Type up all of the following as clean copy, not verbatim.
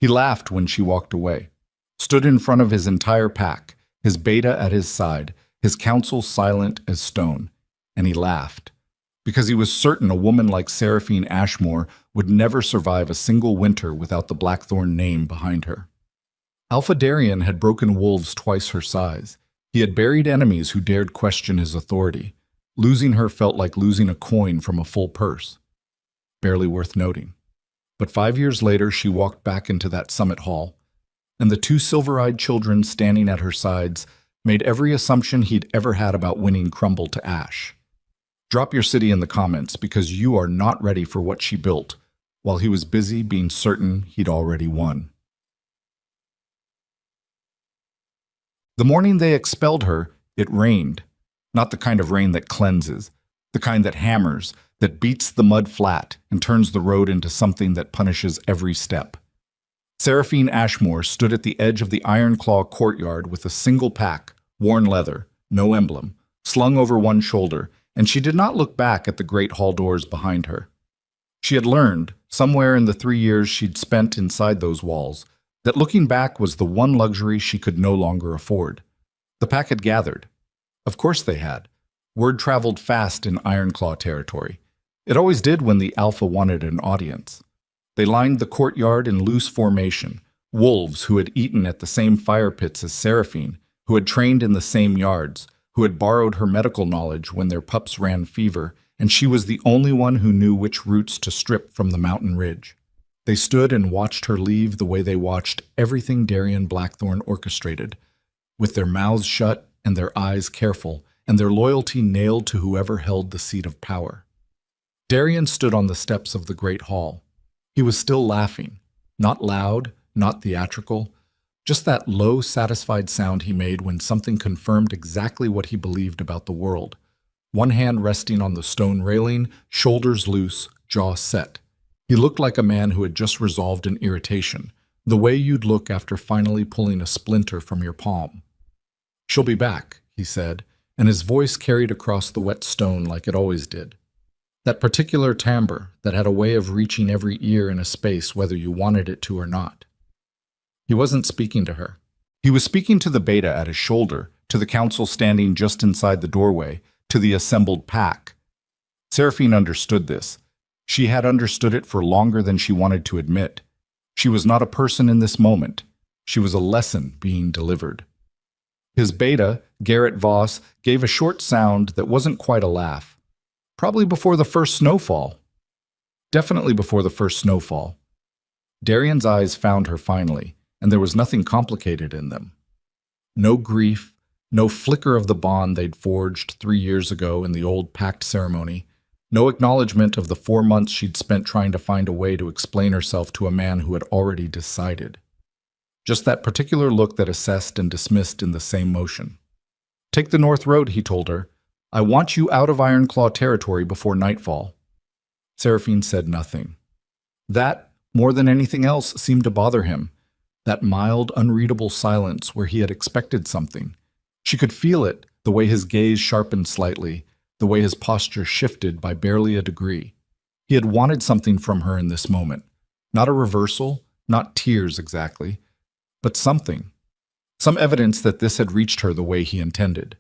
He laughed when she walked away, stood in front of his entire pack, his beta at his side, his counsel silent as stone, and he laughed, because he was certain a woman like Seraphine Ashmore would never survive a single winter without the Blackthorn name behind her. Alpha Darien had broken wolves twice her size. He had buried enemies who dared question his authority. Losing her felt like losing a coin from a full purse. Barely worth noting. But 5 years later, she walked back into that summit hall, and the two silver-eyed children standing at her sides made every assumption he'd ever had about winning crumble to ash. Drop your city in the comments because you are not ready for what she built, while he was busy being certain he'd already won. The morning they expelled her, it rained. Not the kind of rain that cleanses, the kind that hammers, that beats the mud flat and turns the road into something that punishes every step. Seraphine Ashmore stood at the edge of the Ironclaw courtyard with a single pack, worn leather, no emblem, slung over one shoulder, and she did not look back at the great hall doors behind her. She had learned, somewhere in the 3 years she'd spent inside those walls, that looking back was the one luxury she could no longer afford. The pack had gathered. Of course they had. Word traveled fast in Ironclaw territory. It always did when the Alpha wanted an audience. They lined the courtyard in loose formation, wolves who had eaten at the same fire pits as Seraphine, who had trained in the same yards, who had borrowed her medical knowledge when their pups ran fever, and she was the only one who knew which roots to strip from the mountain ridge. They stood and watched her leave the way they watched everything Darien Blackthorn orchestrated, with their mouths shut and their eyes careful, and their loyalty nailed to whoever held the seat of power. Darien stood on the steps of the great hall. He was still laughing, not loud, not theatrical, just that low, satisfied sound he made when something confirmed exactly what he believed about the world. One hand resting on the stone railing, shoulders loose, jaw set. He looked like a man who had just resolved an irritation, the way you'd look after finally pulling a splinter from your palm. "She'll be back," he said, and his voice carried across the wet stone like it always did. That particular timbre that had a way of reaching every ear in a space whether you wanted it to or not. He wasn't speaking to her. He was speaking to the beta at his shoulder, to the council standing just inside the doorway, to the assembled pack. Seraphine understood this. She had understood it for longer than she wanted to admit. She was not a person in this moment. She was a lesson being delivered. His beta, Garrett Voss, gave a short sound that wasn't quite a laugh. Probably before the first snowfall. Definitely before the first snowfall. Darien's eyes found her finally, and there was nothing complicated in them. No grief, no flicker of the bond they'd forged 3 years ago in the old pact ceremony, no acknowledgement of the 4 months she'd spent trying to find a way to explain herself to a man who had already decided. Just that particular look that assessed and dismissed in the same motion. "Take the North Road," he told her. "I want you out of Ironclaw territory before nightfall." Seraphine said nothing. That, more than anything else, seemed to bother him. That mild, unreadable silence where he had expected something. She could feel it, the way his gaze sharpened slightly, the way his posture shifted by barely a degree. He had wanted something from her in this moment. Not a reversal, not tears exactly, but something. Some evidence that this had reached her the way he intended.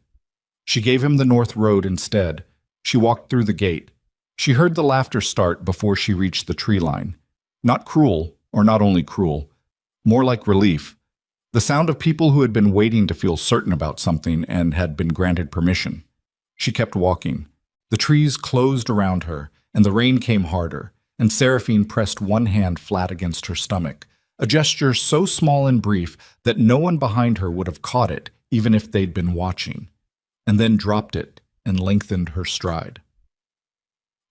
She gave him the North Road instead. She walked through the gate. She heard the laughter start before she reached the tree line. Not cruel, or not only cruel, more like relief. The sound of people who had been waiting to feel certain about something and had been granted permission. She kept walking. The trees closed around her, and the rain came harder, and Seraphine pressed one hand flat against her stomach, a gesture so small and brief that no one behind her would have caught it, even if they'd been watching, and then dropped it and lengthened her stride.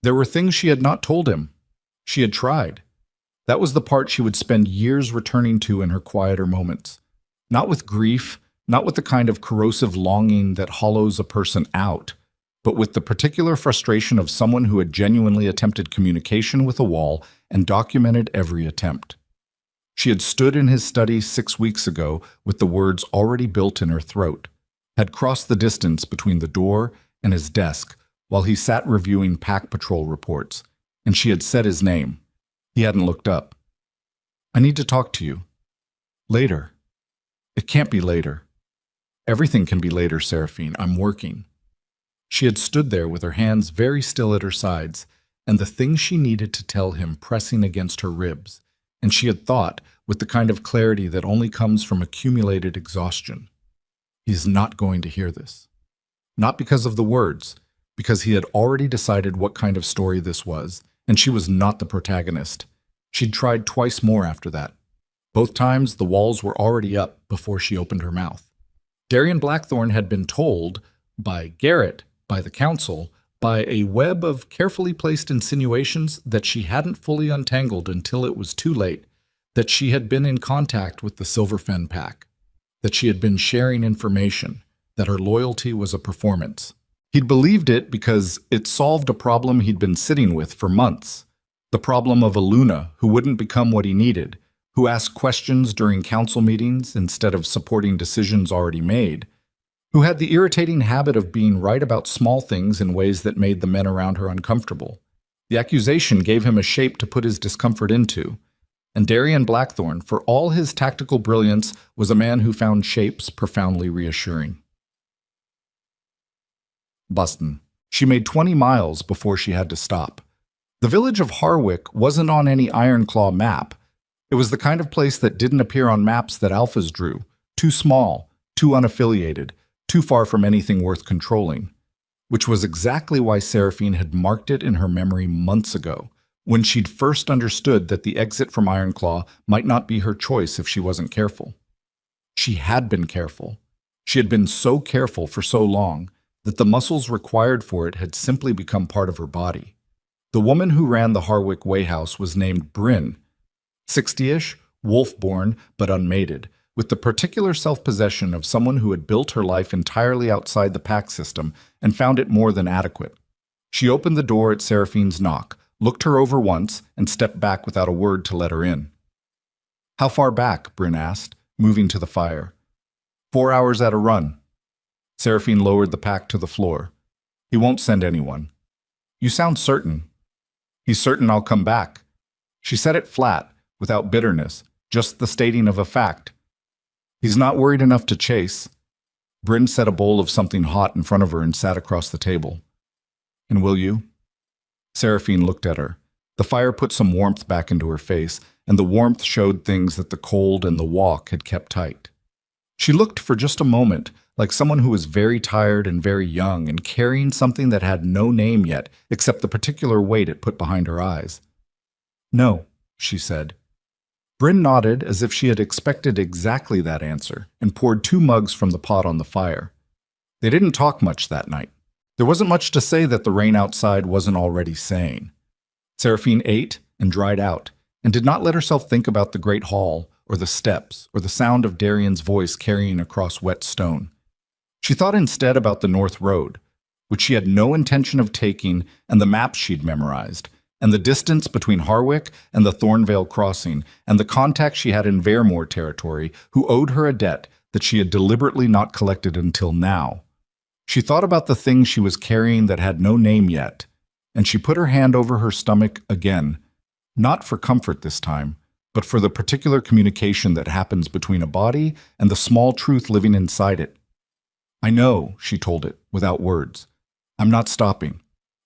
There were things she had not told him. She had tried. That was the part she would spend years returning to in her quieter moments. Not with grief, not with the kind of corrosive longing that hollows a person out, but with the particular frustration of someone who had genuinely attempted communication with a wall and documented every attempt. She had stood in his study 6 weeks ago with the words already built in her throat, had crossed the distance between the door and his desk while he sat reviewing pack patrol reports, and she had said his name. He hadn't looked up. I need to talk to you. Later. It can't be later. Everything can be later, Seraphine. I'm working. She had stood there with her hands very still at her sides, and the thing she needed to tell him pressing against her ribs, and she had thought, with the kind of clarity that only comes from accumulated exhaustion, he's not going to hear this. Not because of the words, because he had already decided what kind of story this was, and she was not the protagonist. She'd tried twice more after that. Both times, the walls were already up before she opened her mouth. Darian Blackthorne had been told, by Garrett, by the council, by a web of carefully placed insinuations that she hadn't fully untangled until it was too late, that she had been in contact with the Silverfen Pack, that she had been sharing information, that her loyalty was a performance. He'd believed it because it solved a problem he'd been sitting with for months, the problem of a Luna who wouldn't become what he needed, who asked questions during council meetings instead of supporting decisions already made, who had the irritating habit of being right about small things in ways that made the men around her uncomfortable. The accusation gave him a shape to put his discomfort into, and Darian Blackthorne, for all his tactical brilliance, was a man who found shapes profoundly reassuring. Boston. She made 20 miles before she had to stop. The village of Harwick wasn't on any Ironclaw map. It was the kind of place that didn't appear on maps that alphas drew, too small, too unaffiliated, too far from anything worth controlling, which was exactly why Seraphine had marked it in her memory months ago, when she'd first understood that the exit from Ironclaw might not be her choice if she wasn't careful. She had been careful. She had been so careful for so long that the muscles required for it had simply become part of her body. The woman who ran the Harwick Way House was named Bryn, 60-ish, wolf-born but unmated, with the particular self-possession of someone who had built her life entirely outside the pack system and found it more than adequate. She opened the door at Seraphine's knock, looked her over once, and stepped back without a word to let her in. "How far back?" Bryn asked, moving to the fire. 4 hours at a run." Seraphine lowered the pack to the floor. "He won't send anyone." "You sound certain." "He's certain I'll come back." She said it flat, without bitterness, just the stating of a fact. "He's not worried enough to chase." Bryn set a bowl of something hot in front of her and sat across the table. "And will you?" Seraphine looked at her. The fire put some warmth back into her face, and the warmth showed things that the cold and the walk had kept tight. She looked for just a moment like someone who was very tired and very young and carrying something that had no name yet except the particular weight it put behind her eyes. "No," she said. Bryn nodded as if she had expected exactly that answer and poured 2 mugs from the pot on the fire. They didn't talk much that night. There wasn't much to say that the rain outside wasn't already saying. Seraphine ate and dried out and did not let herself think about the great hall or the steps or the sound of Darian's voice carrying across wet stone. She thought instead about the North Road, which she had no intention of taking, and the maps she'd memorized, and the distance between Harwick and the Thornvale crossing, and the contacts she had in Veremore territory who owed her a debt that she had deliberately not collected until now. She thought about the thing she was carrying that had no name yet, and she put her hand over her stomach again, not for comfort this time, but for the particular communication that happens between a body and the small truth living inside it. "I know," she told it, without words. "I'm not stopping.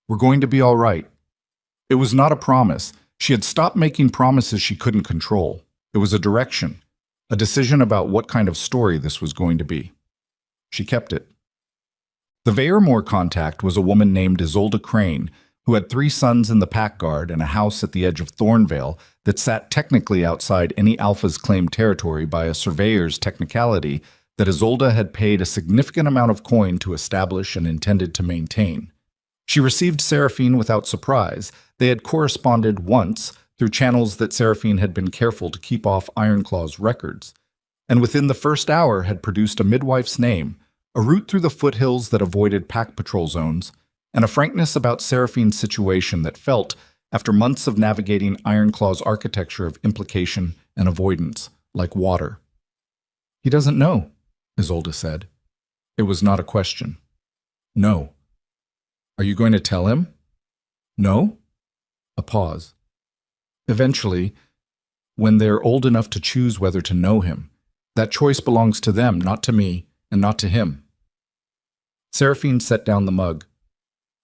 We're going to be all right." It was not a promise. She had stopped making promises she couldn't control. It was a direction, a decision about what kind of story this was going to be. She kept it. The Veremore contact was a woman named Isolde Crane, who had 3 sons in the Pack Guard and a house at the edge of Thornvale that sat technically outside any Alpha's claimed territory by a surveyor's technicality that Isolde had paid a significant amount of coin to establish and intended to maintain. She received Seraphine without surprise. They had corresponded once through channels that Seraphine had been careful to keep off Ironclaw's records, and within the first hour had produced a midwife's name, a route through the foothills that avoided pack patrol zones, and a frankness about Seraphine's situation that felt, after months of navigating Ironclaw's architecture of implication and avoidance, like water. "He doesn't know," Isolde said. It was not a question. "No." "Are you going to tell him?" "No." A pause. "Eventually, when they're old enough to choose whether to know him. That choice belongs to them, not to me, and not to him. Seraphine set down the mug.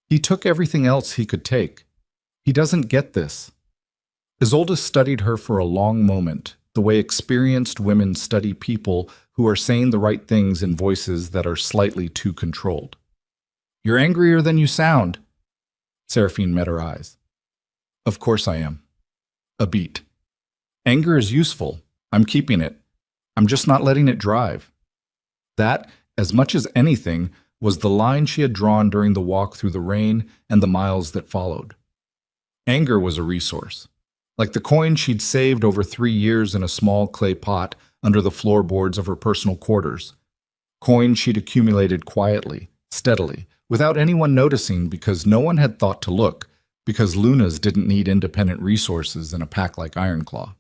He took everything else he could take. He doesn't get this. Isolde studied her for a long moment, the way experienced women study people who are saying the right things in voices that are slightly too controlled. You're angrier than you sound. Seraphine met her eyes. Of course I am. A beat. Anger is useful. I'm keeping it. I'm just not letting it drive. That, as much as anything, was the line she had drawn during the walk through the rain and the miles that followed. Anger was a resource. Like the coin she'd saved over 3 years in a small clay pot under the floorboards of her personal quarters. Coin she'd accumulated quietly, steadily, without anyone noticing because no one had thought to look, because Luna's didn't need independent resources in a pack like Ironclaw.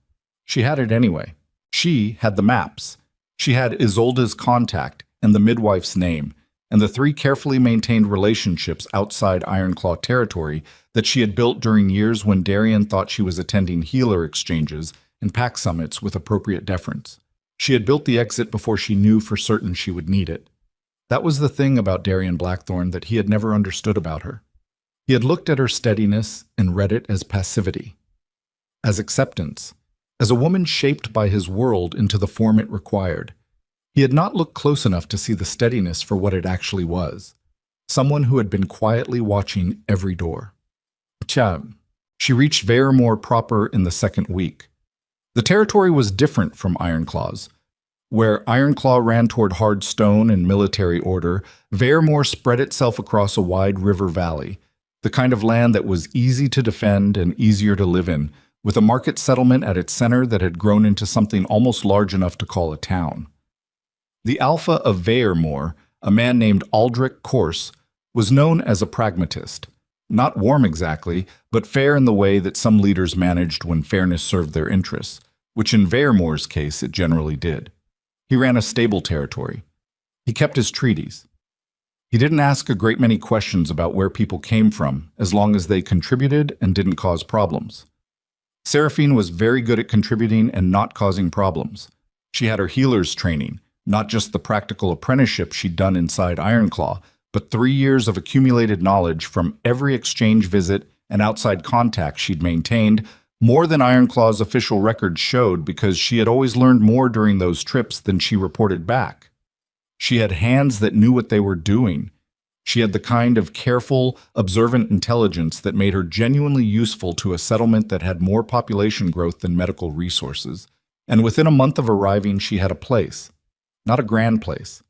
She had it anyway. She had the maps. She had Isolde's contact and the midwife's name, and the 3 carefully maintained relationships outside Ironclaw territory that she had built during years when Darian thought she was attending healer exchanges and pack summits with appropriate deference. She had built the exit before she knew for certain she would need it. That was the thing about Darian Blackthorne that he had never understood about her. He had looked at her steadiness and read it as passivity, as acceptance, as a woman shaped by his world into the form it required. He had not looked close enough to see the steadiness for what it actually was. Someone who had been quietly watching every door. She reached Veremore proper in the 2nd week. The territory was different from Ironclaw's. Where Ironclaw ran toward hard stone and military order, Veremore spread itself across a wide river valley, the kind of land that was easy to defend and easier to live in, with a market settlement at its center that had grown into something almost large enough to call a town. The alpha of Veremore, a man named Aldrich Corse, was known as a pragmatist. Not warm exactly, but fair in the way that some leaders managed when fairness served their interests, which in Veremore's case it generally did. He ran a stable territory. He kept his treaties. He didn't ask a great many questions about where people came from, as long as they contributed and didn't cause problems. Seraphine was very good at contributing and not causing problems. She had her healer's training, not just the practical apprenticeship she'd done inside Ironclaw, but 3 years of accumulated knowledge from every exchange visit and outside contact she'd maintained, more than Ironclaw's official records showed because she had always learned more during those trips than she reported back. She had hands that knew what they were doing. She had the kind of careful, observant intelligence that made her genuinely useful to a settlement that had more population growth than medical resources. And within a month of arriving, she had a place. Not a grand place.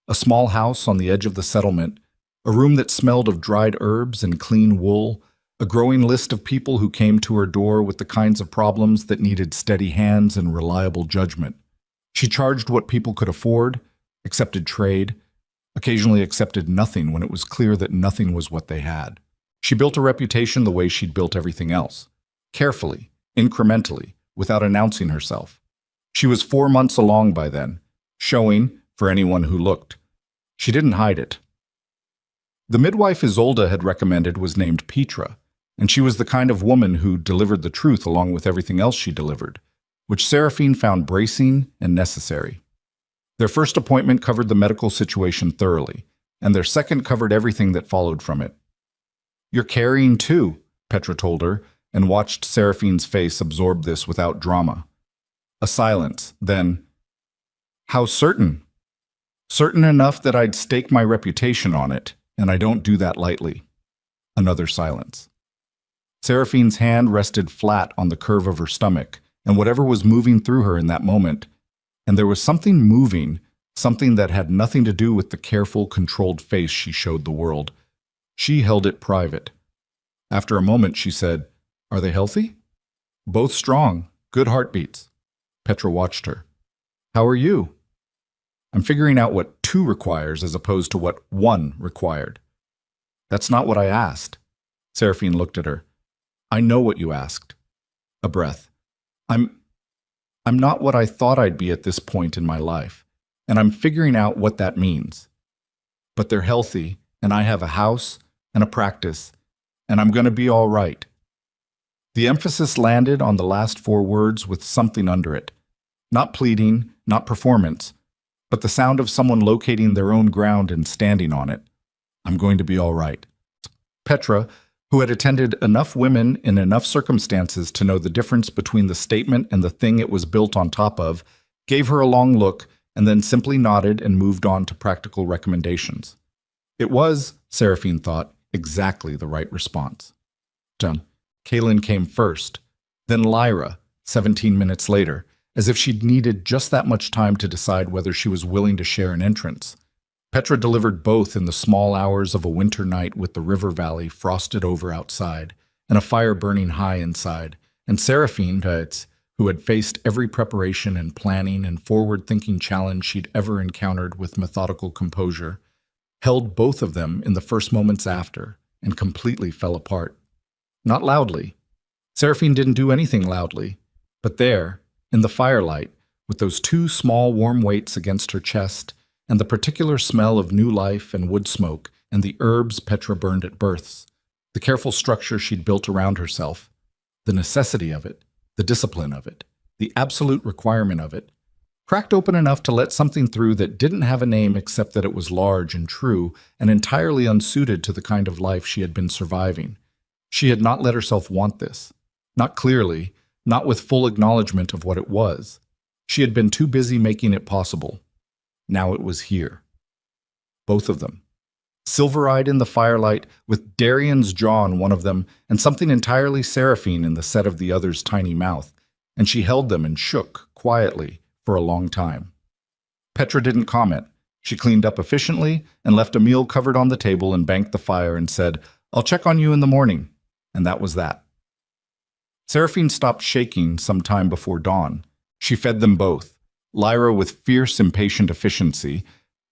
A small house on the edge of the settlement, a room that smelled of dried herbs and clean wool, a growing list of people who came to her door with the kinds of problems that needed steady hands and reliable judgment. She charged what people could afford, accepted trade, occasionally accepted nothing when it was clear that nothing was what they had. She built a reputation the way she'd built everything else, carefully, incrementally, without announcing herself. She was 4 months along by then, showing, for anyone who looked. She didn't hide it. The midwife Isolde had recommended was named Petra, and she was the kind of woman who delivered the truth along with everything else she delivered, which Seraphine found bracing and necessary. Their first appointment covered the medical situation thoroughly, and their second covered everything that followed from it. You're carrying too, Petra told her, and watched Seraphine's face absorb this without drama. A silence, then, how certain? Certain enough that I'd stake my reputation on it, and I don't do that lightly. Another silence. Seraphine's hand rested flat on the curve of her stomach, and whatever was moving through her in that moment, and there was something moving, something that had nothing to do with the careful, controlled face she showed the world. She held it private. After a moment, she said, Are they healthy? Both strong, good heartbeats. Petra watched her. How are you? I'm figuring out what 2 requires as opposed to what 1 required. That's not what I asked. Seraphine looked at her. I know what you asked. A breath. I'm not what I thought I'd be at this point in my life, and I'm figuring out what that means. But they're healthy, and I have a house and a practice, and I'm going to be all right. The emphasis landed on the last four words with something under it. Not pleading, not performance, but the sound of someone locating their own ground and standing on it. I'm going to be all right. Petra, who had attended enough women in enough circumstances to know the difference between the statement and the thing it was built on top of, gave her a long look and then simply nodded and moved on to practical recommendations. It was, Seraphine thought, exactly the right response. Kaylin came first, then Lyra, 17 minutes later, as if she'd needed just that much time to decide whether she was willing to share an entrance. Petra delivered both in the small hours of a winter night with the river valley frosted over outside and a fire burning high inside, and Seraphine, who had faced every preparation and planning and forward-thinking challenge she'd ever encountered with methodical composure, held both of them in the first moments after and completely fell apart. Not loudly. Seraphine didn't do anything loudly, but there, in the firelight, with those two small warm weights against her chest, and the particular smell of new life and wood smoke and the herbs Petra burned at births, the careful structure she'd built around herself, the necessity of it, the discipline of it, the absolute requirement of it, cracked open enough to let something through that didn't have a name except that it was large and true and entirely unsuited to the kind of life she had been surviving. She had not let herself want this, not clearly, not with full acknowledgement of what it was. She had been too busy making it possible. Now it was here. Both of them. Silver-eyed in the firelight, with Darian's jaw on one of them, and something entirely Seraphine in the set of the other's tiny mouth, and she held them and shook, quietly, for a long time. Petra didn't comment. She cleaned up efficiently and left a meal covered on the table and banked the fire and said, "I'll check on you in the morning." And that was that. Seraphine stopped shaking some time before dawn. She fed them both, Lyra with fierce, impatient efficiency,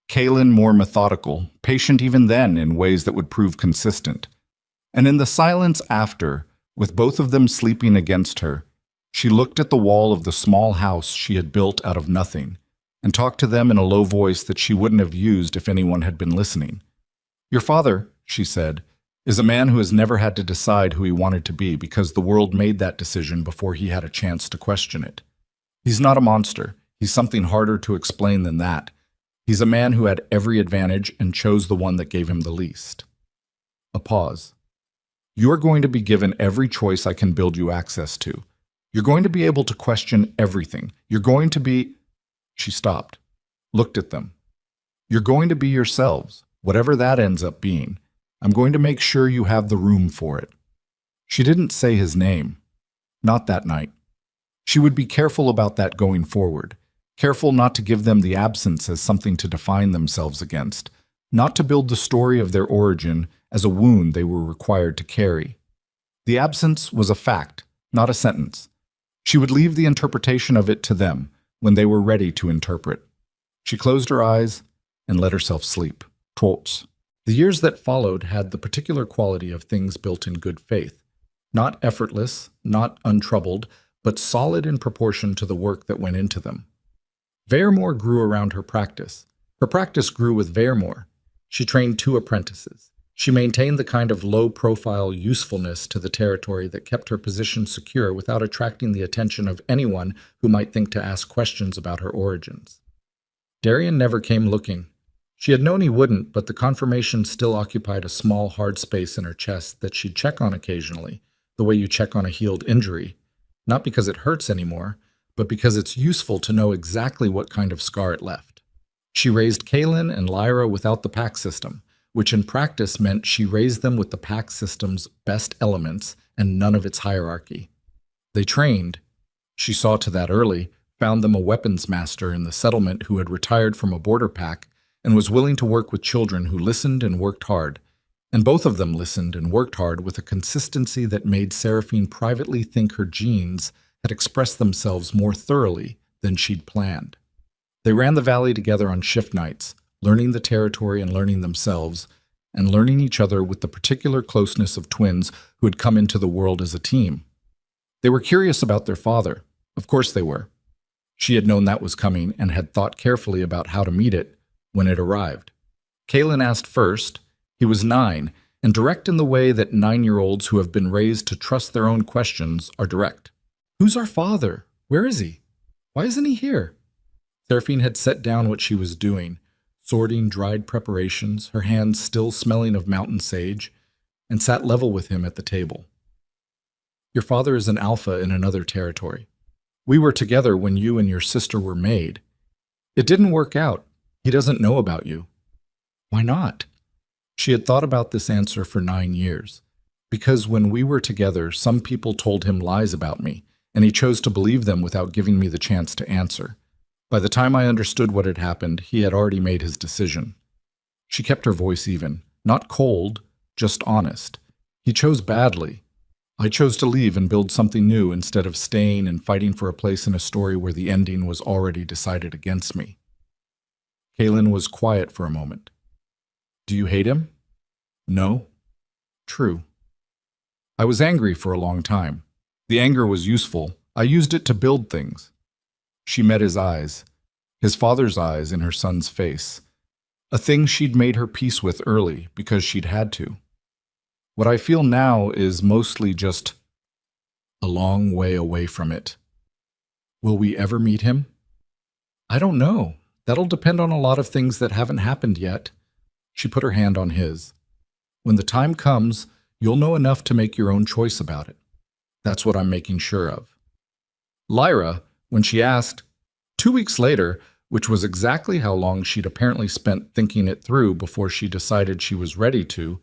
Kaylin more methodical, patient even then in ways that would prove consistent. And in the silence after, with both of them sleeping against her, she looked at the wall of the small house she had built out of nothing and talked to them in a low voice that she wouldn't have used if anyone had been listening. "Your father," she said, "is a man who has never had to decide who he wanted to be because the world made that decision before he had a chance to question it. He's not a monster. He's something harder to explain than that. He's a man who had every advantage and chose the one that gave him the least." A pause. "You're going to be given every choice I can build you access to. You're going to be able to question everything. You're going to be—" She stopped, looked at them. "You're going to be yourselves, whatever that ends up being. I'm going to make sure you have the room for it." She didn't say his name. Not that night. She would be careful about that going forward. Careful not to give them the absence as something to define themselves against, not to build the story of their origin as a wound they were required to carry. The absence was a fact, not a sentence. She would leave the interpretation of it to them when they were ready to interpret. She closed her eyes and let herself sleep. Quotes. The years that followed had the particular quality of things built in good faith, not effortless, not untroubled, but solid in proportion to the work that went into them. Veremore grew around her practice. Her practice grew with Veremore. She trained 2 apprentices. She maintained the kind of low-profile usefulness to the territory that kept her position secure without attracting the attention of anyone who might think to ask questions about her origins. Darian never came looking. She had known he wouldn't, but the confirmation still occupied a small, hard space in her chest that she'd check on occasionally, the way you check on a healed injury, not because it hurts anymore, but because it's useful to know exactly what kind of scar it left. She raised Kaylin and Lyra without the pack system, which in practice meant she raised them with the pack system's best elements and none of its hierarchy. They trained. She saw to that early, found them a weapons master in the settlement who had retired from a border pack and was willing to work with children who listened and worked hard. And both of them listened and worked hard with a consistency that made Seraphine privately think her genes had expressed themselves more thoroughly than she'd planned. They ran the valley together on shift nights, learning the territory and learning themselves, and learning each other with the particular closeness of twins who had come into the world as a team. They were curious about their father. Of course they were. She had known that was coming and had thought carefully about how to meet it when it arrived. Kaylin asked first. He was 9, and direct in the way that 9-year-olds who have been raised to trust their own questions are direct. "Who's our father? Where is he? Why isn't he here?" Seraphine had set down what she was doing, sorting dried preparations, her hands still smelling of mountain sage, and sat level with him at the table. "Your father is an alpha in another territory. We were together when you and your sister were made. It didn't work out. He doesn't know about you." "Why not?" She had thought about this answer for 9 years. "Because when we were together, some people told him lies about me, and he chose to believe them without giving me the chance to answer. By the time I understood what had happened, he had already made his decision." She kept her voice even, not cold, just honest. "He chose badly. I chose to leave and build something new instead of staying and fighting for a place in a story where the ending was already decided against me." Kaylin was quiet for a moment. "Do you hate him?" "No." "True." "I was angry for a long time. The anger was useful. I used it to build things." She met his eyes, his father's eyes in her son's face, a thing she'd made her peace with early because she'd had to. "What I feel now is mostly just a long way away from it." "Will we ever meet him?" "I don't know. That'll depend on a lot of things that haven't happened yet." She put her hand on his. "When the time comes, you'll know enough to make your own choice about it. That's what I'm making sure of." Lyra, when she asked, 2 weeks later, which was exactly how long she'd apparently spent thinking it through before she decided she was ready to,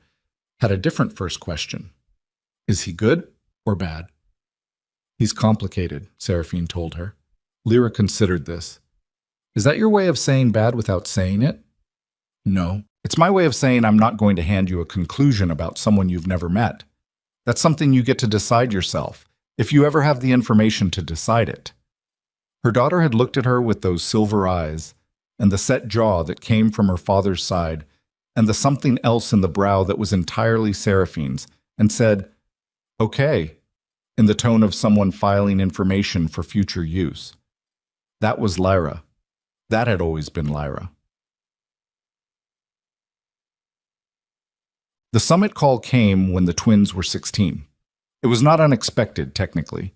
had a different first question. "Is he good or bad?" "He's complicated," Seraphine told her. Lyra considered this. "Is that your way of saying bad without saying it?" "No. It's my way of saying I'm not going to hand you a conclusion about someone you've never met. That's something you get to decide yourself, if you ever have the information to decide it." Her daughter had looked at her with those silver eyes, and the set jaw that came from her father's side, and the something else in the brow that was entirely Seraphine's, and said, "Okay," in the tone of someone filing information for future use. That was Lyra. That had always been Lyra. The summit call came when the twins were 16. It was not unexpected, technically.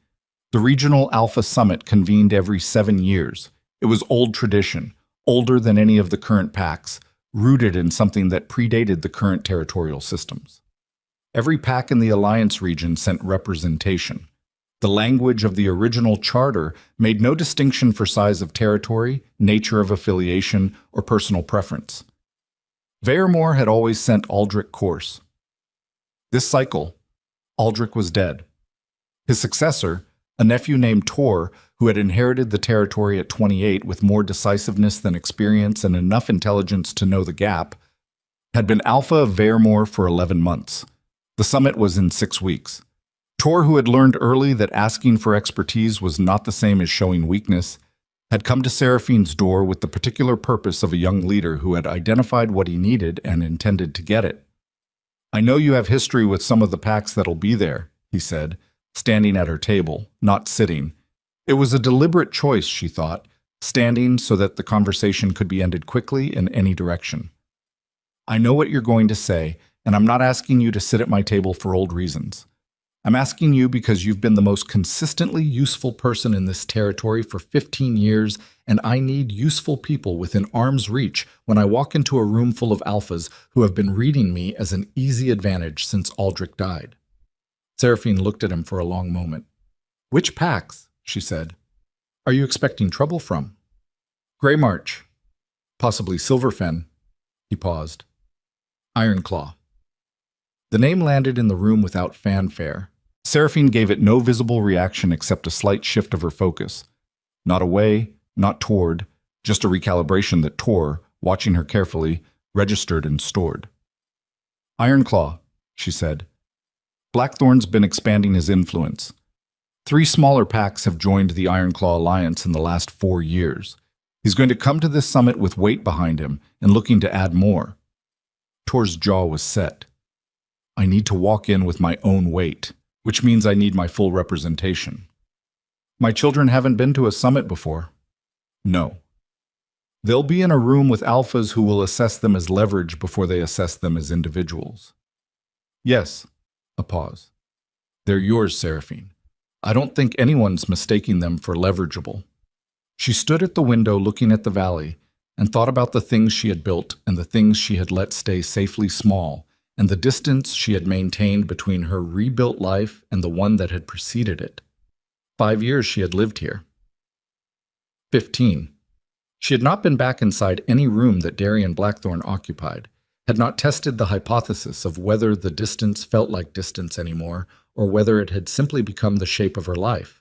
The regional Alpha Summit convened every 7 years. It was old tradition, older than any of the current packs, rooted in something that predated the current territorial systems. Every pack in the Alliance region sent representation. The language of the original charter made no distinction for size of territory, nature of affiliation, or personal preference. Vairmore had always sent Aldrich Course. This cycle, Aldrich was dead. His successor, a nephew named Tor, who had inherited the territory at 28 with more decisiveness than experience and enough intelligence to know the gap, had been Alpha of Vairmore for 11 months. The summit was in 6 weeks. Tor, who had learned early that asking for expertise was not the same as showing weakness, had come to Seraphine's door with the particular purpose of a young leader who had identified what he needed and intended to get it. "I know you have history with some of the packs that'll be there," he said, standing at her table, not sitting. It was a deliberate choice, she thought, standing so that the conversation could be ended quickly in any direction. "I know what you're going to say, and I'm not asking you to sit at my table for old reasons. I'm asking you because you've been the most consistently useful person in this territory for 15 years, and I need useful people within arm's reach when I walk into a room full of alphas who have been reading me as an easy advantage since Aldrich died." Seraphine looked at him for a long moment. "Which packs?" she said. "Are you expecting trouble from?" "Grey March. Possibly Silverfen." He paused. "Ironclaw." The name landed in the room without fanfare. Seraphine gave it no visible reaction except a slight shift of her focus. Not away, not toward, just a recalibration that Tor, watching her carefully, registered and stored. "Ironclaw," she said. "Blackthorn's been expanding his influence. 3 smaller packs have joined the Ironclaw Alliance in the last 4 years. He's going to come to this summit with weight behind him and looking to add more." Tor's jaw was set. "I need to walk in with my own weight, which means I need my full representation. My children haven't been to a summit before." "No. They'll be in a room with alphas who will assess them as leverage before they assess them as individuals." Yes. A pause. They're yours, Seraphine. I don't think anyone's mistaking them for leverageable. She stood at the window looking at the valley and thought about the things she had built and the things she had let stay safely small and the distance she had maintained between her rebuilt life and the one that had preceded it. 5 years she had lived here. 15. She had not been back inside any room that Darian Blackthorne occupied, had not tested the hypothesis of whether the distance felt like distance anymore or whether it had simply become the shape of her life.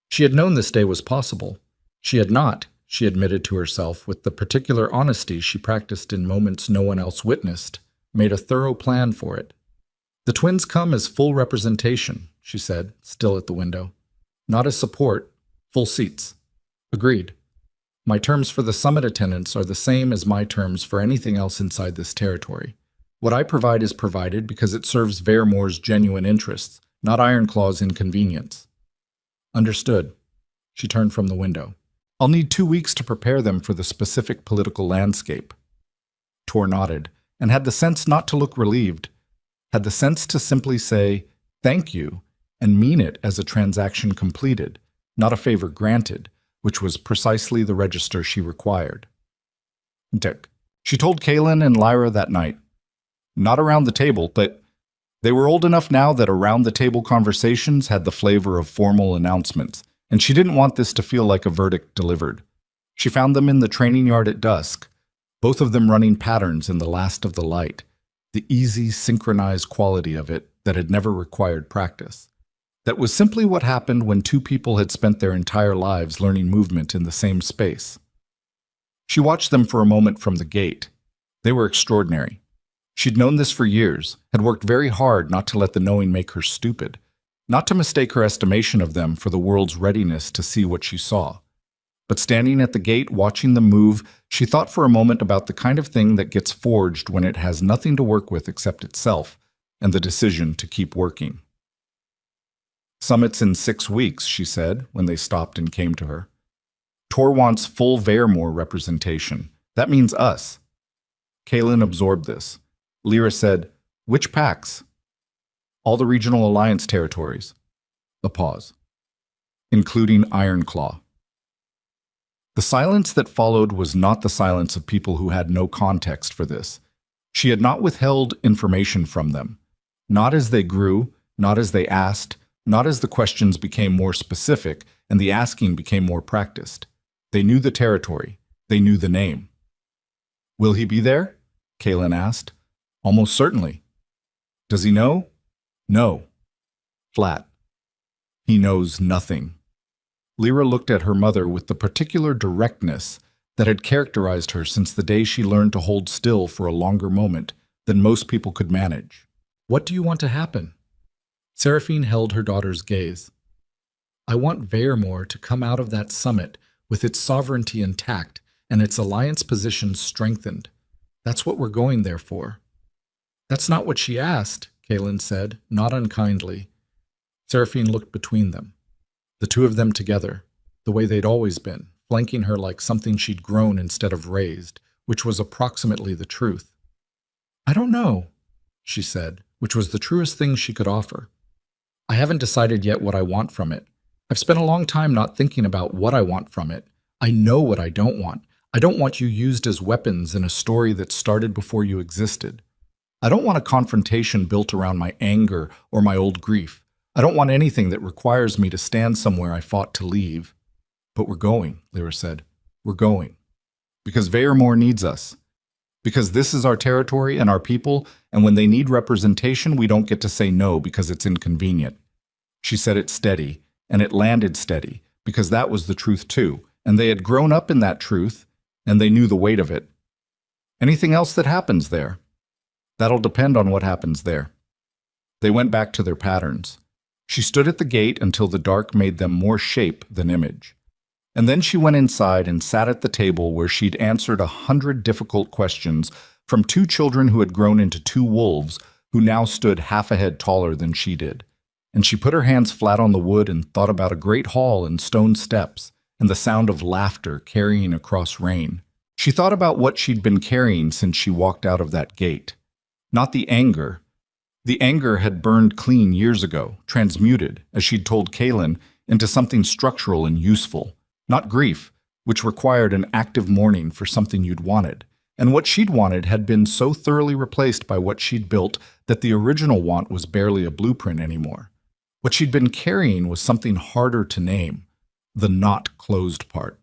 She had known this day was possible. She had not, she admitted to herself with the particular honesty she practiced in moments no one else witnessed, made a thorough plan for it. The twins come as full representation, she said, still at the window. Not as support, full seats. Agreed. My terms for the summit attendance are the same as my terms for anything else inside this territory. What I provide is provided because it serves Varemore's genuine interests, not Ironclaw's inconvenience. Understood. She turned from the window. I'll need 2 weeks to prepare them for the specific political landscape. Tor nodded, and had the sense not to look relieved, had the sense to simply say, thank you, and mean it as a transaction completed, not a favor granted, which was precisely the register she required. Dick. She told Kaylin and Lyra that night. Not around the table, but they were old enough now that around-the-table conversations had the flavor of formal announcements, and she didn't want this to feel like a verdict delivered. She found them in the training yard at dusk, both of them running patterns in the last of the light, the easy, synchronized quality of it that had never required practice. That was simply what happened when two people had spent their entire lives learning movement in the same space. She watched them for a moment from the gate. They were extraordinary. She'd known this for years, had worked very hard not to let the knowing make her stupid, not to mistake her estimation of them for the world's readiness to see what she saw. But standing at the gate, watching them move, she thought for a moment about the kind of thing that gets forged when it has nothing to work with except itself and the decision to keep working. Summit's in 6 weeks, she said, when they stopped and came to her. Tor wants full Varemore representation. That means us. Kaylin absorbed this. Lyra said, which packs? All the regional alliance territories. A pause. Including Ironclaw. The silence that followed was not the silence of people who had no context for this. She had not withheld information from them. Not as they grew, not as they asked, not as the questions became more specific and the asking became more practiced. They knew the territory. They knew the name. Will he be there? Kaylin asked. Almost certainly. Does he know? No. Flat. He knows nothing. Lyra looked at her mother with the particular directness that had characterized her since the day she learned to hold still for a longer moment than most people could manage. What do you want to happen? Seraphine held her daughter's gaze. I want Varemore to come out of that summit with its sovereignty intact and its alliance position strengthened. That's what we're going there for. That's not what she asked, Kaylin said, not unkindly. Seraphine looked between them. The two of them together, the way they'd always been, flanking her like something she'd grown instead of raised, which was approximately the truth. I don't know, she said, which was the truest thing she could offer. I haven't decided yet what I want from it. I've spent a long time not thinking about what I want from it. I know what I don't want. I don't want you used as weapons in a story that started before you existed. I don't want a confrontation built around my anger or my old grief. I don't want anything that requires me to stand somewhere I fought to leave. But we're going, Lyra said. We're going. Because Varemore needs us. Because this is our territory and our people, and when they need representation, we don't get to say no because it's inconvenient. She said it steady, and it landed steady, because that was the truth too, and they had grown up in that truth, and they knew the weight of it. Anything else that happens there? That'll depend on what happens there. They went back to their patterns. She stood at the gate until the dark made them more shape than image. And then she went inside and sat at the table where she'd answered 100 difficult questions from 2 children who had grown into 2 wolves who now stood half a head taller than she did. And she put her hands flat on the wood and thought about a great hall and stone steps and the sound of laughter carrying across rain. She thought about what she'd been carrying since she walked out of that gate. Not the anger, The anger had burned clean years ago, transmuted, as she'd told Kaylin, into something structural and useful, not grief, which required an active mourning for something you'd wanted. And what she'd wanted had been so thoroughly replaced by what she'd built that the original want was barely a blueprint anymore. What she'd been carrying was something harder to name, the not closed part.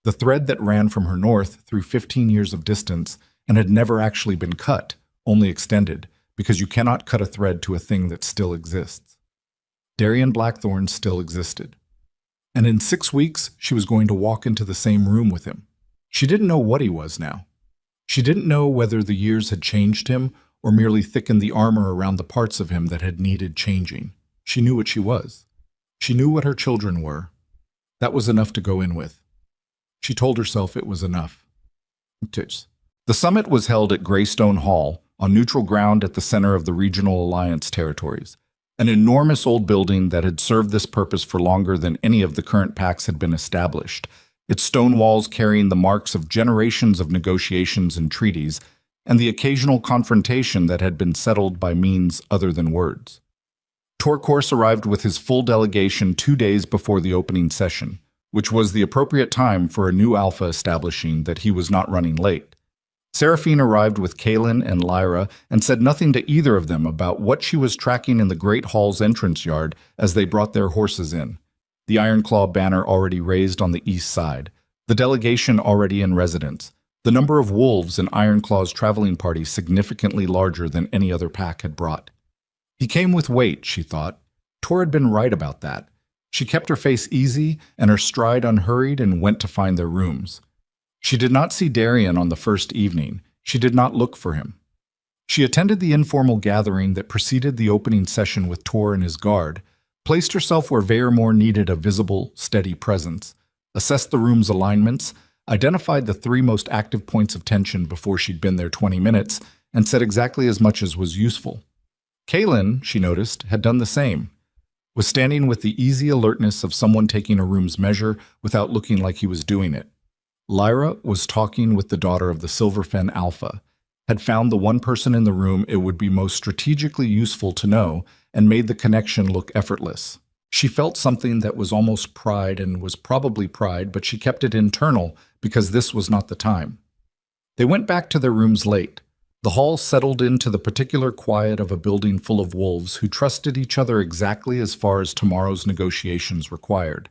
The thread that ran from her north through 15 years of distance and had never actually been cut, only extended, because you cannot cut a thread to a thing that still exists. Darian Blackthorne still existed. And in 6 weeks, she was going to walk into the same room with him. She didn't know what he was now. She didn't know whether the years had changed him or merely thickened the armor around the parts of him that had needed changing. She knew what she was. She knew what her children were. That was enough to go in with. She told herself it was enough. The summit was held at Greystone Hall, on neutral ground at the center of the Regional Alliance territories, an enormous old building that had served this purpose for longer than any of the current pacts had been established, its stone walls carrying the marks of generations of negotiations and treaties, and the occasional confrontation that had been settled by means other than words. Torcourse arrived with his full delegation 2 days before the opening session, which was the appropriate time for a new alpha establishing that he was not running late. Seraphine arrived with Kaylin and Lyra and said nothing to either of them about what she was tracking in the Great Hall's entrance yard as they brought their horses in, the Ironclaw banner already raised on the east side, the delegation already in residence, the number of wolves in Ironclaw's traveling party significantly larger than any other pack had brought. He came with weight, she thought. Tor had been right about that. She kept her face easy and her stride unhurried and went to find their rooms. She did not see Darian on the first evening. She did not look for him. She attended the informal gathering that preceded the opening session with Tor and his guard, placed herself where Vairmore needed a visible, steady presence, assessed the room's alignments, identified the 3 most active points of tension before she'd been there 20 minutes, and said exactly as much as was useful. Kaylin, she noticed, had done the same, was standing with the easy alertness of someone taking a room's measure without looking like he was doing it. Lyra was talking with the daughter of the Silverfen Alpha, had found the one person in the room it would be most strategically useful to know, and made the connection look effortless. She felt something that was almost pride and was probably pride, but she kept it internal because this was not the time. They went back to their rooms late. The hall settled into the particular quiet of a building full of wolves who trusted each other exactly as far as tomorrow's negotiations required.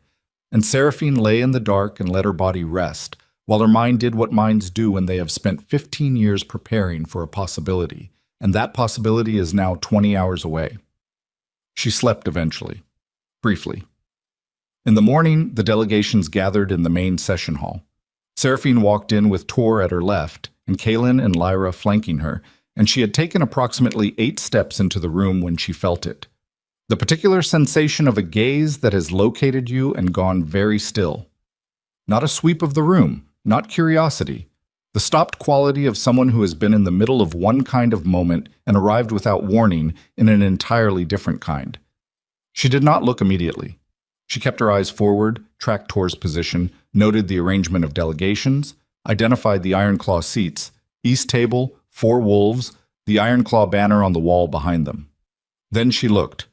And Seraphine lay in the dark and let her body rest, while her mind did what minds do when they have spent 15 years preparing for a possibility, and that possibility is now 20 hours away. She slept eventually, briefly. In the morning, the delegations gathered in the main session hall. Seraphine walked in with Tor at her left, and Kaylin and Lyra flanking her, and she had taken approximately 8 steps into the room when she felt it. The particular sensation of a gaze that has located you and gone very still. Not a sweep of the room, not curiosity. The stopped quality of someone who has been in the middle of one kind of moment and arrived without warning in an entirely different kind. She did not look immediately. She kept her eyes forward, tracked Tor's position, noted the arrangement of delegations, identified the Ironclaw seats, east table, 4 wolves, the Ironclaw banner on the wall behind them. Then she looked.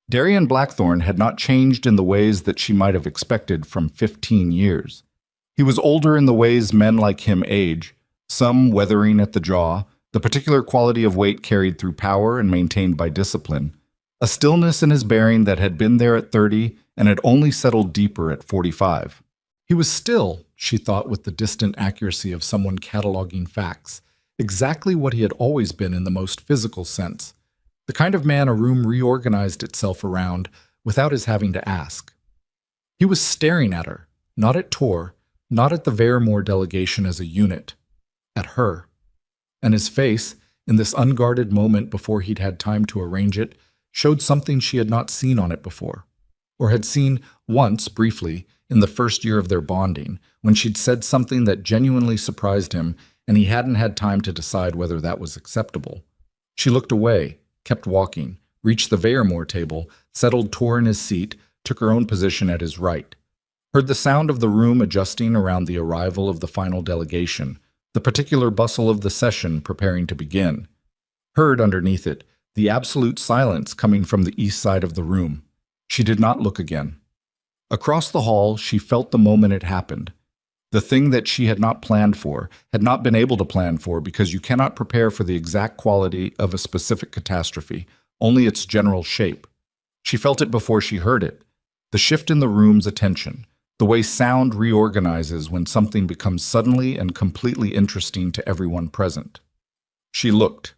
Darian Blackthorne had not changed in the ways that she might have expected from 15 years. He was older in the ways men like him age, some weathering at the jaw, the particular quality of weight carried through power and maintained by discipline, a stillness in his bearing that had been there at 30 and had only settled deeper at 45. He was still, she thought with the distant accuracy of someone cataloging facts, exactly what he had always been in the most physical sense, the kind of man a room reorganized itself around without his having to ask. He was staring at her, not at Tor, not at the Vairmore delegation as a unit, at her. And his face, in this unguarded moment before he'd had time to arrange it, showed something she had not seen on it before, or had seen once, briefly, in the first year of their bonding, when she'd said something that genuinely surprised him and he hadn't had time to decide whether that was acceptable. She looked away, kept walking, reached the Vairmore table, settled Tor in his seat, took her own position at his right. Heard the sound of the room adjusting around the arrival of the final delegation, the particular bustle of the session preparing to begin. Heard underneath it the absolute silence coming from the east side of the room. She did not look again. Across the hall, she felt the moment it happened. The thing that she had not planned for, had not been able to plan for, because you cannot prepare for the exact quality of a specific catastrophe, only its general shape. She felt it before she heard it. The shift in the room's attention, the way sound reorganizes when something becomes suddenly and completely interesting to everyone present. She looked.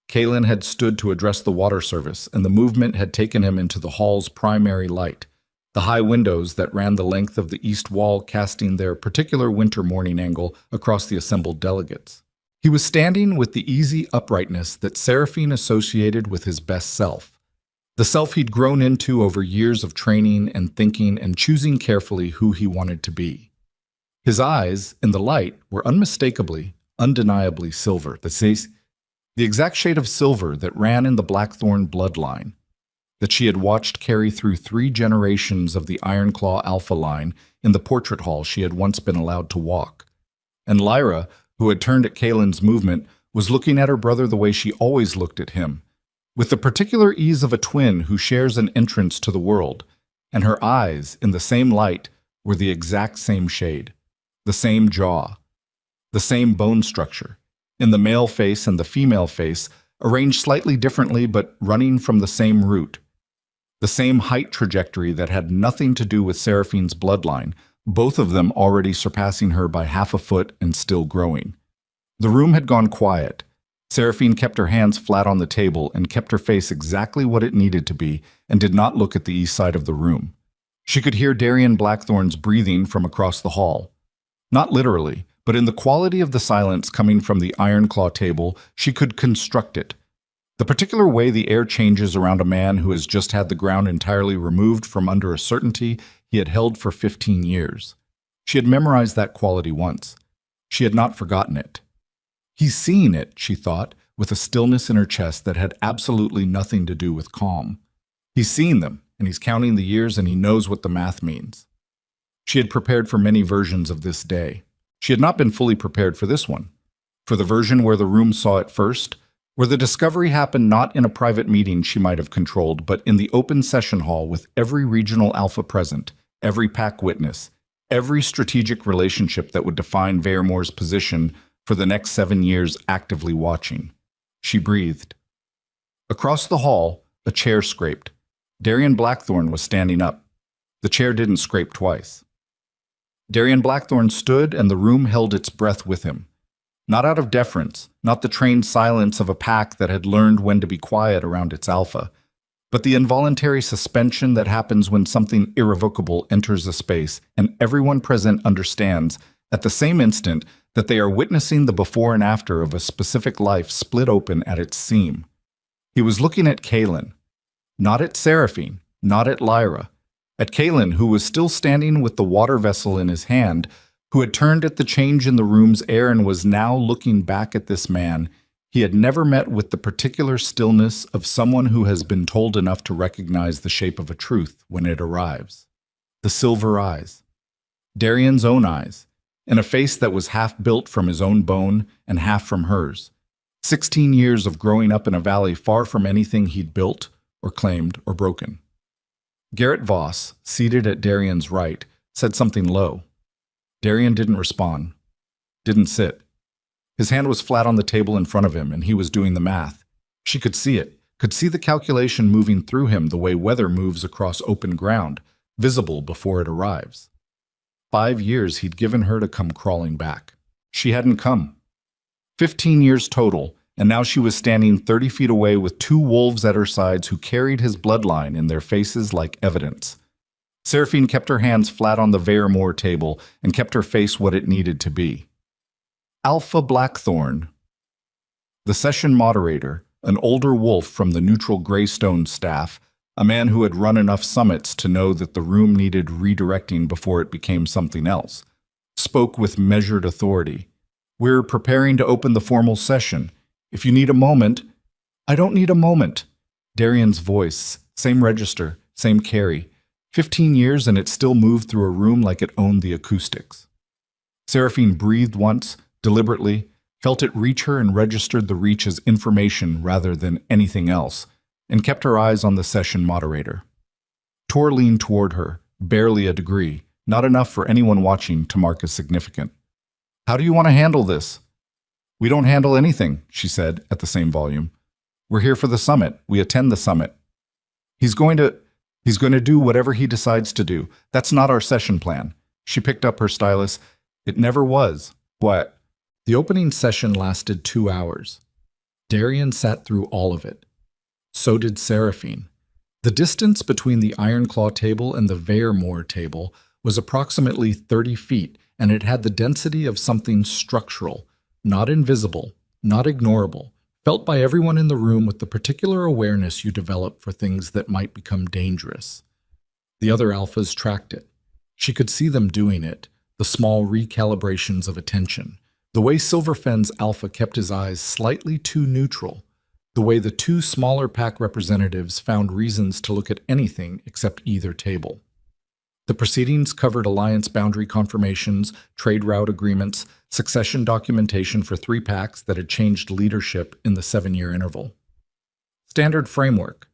Kalen had stood to address the water service, and the movement had taken him into the hall's primary light, the high windows that ran the length of the east wall casting their particular winter morning angle across the assembled delegates. He was standing with the easy uprightness that Seraphine associated with his best self, the self he'd grown into over years of training and thinking and choosing carefully who he wanted to be. His eyes, in the light, were unmistakably, undeniably silver, the exact shade of silver that ran in the Blackthorn bloodline, that she had watched carry through 3 generations of the Ironclaw Alpha line in the portrait hall she had once been allowed to walk. And Lyra, who had turned at Kalen's movement, was looking at her brother the way she always looked at him, with the particular ease of a twin who shares an entrance to the world, and her eyes, in the same light, were the exact same shade, the same jaw, the same bone structure, in the male face and the female face, arranged slightly differently but running from the same root. The same height trajectory that had nothing to do with Seraphine's bloodline, both of them already surpassing her by half a foot and still growing. The room had gone quiet. Seraphine kept her hands flat on the table and kept her face exactly what it needed to be and did not look at the east side of the room. She could hear Darian Blackthorn's breathing from across the hall. Not literally, but in the quality of the silence coming from the Ironclaw table, she could construct it. The particular way the air changes around a man who has just had the ground entirely removed from under a certainty he had held for 15 years. She had memorized that quality once. She had not forgotten it. He's seeing it, she thought, with a stillness in her chest that had absolutely nothing to do with calm. He's seeing them, and he's counting the years, and he knows what the math means. She had prepared for many versions of this day. She had not been fully prepared for this one, for the version where the room saw it first, where the discovery happened not in a private meeting she might have controlled, but in the open session hall with every regional alpha present, every pack witness, every strategic relationship that would define Varemore's position for the next 7 years actively watching. She breathed. Across the hall, a chair scraped. Darian Blackthorn was standing up. The chair didn't scrape twice. Darian Blackthorn stood, and the room held its breath with him. Not out of deference, not the trained silence of a pack that had learned when to be quiet around its alpha, but the involuntary suspension that happens when something irrevocable enters a space and everyone present understands, at the same instant, that they are witnessing the before and after of a specific life split open at its seam. He was looking at Kalen, not at Seraphine, not at Lyra, at Kalen, who was still standing with the water vessel in his hand, who had turned at the change in the room's air and was now looking back at this man he had never met with the particular stillness of someone who has been told enough to recognize the shape of a truth when it arrives. The silver eyes. Darian's own eyes, and a face that was half built from his own bone and half from hers. 16 years of growing up in a valley far from anything he'd built or claimed or broken. Garrett Voss, seated at Darian's right, said something low. Darian didn't respond, didn't sit. His hand was flat on the table in front of him, and he was doing the math. She could see it, could see the calculation moving through him the way weather moves across open ground, visible before it arrives. 5 years he'd given her to come crawling back. She hadn't come. 15 years total, and now she was standing 30 feet away with 2 wolves at her sides who carried his bloodline in their faces like evidence. Seraphine kept her hands flat on the Varemore table and kept her face what it needed to be. Alpha Blackthorn. The session moderator, an older wolf from the neutral Greystone staff, a man who had run enough summits to know that the room needed redirecting before it became something else, spoke with measured authority. "We're preparing to open the formal session. If you need a moment—" "I don't need a moment." Darian's voice, same register, same carry. 15 years and it still moved through a room like it owned the acoustics. Seraphine breathed once, deliberately, felt it reach her and registered the reach as information rather than anything else, and kept her eyes on the session moderator. Tor leaned toward her, barely a degree, not enough for anyone watching to mark as significant. "How do you want to handle this?" "We don't handle anything," she said at the same volume. "We're here for the summit. We attend the summit. He's going to do whatever he decides to do. That's not our session plan." She picked up her stylus. "It never was." "What?" The opening session lasted 2 hours. Darian sat through all of it. So did Seraphine. The distance between the Ironclaw table and the Veremore table was approximately 30 feet, and it had the density of something structural, not invisible, not ignorable, felt by everyone in the room with the particular awareness you develop for things that might become dangerous. The other alphas tracked it. She could see them doing it, the small recalibrations of attention, the way Silverfen's alpha kept his eyes slightly too neutral, the way the 2 smaller pack representatives found reasons to look at anything except either table. The proceedings covered alliance boundary confirmations, trade route agreements, succession documentation for 3 packs that had changed leadership in the 7-year interval. Standard framework.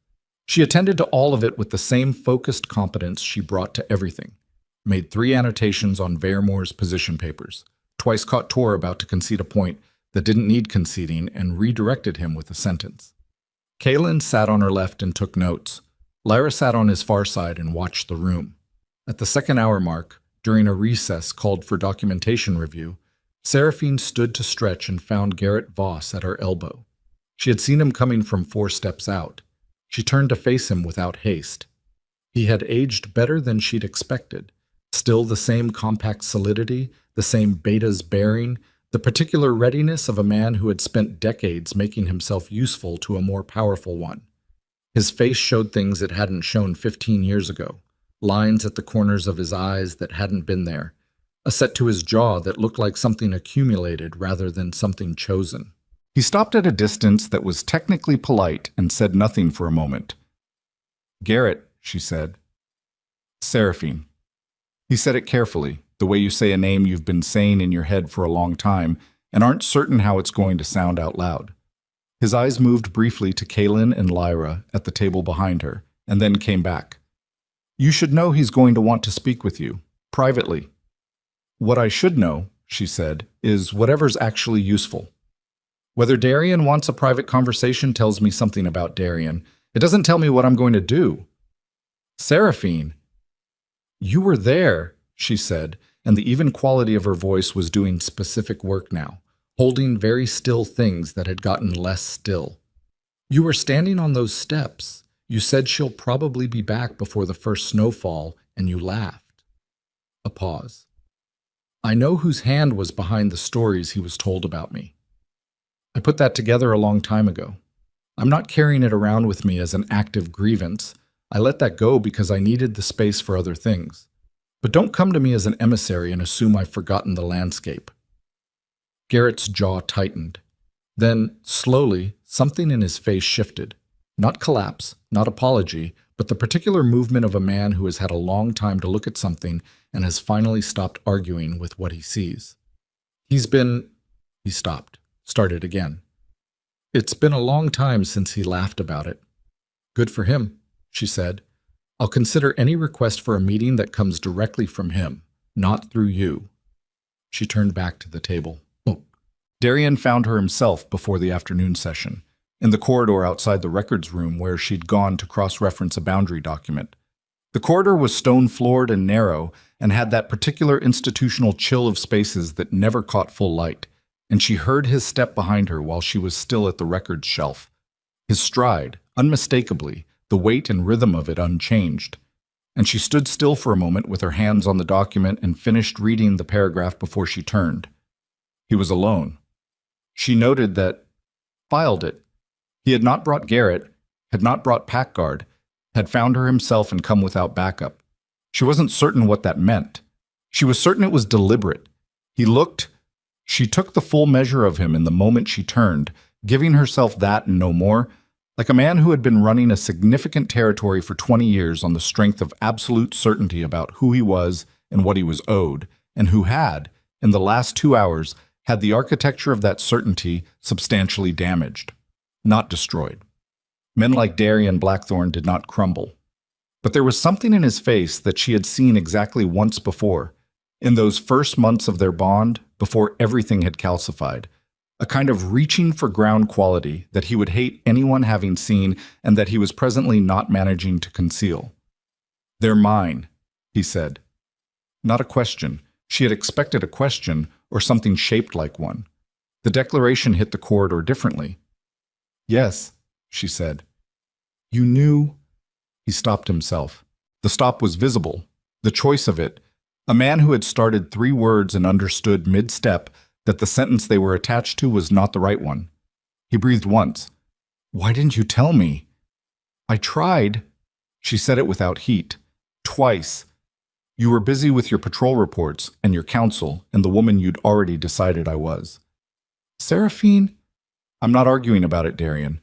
She attended to all of it with the same focused competence she brought to everything. Made 3 annotations on Veremore's position papers. Twice caught Tor about to concede a point that didn't need conceding and redirected him with a sentence. Kaylin sat on her left and took notes. Lyra sat on his far side and watched the room. At the 2nd-hour mark, during a recess called for documentation review, Seraphine stood to stretch and found Garrett Voss at her elbow. She had seen him coming from 4 steps out. She turned to face him without haste. He had aged better than she'd expected. Still the same compact solidity, the same beta's bearing, the particular readiness of a man who had spent decades making himself useful to a more powerful one. His face showed things it hadn't shown 15 years ago, lines at the corners of his eyes that hadn't been there, a set to his jaw that looked like something accumulated rather than something chosen. He stopped at a distance that was technically polite and said nothing for a moment. "Garrett," she said. "Seraphine." He said it carefully, the way you say a name you've been saying in your head for a long time and aren't certain how it's going to sound out loud. His eyes moved briefly to Kaylin and Lyra at the table behind her, and then came back. "You should know he's going to want to speak with you, privately." "What I should know," she said, "is whatever's actually useful. Whether Darian wants a private conversation tells me something about Darian. It doesn't tell me what I'm going to do." "Seraphine." "You were there," she said, and the even quality of her voice was doing specific work now, holding very still things that had gotten less still. "You were standing on those steps. You said she'll probably be back before the first snowfall, and you laughed." A pause. "I know whose hand was behind the stories he was told about me. I put that together a long time ago. I'm not carrying it around with me as an active grievance. I let that go because I needed the space for other things. But don't come to me as an emissary and assume I've forgotten the landscape." Garrett's jaw tightened. Then, slowly, something in his face shifted. Not collapse, not apology, but the particular movement of a man who has had a long time to look at something and has finally stopped arguing with what he sees. He stopped, started again. "It's been a long time since he laughed about it." "Good for him," she said. "I'll consider any request for a meeting that comes directly from him, not through you." She turned back to the table. Darian found her himself before the afternoon session, in the corridor outside the records room where she'd gone to cross-reference a boundary document. The corridor was stone-floored and narrow, and had that particular institutional chill of spaces that never caught full light, and she heard his step behind her while she was still at the records shelf. His stride, unmistakably, the weight and rhythm of it unchanged, and she stood still for a moment with her hands on the document and finished reading the paragraph before she turned. He was alone. She noted that, filed it. He had not brought Garrett, had not brought Packguard, had found her himself and come without backup. She wasn't certain what that meant. She was certain it was deliberate. She took the full measure of him in the moment she turned, giving herself that and no more, like a man who had been running a significant territory for 20 years on the strength of absolute certainty about who he was and what he was owed, and who had, in the last 2 hours, had the architecture of that certainty substantially damaged, not destroyed. Men like Darian Blackthorne did not crumble. But there was something in his face that she had seen exactly once before, in those first months of their bond, before everything had calcified, a kind of reaching for ground quality that he would hate anyone having seen and that he was presently not managing to conceal. "They're mine," he said. Not a question. She had expected a question or something shaped like one. The declaration hit the corridor differently. "Yes," she said. "You knew—" He stopped himself. The stop was visible. The choice of it. A man who had started 3 words and understood mid-step that the sentence they were attached to was not the right one. He breathed once. "Why didn't you tell me?" "I tried." She said it without heat. "Twice. You were busy with your patrol reports and your counsel and the woman you'd already decided I was." "Seraphine?" "I'm not arguing about it, Darian.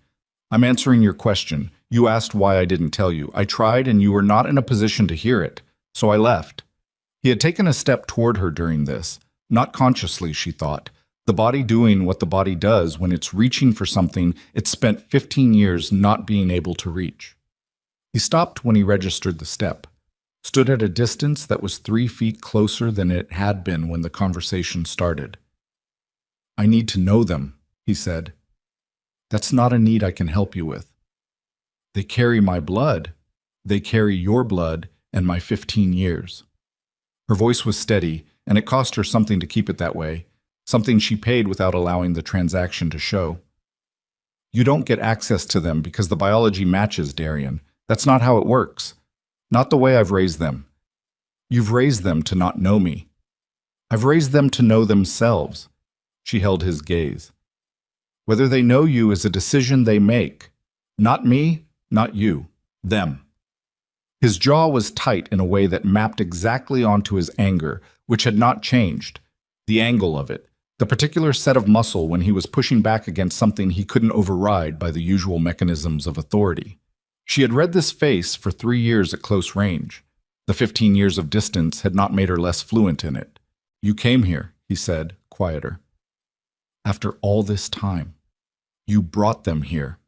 I'm answering your question. You asked why I didn't tell you. I tried and you were not in a position to hear it, so I left." He had taken a step toward her during this, not consciously, she thought, the body doing what the body does when it's reaching for something it's spent 15 years not being able to reach. He stopped when he registered the step, stood at a distance that was 3 feet closer than it had been when the conversation started. "I need to know them," he said. "That's not a need I can help you with." "They carry my blood. They carry your blood and my 15 years. Her voice was steady, and it cost her something to keep it that way, something she paid without allowing the transaction to show. "You don't get access to them because the biology matches, Darian. That's not how it works. Not the way I've raised them. You've raised them to not know me. I've raised them to know themselves." She held his gaze. "Whether they know you is a decision they make. Not me, not you. Them." His jaw was tight in a way that mapped exactly onto his anger, which had not changed. The angle of it, the particular set of muscle when he was pushing back against something he couldn't override by the usual mechanisms of authority. She had read this face for 3 years at close range. The 15 years of distance had not made her less fluent in it. "You came here," he said, quieter. "After all this time. You brought them here."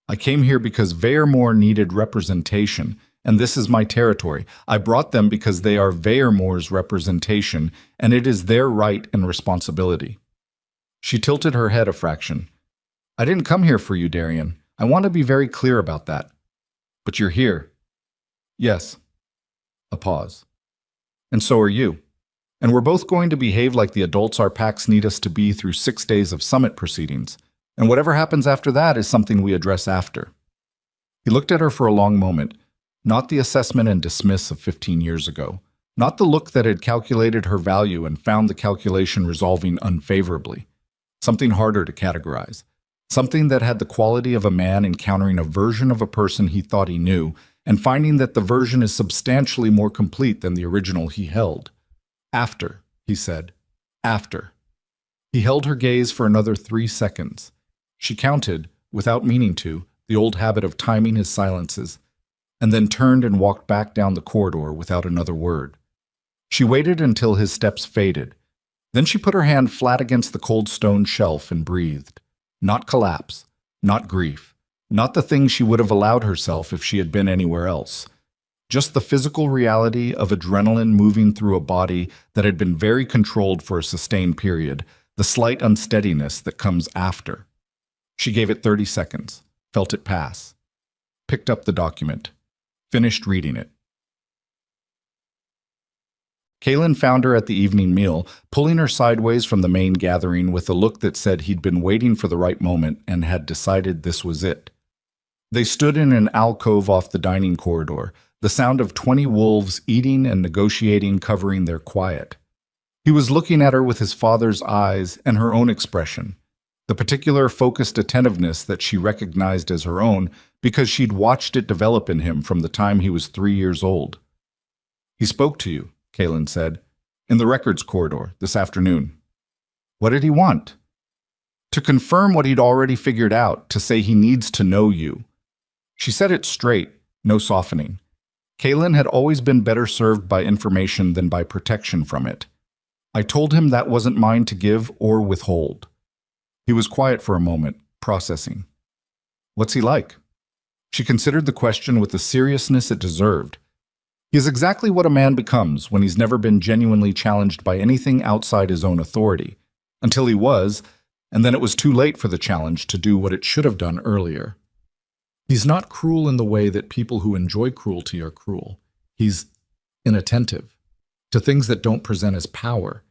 "I came here because Veyermore needed representation, and this is my territory. I brought them because they are Veyermore's representation, and it is their right and responsibility." She tilted her head a fraction. "I didn't come here for you, Darian. I want to be very clear about that." "But you're here." "Yes." A pause. "And so are you. And we're both going to behave like the adults our packs need us to be through 6 days of summit proceedings. And whatever happens after that is something we address after." He looked at her for a long moment, not the assessment and dismiss of 15 years ago, not the look that had calculated her value and found the calculation resolving unfavorably. Something harder to categorize. Something that had the quality of a man encountering a version of a person he thought he knew and finding that the version is substantially more complete than the original he held. "After," he said. "After." He held her gaze for another 3 seconds. She counted, without meaning to, the old habit of timing his silences, and then turned and walked back down the corridor without another word. She waited until his steps faded. Then she put her hand flat against the cold stone shelf and breathed. Not collapse, not grief, not the thing she would have allowed herself if she had been anywhere else. Just the physical reality of adrenaline moving through a body that had been very controlled for a sustained period, the slight unsteadiness that comes after. She gave it 30 seconds, felt it pass, picked up the document, finished reading it. Kaylin found her at the evening meal, pulling her sideways from the main gathering with a look that said he'd been waiting for the right moment and had decided this was it. They stood in an alcove off the dining corridor, the sound of 20 wolves eating and negotiating covering their quiet. He was looking at her with his father's eyes and her own expression, the particular focused attentiveness that she recognized as her own because she'd watched it develop in him from the time he was 3 years old. "He spoke to you," Kaylin said, "in the records corridor this afternoon." "What did he want?" "To confirm what he'd already figured out, to say he needs to know you." She said it straight, no softening. Kaylin had always been better served by information than by protection from it. I told him that wasn't mine to give or withhold. He was quiet for a moment, processing. What's he like? She considered the question with the seriousness it deserved. He is exactly what a man becomes when he's never been genuinely challenged by anything outside his own authority, until he was, and then it was too late for the challenge to do what it should have done earlier. He's not cruel in the way that people who enjoy cruelty are cruel. He's inattentive to things that don't present as power.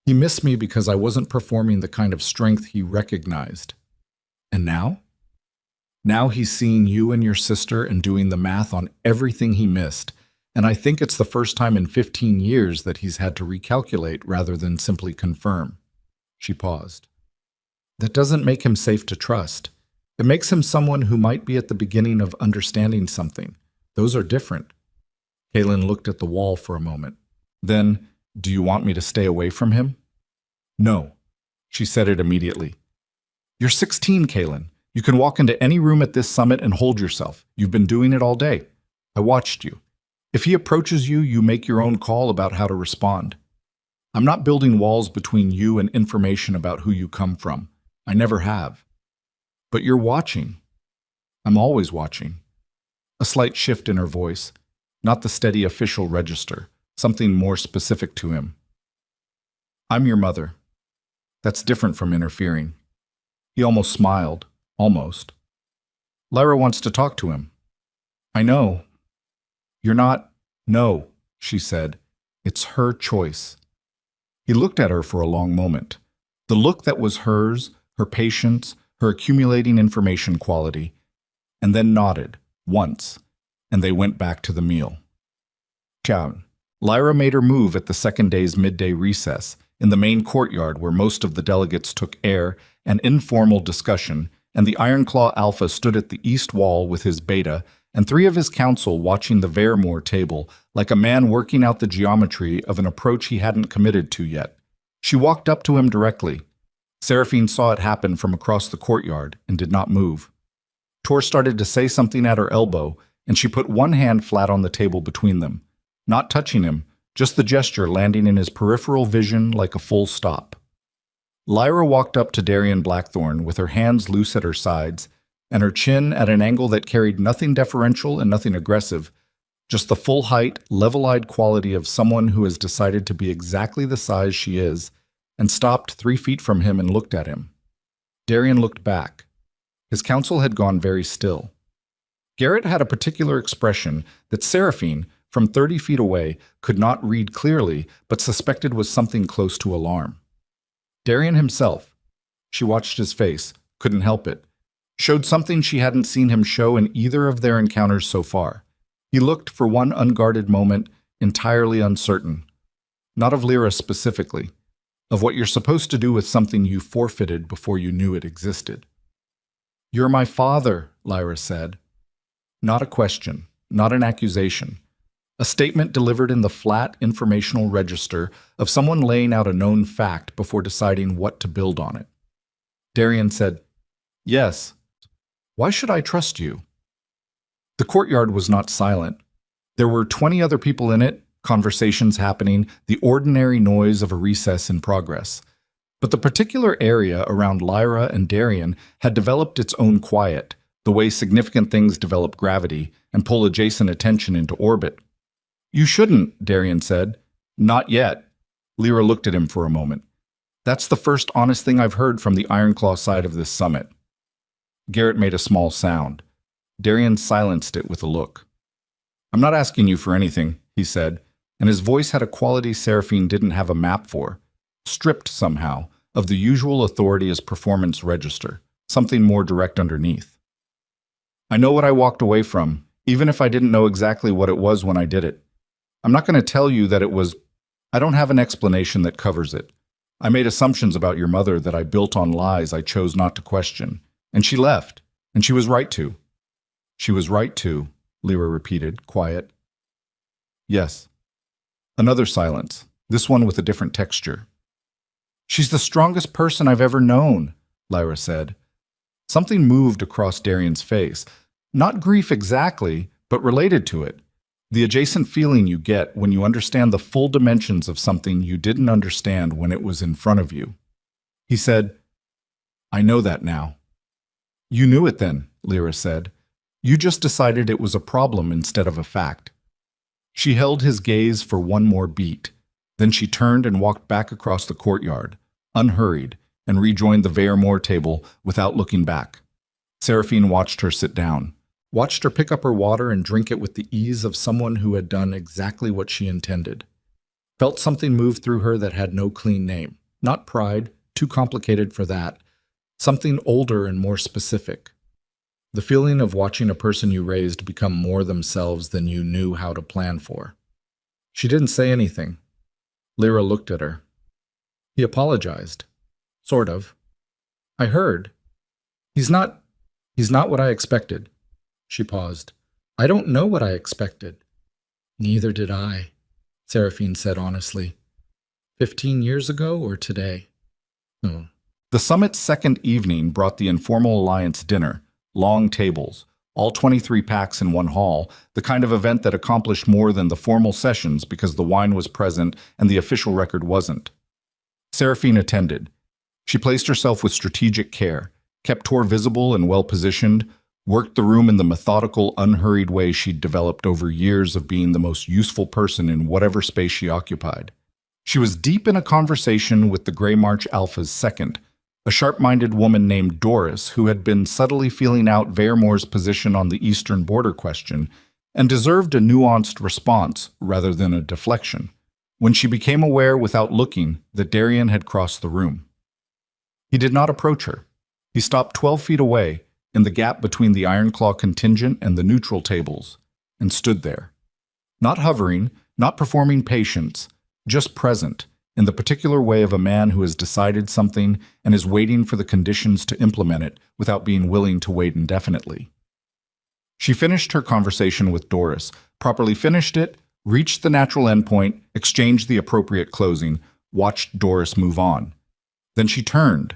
He missed me because I wasn't performing the kind of strength he recognized. And now? Now he's seeing you and your sister and doing the math on everything he missed, and I think it's the first time in 15 years that he's had to recalculate rather than simply confirm. She paused. That doesn't make him safe to trust. It makes him someone who might be at the beginning of understanding something. Those are different. Kaylin looked at the wall for a moment. Then, do you want me to stay away from him? No. She said it immediately. You're 16, Kaylin. You can walk into any room at this summit and hold yourself. You've been doing it all day. I watched you. If he approaches you, you make your own call about how to respond. I'm not building walls between you and information about who you come from. I never have. But you're watching. I'm always watching. A slight shift in her voice, not the steady official register, something more specific to him. I'm your mother. That's different from interfering. He almost smiled. Almost. Lyra wants to talk to him. I know. You're not. No, she said. It's her choice. He looked at her for a long moment. The look that was hers, her patience, her accumulating information quality, and then nodded, once, and they went back to the meal. Chow. Lyra made her move at the second day's midday recess, in the main courtyard where most of the delegates took air and informal discussion, and the Ironclaw Alpha stood at the east wall with his beta and 3 of his council watching the Vermore table like a man working out the geometry of an approach he hadn't committed to yet. She walked up to him directly. Seraphine saw it happen from across the courtyard and did not move. Tor started to say something at her elbow, and she put one hand flat on the table between them, not touching him, just the gesture landing in his peripheral vision like a full stop. Lyra walked up to Darian Blackthorne with her hands loose at her sides and her chin at an angle that carried nothing deferential and nothing aggressive, just the full height, level-eyed quality of someone who has decided to be exactly the size she is, and stopped 3 feet from him and looked at him. Darian looked back. His counsel had gone very still. Garrett had a particular expression that Seraphine, from 30 feet away, could not read clearly, but suspected was something close to alarm. Darian himself, she watched his face, couldn't help it, showed something she hadn't seen him show in either of their encounters so far. He looked for one unguarded moment, entirely uncertain. Not of Lyra specifically, of what you're supposed to do with something you forfeited before you knew it existed. You're my father, Lyra said. Not a question, not an accusation. A statement delivered in the flat informational register of someone laying out a known fact before deciding what to build on it. Darian said, Yes. Why should I trust you? The courtyard was not silent. There were 20 other people in it, conversations happening, the ordinary noise of a recess in progress. But the particular area around Lyra and Darian had developed its own quiet, the way significant things develop gravity and pull adjacent attention into orbit. You shouldn't, Darian said. Not yet. Lyra looked at him for a moment. That's the first honest thing I've heard from the Ironclaw side of this summit. Garrett made a small sound. Darian silenced it with a look. I'm not asking you for anything, he said, and his voice had a quality Seraphine didn't have a map for, stripped somehow of the usual authority as performance register, something more direct underneath. I know what I walked away from, even if I didn't know exactly what it was when I did it. I'm not going to tell you that it was. I don't have an explanation that covers it. I made assumptions about your mother that I built on lies I chose not to question, and she left, and she was right to. She was right to, Lyra repeated, quiet. Yes. Another silence, this one with a different texture. She's the strongest person I've ever known, Lyra said. Something moved across Darian's face. Not grief exactly, but related to it. The adjacent feeling you get when you understand the full dimensions of something you didn't understand when it was in front of you. He said, I know that now. You knew it then, Lyra said. You just decided it was a problem instead of a fact. She held his gaze for one more beat. Then she turned and walked back across the courtyard, unhurried, and rejoined the Vermeer table without looking back. Seraphine watched her sit down, watched her pick up her water and drink it with the ease of someone who had done exactly what she intended. Felt something move through her that had no clean name. Not pride, too complicated for that. Something older and more specific. The feeling of watching a person you raised become more themselves than you knew how to plan for. She didn't say anything. Lyra looked at her. He apologized. Sort of. I heard. He's not what I expected. She paused. I don't know what I expected. Neither did I, Seraphine said honestly. 15 years ago or today? Oh. The summit's second evening brought the informal alliance dinner, long tables, all 23 packs in one hall, the kind of event that accomplished more than the formal sessions because the wine was present and the official record wasn't. Seraphine attended. She placed herself with strategic care, kept Tor visible and well-positioned, worked the room in the methodical, unhurried way she'd developed over years of being the most useful person in whatever space she occupied. She was deep in a conversation with the Grey March Alpha's second, a sharp-minded woman named Doris who had been subtly feeling out Vermeer's position on the eastern border question and deserved a nuanced response rather than a deflection, when she became aware without looking that Darian had crossed the room. He did not approach her. He stopped 12 feet away, in the gap between the Ironclaw contingent and the neutral tables, and stood there. Not hovering, not performing patience, just present, in the particular way of a man who has decided something and is waiting for the conditions to implement it without being willing to wait indefinitely. She finished her conversation with Doris, properly finished it, reached the natural endpoint, exchanged the appropriate closing, watched Doris move on. Then she turned.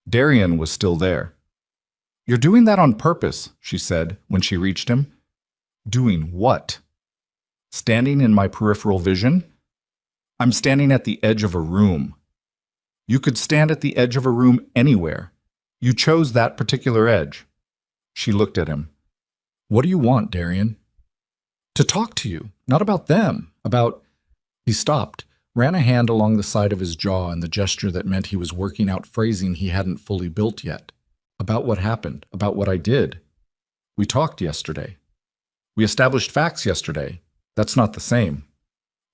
Darian was still there. You're doing that on purpose, she said when she reached him. Doing what? Standing in my peripheral vision? I'm standing at the edge of a room. You could stand at the edge of a room anywhere. You chose that particular edge. She looked at him. What do you want, Darian? To talk to you, not about them, about... He stopped, ran a hand along the side of his jaw in the gesture that meant he was working out phrasing he hadn't fully built yet. About what happened, about what I did. We talked yesterday. We established facts yesterday. That's not the same.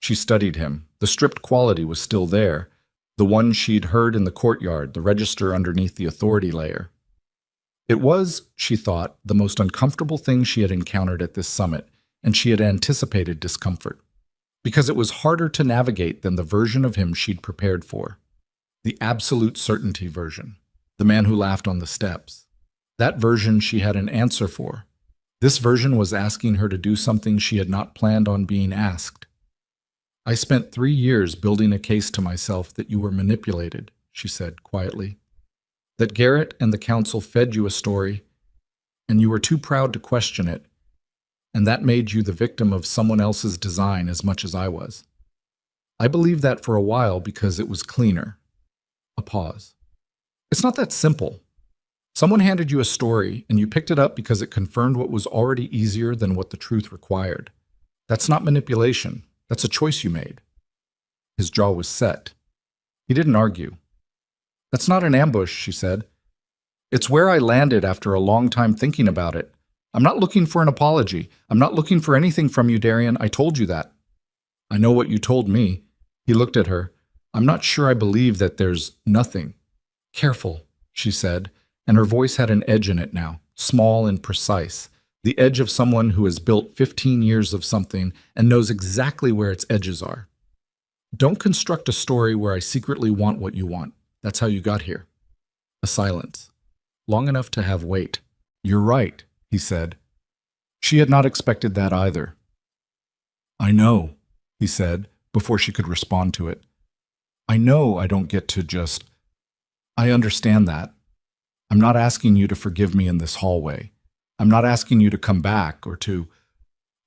She studied him. The stripped quality was still there, the one she'd heard in the courtyard, the register underneath the authority layer. It was, she thought, the most uncomfortable thing she had encountered at this summit, and she had anticipated discomfort. Because it was harder to navigate than the version of him she'd prepared for. The absolute certainty version. The man who laughed on the steps. That version she had an answer for. This version was asking her to do something she had not planned on being asked. I spent 3 years building a case to myself that you were manipulated, she said quietly. That Garrett and the council fed you a story, and you were too proud to question it, and that made you the victim of someone else's design as much as I was. I believed that for a while because it was cleaner. A pause. It's not that simple. Someone handed you a story, and you picked it up because it confirmed what was already easier than what the truth required. That's not manipulation. That's a choice you made. His jaw was set. He didn't argue. That's not an ambush, she said. It's where I landed after a long time thinking about it. I'm not looking for an apology. I'm not looking for anything from you, Darian. I told you that. I know what you told me. He looked at her. I'm not sure I believe that there's nothing. Careful, she said, and her voice had an edge in it now, small and precise, the edge of someone who has built 15 years of something and knows exactly where its edges are. Don't construct a story where I secretly want what you want. That's how you got here. A silence, long enough to have weight. You're right, he said. She had not expected that either. I know, he said, before she could respond to it. I know I don't get to just... I understand that. I'm not asking you to forgive me in this hallway. I'm not asking you to come back or to...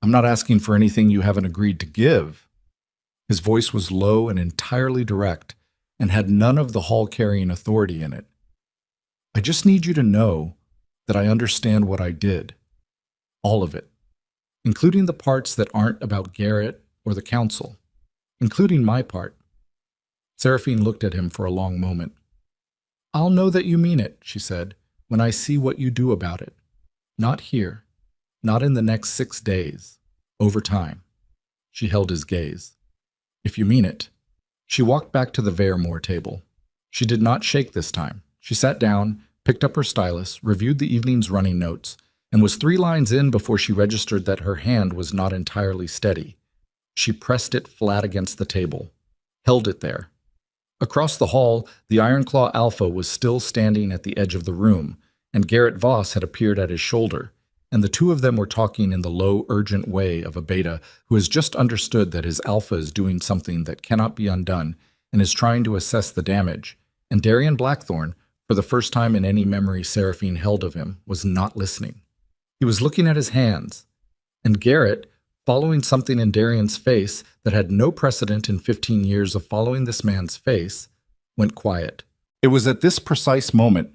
I'm not asking for anything you haven't agreed to give. His voice was low and entirely direct, and had none of the hall-carrying authority in it. I just need you to know that I understand what I did. All of it. Including the parts that aren't about Garrett or the council. Including my part. Seraphine looked at him for a long moment. I'll know that you mean it, she said, when I see what you do about it. Not here. Not in the next 6 days. Over time. She held his gaze. If you mean it. She walked back to the Veremore table. She did not shake this time. She sat down, picked up her stylus, reviewed the evening's running notes, and was 3 lines in before she registered that her hand was not entirely steady. She pressed it flat against the table, held it there. Across the hall, the Ironclaw Alpha was still standing at the edge of the room, and Garrett Voss had appeared at his shoulder, and the two of them were talking in the low, urgent way of a beta who has just understood that his alpha is doing something that cannot be undone and is trying to assess the damage, and Darian Blackthorne, for the first time in any memory Seraphine held of him, was not listening. He was looking at his hands, and Garrett, following something in Darian's face that had no precedent in 15 years of following this man's face, went quiet. It was at this precise moment,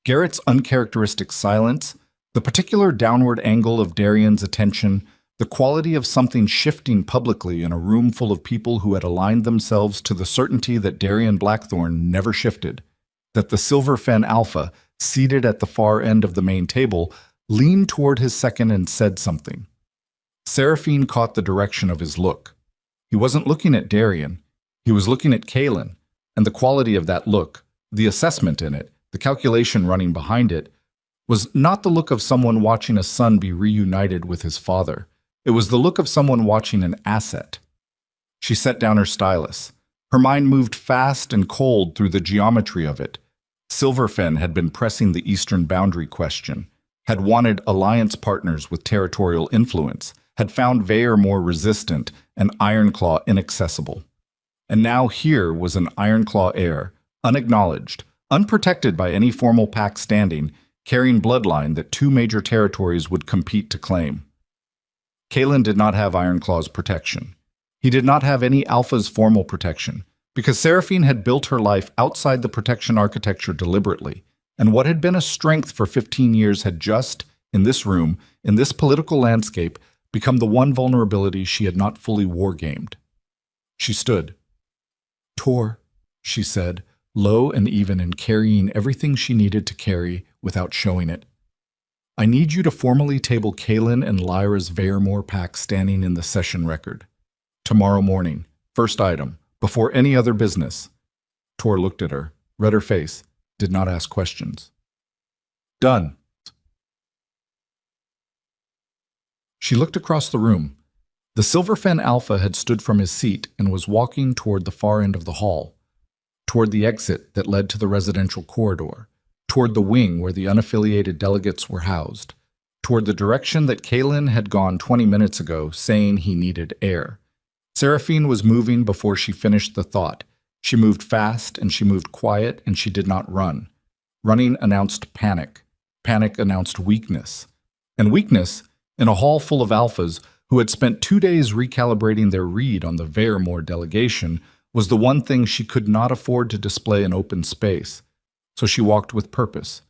Garrett's uncharacteristic silence, the particular downward angle of Darian's attention, the quality of something shifting publicly in a room full of people who had aligned themselves to the certainty that Darian Blackthorne never shifted, that the Silver Fen Alpha, seated at the far end of the main table, leaned toward his second and said something. Seraphine caught the direction of his look. He wasn't looking at Darian. He was looking at Kaelin, and the quality of that look, the assessment in it, the calculation running behind it, was not the look of someone watching a son be reunited with his father. It was the look of someone watching an asset. She set down her stylus. Her mind moved fast and cold through the geometry of it. Silverfen had been pressing the eastern boundary question, had wanted alliance partners with territorial influence, had found Veer more resistant and Ironclaw inaccessible. And now here was an Ironclaw heir, unacknowledged, unprotected by any formal pact standing, carrying bloodline that 2 major territories would compete to claim. Kaelin did not have Ironclaw's protection. He did not have any Alpha's formal protection, because Seraphine had built her life outside the protection architecture deliberately, and what had been a strength for 15 years had just, in this room, in this political landscape, become the one vulnerability she had not fully wargamed. She stood. Tor, she said, low and even in carrying everything she needed to carry without showing it. I need you to formally table Kaelin and Lyra's Veremore pact standing in the session record. Tomorrow morning, first item, before any other business. Tor looked at her, read her face, did not ask questions. Done. She looked across the room. The Silverfen Alpha had stood from his seat and was walking toward the far end of the hall, toward the exit that led to the residential corridor, toward the wing where the unaffiliated delegates were housed, toward the direction that Kaelin had gone 20 minutes ago, saying he needed air. Seraphine was moving before she finished the thought. She moved fast, and she moved quiet, and she did not run. Running announced panic. Panic announced weakness. And weakness, in a hall full of alphas who had spent 2 days recalibrating their read on the Veremore delegation, was the one thing she could not afford to display in open space. So she walked with purpose.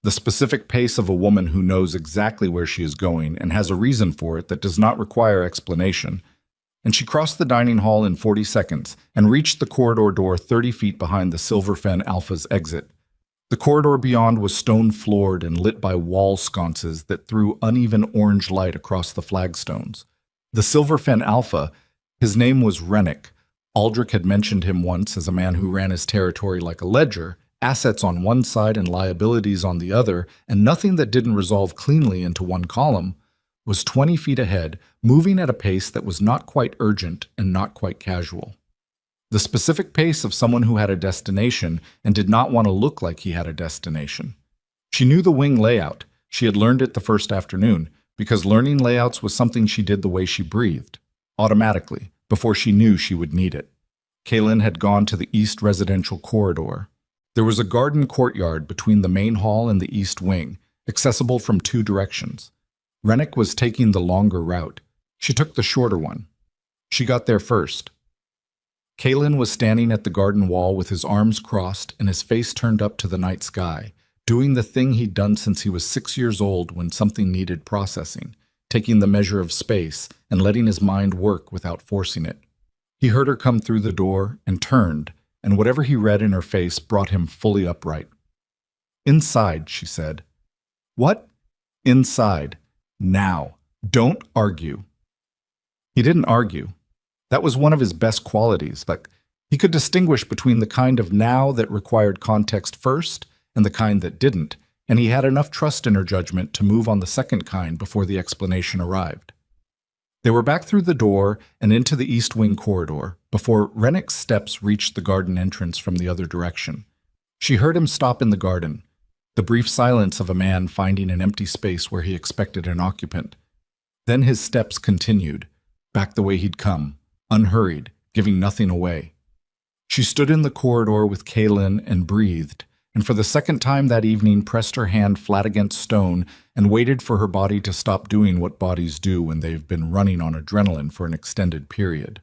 The specific pace of a woman who knows exactly where she is going and has a reason for it that does not require explanation. And she crossed the dining hall in 40 seconds and reached the corridor door 30 feet behind the Silverfen Alpha's exit. The corridor beyond was stone-floored and lit by wall sconces that threw uneven orange light across the flagstones. The Silverfen Alpha, his name was Rennick. Aldrich had mentioned him once as a man who ran his territory like a ledger, assets on one side and liabilities on the other, and nothing that didn't resolve cleanly into one column, was 20 feet ahead, moving at a pace that was not quite urgent and not quite casual. The specific pace of someone who had a destination and did not want to look like he had a destination. She knew the wing layout. She had learned it the first afternoon, because learning layouts was something she did the way she breathed, automatically, before she knew she would need it. Kaelin had gone to the east residential corridor. There was a garden courtyard between the main hall and the east wing, accessible from 2 directions. Rennick was taking the longer route. She took the shorter one. She got there first. Kalen was standing at the garden wall with his arms crossed and his face turned up to the night sky, doing the thing he'd done since he was 6 years old when something needed processing, taking the measure of space and letting his mind work without forcing it. He heard her come through the door and turned, and whatever he read in her face brought him fully upright. "Inside," she said. "What?" "Inside. Now. Don't argue." He didn't argue. That was one of his best qualities, but he could distinguish between the kind of now that required context first and the kind that didn't, and he had enough trust in her judgment to move on the second kind before the explanation arrived. They were back through the door and into the east wing corridor before Rennick's steps reached the garden entrance from the other direction. She heard him stop in the garden, the brief silence of a man finding an empty space where he expected an occupant. Then his steps continued, back the way he'd come, unhurried, giving nothing away. She stood in the corridor with Kaylin and breathed, and for the second time that evening pressed her hand flat against stone and waited for her body to stop doing what bodies do when they've been running on adrenaline for an extended period.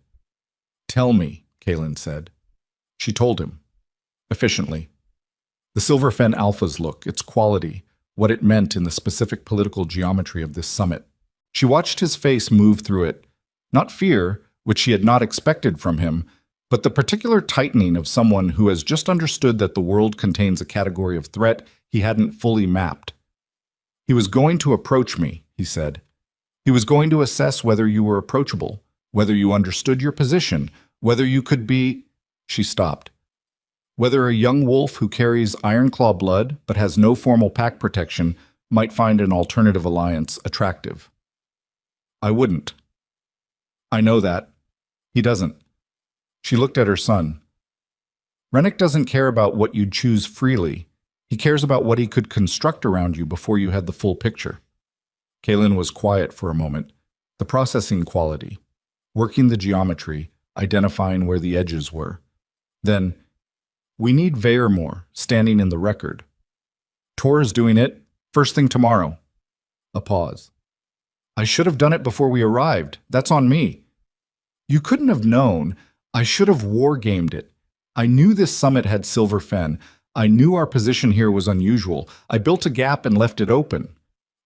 "Tell me," Kaylin said. She told him. Efficiently. The Silverfen Alpha's look, its quality, what it meant in the specific political geometry of this summit. She watched his face move through it, not fear, which she had not expected from him, but the particular tightening of someone who has just understood that the world contains a category of threat he hadn't fully mapped. "He was going to approach me," he said. "He was going to assess whether you were approachable, whether you understood your position, whether you could be—" She stopped. "Whether a young wolf who carries Ironclaw blood but has no formal pack protection might find an alternative alliance attractive." "I wouldn't." "I know that. He doesn't." She looked at her son. "Rennick doesn't care about what you'd choose freely. He cares about what he could construct around you before you had the full picture." Kaylin was quiet for a moment. The processing quality, working the geometry, identifying where the edges were. Then, "We need Veyermore standing in the record. Tor is doing it first thing tomorrow." A pause. "I should have done it before we arrived. That's on me." "You couldn't have known. I should have war-gamed it. I knew this summit had Silver Fen. I knew our position here was unusual. I built a gap and left it open."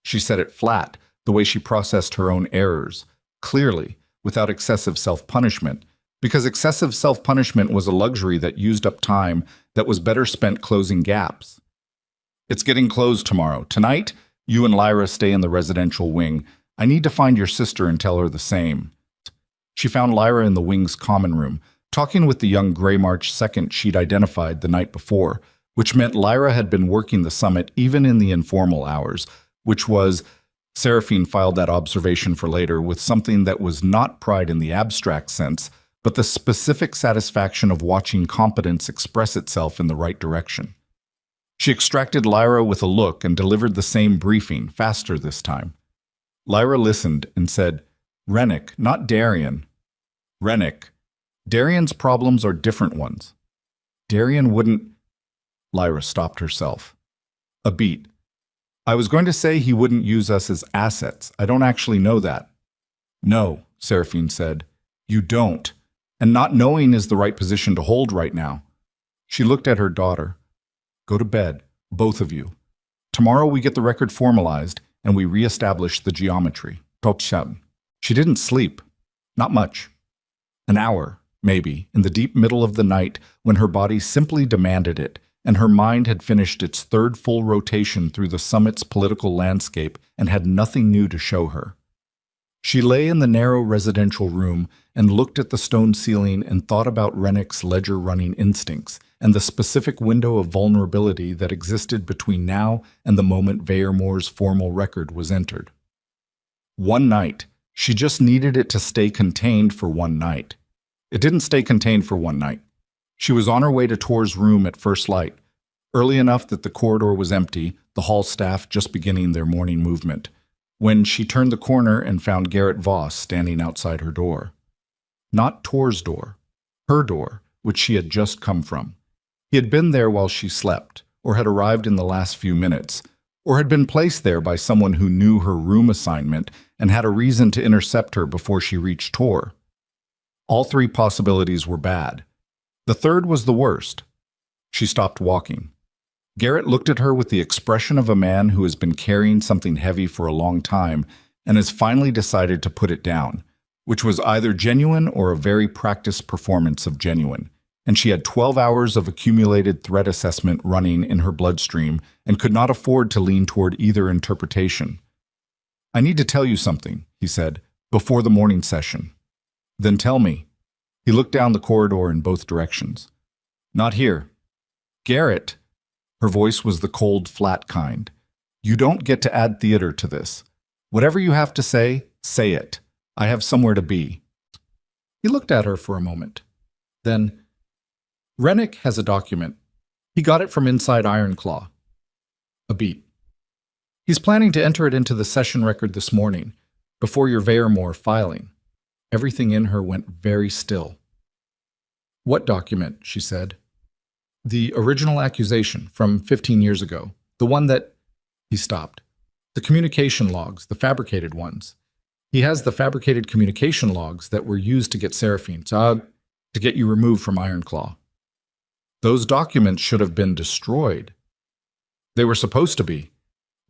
She said it flat, the way she processed her own errors, clearly, without excessive self-punishment, because excessive self-punishment was a luxury that used up time that was better spent closing gaps. "It's getting closed tomorrow. Tonight, you and Lyra stay in the residential wing. I need to find your sister and tell her the same." She found Lyra in the wing's common room, talking with the young Grey March second she'd identified the night before, which meant Lyra had been working the summit even in the informal hours, which was, Seraphine filed that observation for later, with something that was not pride in the abstract sense, but the specific satisfaction of watching competence express itself in the right direction. She extracted Lyra with a look and delivered the same briefing, faster this time. Lyra listened and said, "Rennick, not Darian." "Rennick. Darian's problems are different ones." "Darian wouldn't—" Lyra stopped herself. A beat. "I was going to say he wouldn't use us as assets. I don't actually know that." "No," Seraphine said. "You don't. And not knowing is the right position to hold right now." She looked at her daughter. "Go to bed, both of you. Tomorrow we get the record formalized and we reestablish the geometry." She didn't sleep. Not much. An hour, maybe, in the deep middle of the night when her body simply demanded it, and her mind had finished its third full rotation through the summit's political landscape and had nothing new to show her. She lay in the narrow residential room and looked at the stone ceiling and thought about Rennick's ledger-running instincts and the specific window of vulnerability that existed between now and the moment Veyermore's formal record was entered. One night. She just needed it to stay contained for one night. It didn't stay contained for one night. She was on her way to Tor's room at first light, early enough that the corridor was empty, the hall staff just beginning their morning movement, when she turned the corner and found Garrett Voss standing outside her door. Not Tor's door, her door, which she had just come from. He had been there while she slept, or had arrived in the last few minutes, or had been placed there by someone who knew her room assignment and had a reason to intercept her before she reached Tor. All three possibilities were bad. The third was the worst. She stopped walking. Garrett looked at her with the expression of a man who has been carrying something heavy for a long time and has finally decided to put it down, which was either genuine or a very practiced performance of genuine. And she had 12 hours of accumulated threat assessment running in her bloodstream and could not afford to lean toward either interpretation. "I need to tell you something," he said, "before the morning session." "Then tell me." He looked down the corridor in both directions. "Not here." "Garrett." Her voice was the cold, flat kind. "You don't get to add theater to this. Whatever you have to say, say it. I have somewhere to be." He looked at her for a moment. Then, "Rennick has a document. He got it from inside Ironclaw." A beat. "He's planning to enter it into the session record this morning, before your Vairmore filing." Everything in her went very still. "What document?" she said. "The original accusation from 15 years ago. The one that—" He stopped. "The communication logs, the fabricated ones. He has the fabricated communication logs that were used to get Seraphine, to get you removed from Ironclaw. Those documents should have been destroyed." "They were supposed to be."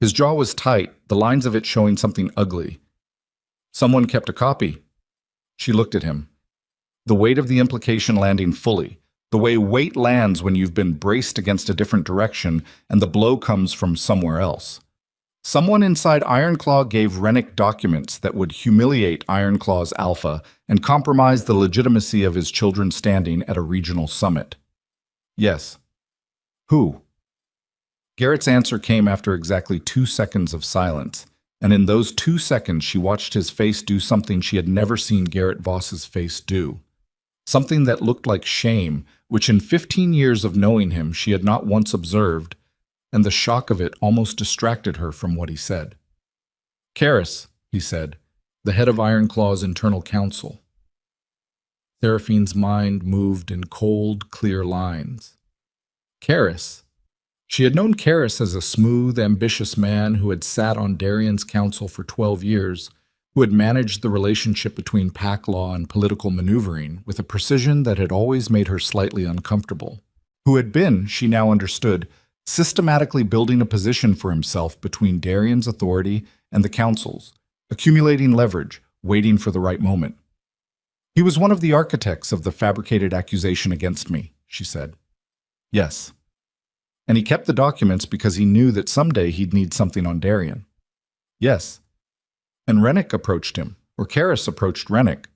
His jaw was tight, the lines of it showing something ugly. "Someone kept a copy." She looked at him. The weight of the implication landing fully, the way weight lands when you've been braced against a different direction and the blow comes from somewhere else. Someone inside Ironclaw gave Rennick documents that would humiliate Ironclaw's alpha and compromise the legitimacy of his children standing at a regional summit. "Yes." "Who?" Garrett's answer came after exactly 2 seconds of silence, and in those 2 seconds she watched his face do something she had never seen Garrett Voss's face do. Something that looked like shame, which in 15 years of knowing him she had not once observed, and the shock of it almost distracted her from what he said. "Karis," he said, "the head of Ironclaw's internal council." Seraphine's mind moved in cold, clear lines. Karis. She had known Karis as a smooth, ambitious man who had sat on Darian's council for 12 years, who had managed the relationship between pack law and political maneuvering with a precision that had always made her slightly uncomfortable, who had been, she now understood, systematically building a position for himself between Darian's authority and the council's, accumulating leverage, waiting for the right moment. "He was one of the architects of the fabricated accusation against me," she said. "Yes." "And he kept the documents because he knew that someday he'd need something on Darian." "Yes." "And Rennick approached him, or Karis approached Rennick."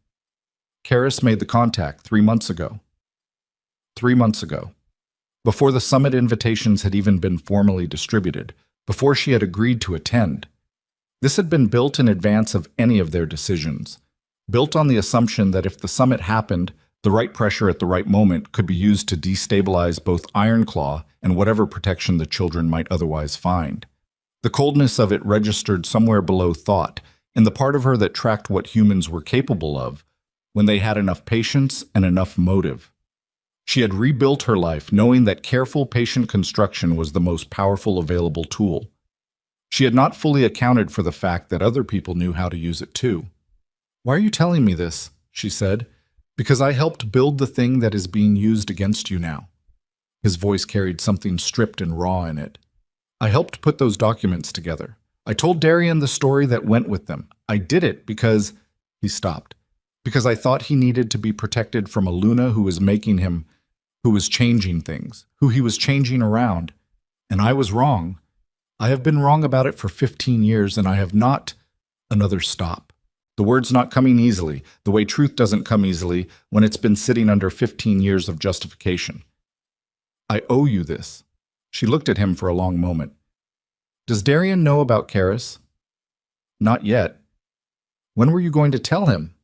"Karis made the contact 3 months ago." 3 months ago. Before the summit invitations had even been formally distributed, before she had agreed to attend. This had been built in advance of any of their decisions, built on the assumption that if the summit happened, the right pressure at the right moment could be used to destabilize both Ironclaw and whatever protection the children might otherwise find. The coldness of it registered somewhere below thought, in the part of her that tracked what humans were capable of, when they had enough patience and enough motive. She had rebuilt her life knowing that careful, patient construction was the most powerful available tool. She had not fully accounted for the fact that other people knew how to use it too. "Why are you telling me this?" she said. "Because I helped build the thing that is being used against you now." His voice carried something stripped and raw in it. "I helped put those documents together. I told Darian the story that went with them. I did it because—" He stopped. "Because I thought he needed to be protected from a Luna who was making him, who was changing things, who he was changing around. And I was wrong. I have been wrong about it for 15 years, and I have not—" Another stop. The words not coming easily, the way truth doesn't come easily when it's been sitting under 15 years of justification. "I owe you this." She looked at him for a long moment. "Does Darian know about Karis?" "Not yet." "When were you going to tell him?"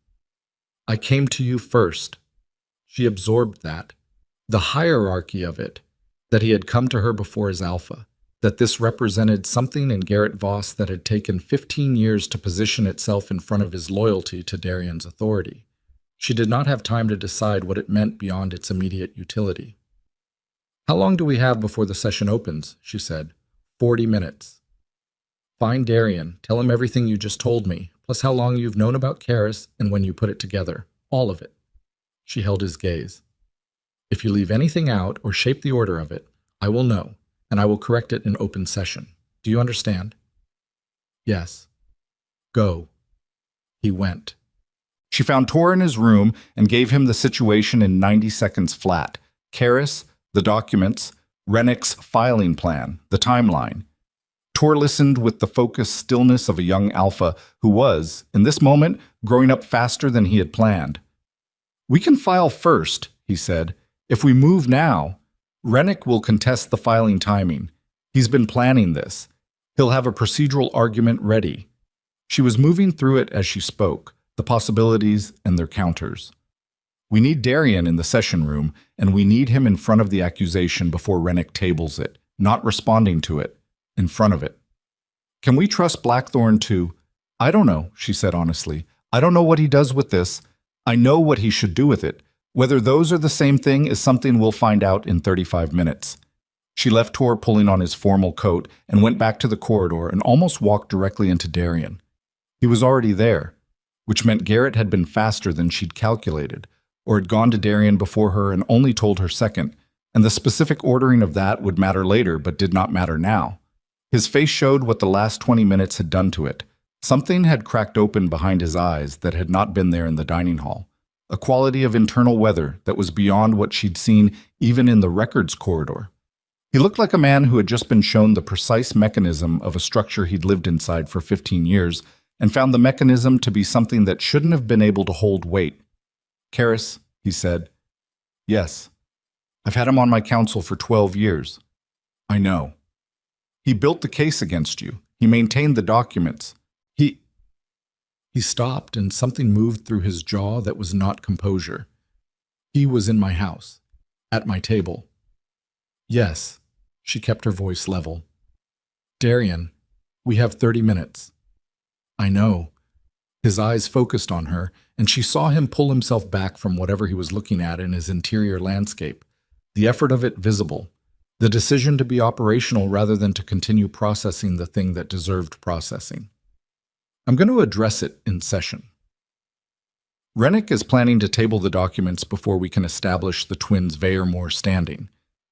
"I came to you first." She absorbed that. The hierarchy of it, that he had come to her before his alpha, that this represented something in Garrett Voss that had taken 15 years to position itself in front of his loyalty to Darian's authority. She did not have time to decide what it meant beyond its immediate utility. "How long do we have before the session opens?" she said. 40 minutes. Find Darian, tell him everything you just told me, plus how long you've known about Karis and when you put it together. All of it. She held his gaze. If you leave anything out or shape the order of it, I will know, and I will correct it in open session. Do you understand? Yes. Go. He went. She found Tor in his room and gave him the situation in 90 seconds flat. Karis, the documents, Rennick's filing plan, the timeline. Tor listened with the focused stillness of a young alpha who was, in this moment, growing up faster than he had planned. We can file first, he said. If we move now, Rennick will contest the filing timing. He's been planning this. He'll have a procedural argument ready. She was moving through it as she spoke, the possibilities and their counters. We need Darian in the session room, and we need him in front of the accusation before Rennick tables it, not responding to it, in front of it. Can we trust Blackthorn too? I don't know, she said honestly. I don't know what he does with this. I know what he should do with it. Whether those are the same thing is something we'll find out in 35 minutes. She left Tor pulling on his formal coat and went back to the corridor and almost walked directly into Darian. He was already there, which meant Garrett had been faster than she'd calculated, or had gone to Darian before her and only told her second, and the specific ordering of that would matter later but did not matter now. His face showed what the last 20 minutes had done to it. Something had cracked open behind his eyes that had not been there in the dining hall, a quality of internal weather that was beyond what she'd seen even in the records corridor. He looked like a man who had just been shown the precise mechanism of a structure he'd lived inside for 15 years and found the mechanism to be something that shouldn't have been able to hold weight. Karis, he said. Yes. I've had him on my counsel for 12 years. I know. He built the case against you. He maintained the documents. He stopped, and something moved through his jaw that was not composure. He was in my house, at my table. Yes, she kept her voice level. Darian, we have 30 minutes. I know. His eyes focused on her, and she saw him pull himself back from whatever he was looking at in his interior landscape, the effort of it visible, the decision to be operational rather than to continue processing the thing that deserved processing. I'm going to address it in session. Rennick is planning to table the documents before we can establish the twins' Vayermore standing.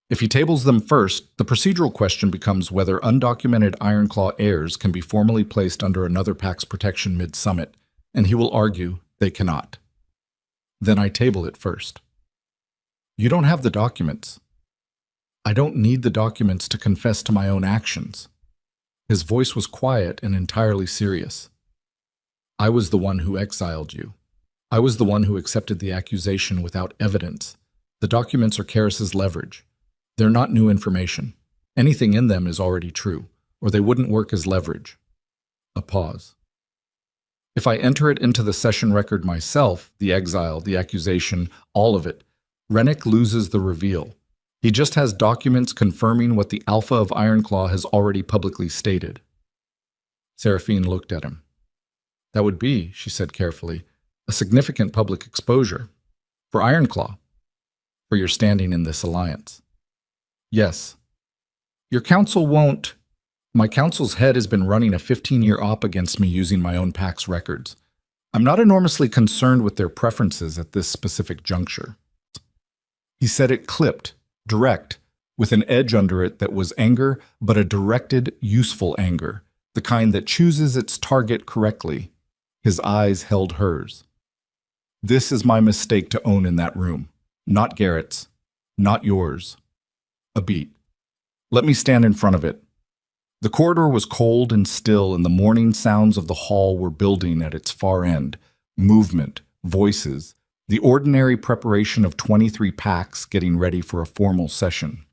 If he tables them first, the procedural question becomes whether undocumented Ironclaw heirs can be formally placed under another pack's protection mid-summit, and he will argue they cannot. Then I table it first. You don't have the documents. I don't need the documents to confess to my own actions. His voice was quiet and entirely serious. I was the one who exiled you. I was the one who accepted the accusation without evidence. The documents are Karis's leverage. They're not new information. Anything in them is already true, or they wouldn't work as leverage. A pause. If I enter it into the session record myself, the exile, the accusation, all of it, Rennick loses the reveal. He just has documents confirming what the Alpha of Ironclaw has already publicly stated. Seraphine looked at him. That would be, she said carefully, a significant public exposure. For Ironclaw. For your standing in this alliance. Yes. Your counsel won't. My counsel's head has been running a 15-year op against me using my own pack's records. I'm not enormously concerned with their preferences at this specific juncture. He said it clipped, direct, with an edge under it that was anger, but a directed, useful anger, the kind that chooses its target correctly. His eyes held hers. This is my mistake to own in that room. Not Garrett's. Not yours. A beat. Let me stand in front of it. The corridor was cold and still, and the morning sounds of the hall were building at its far end. Movement, voices, the ordinary preparation of 23 packs getting ready for a formal session.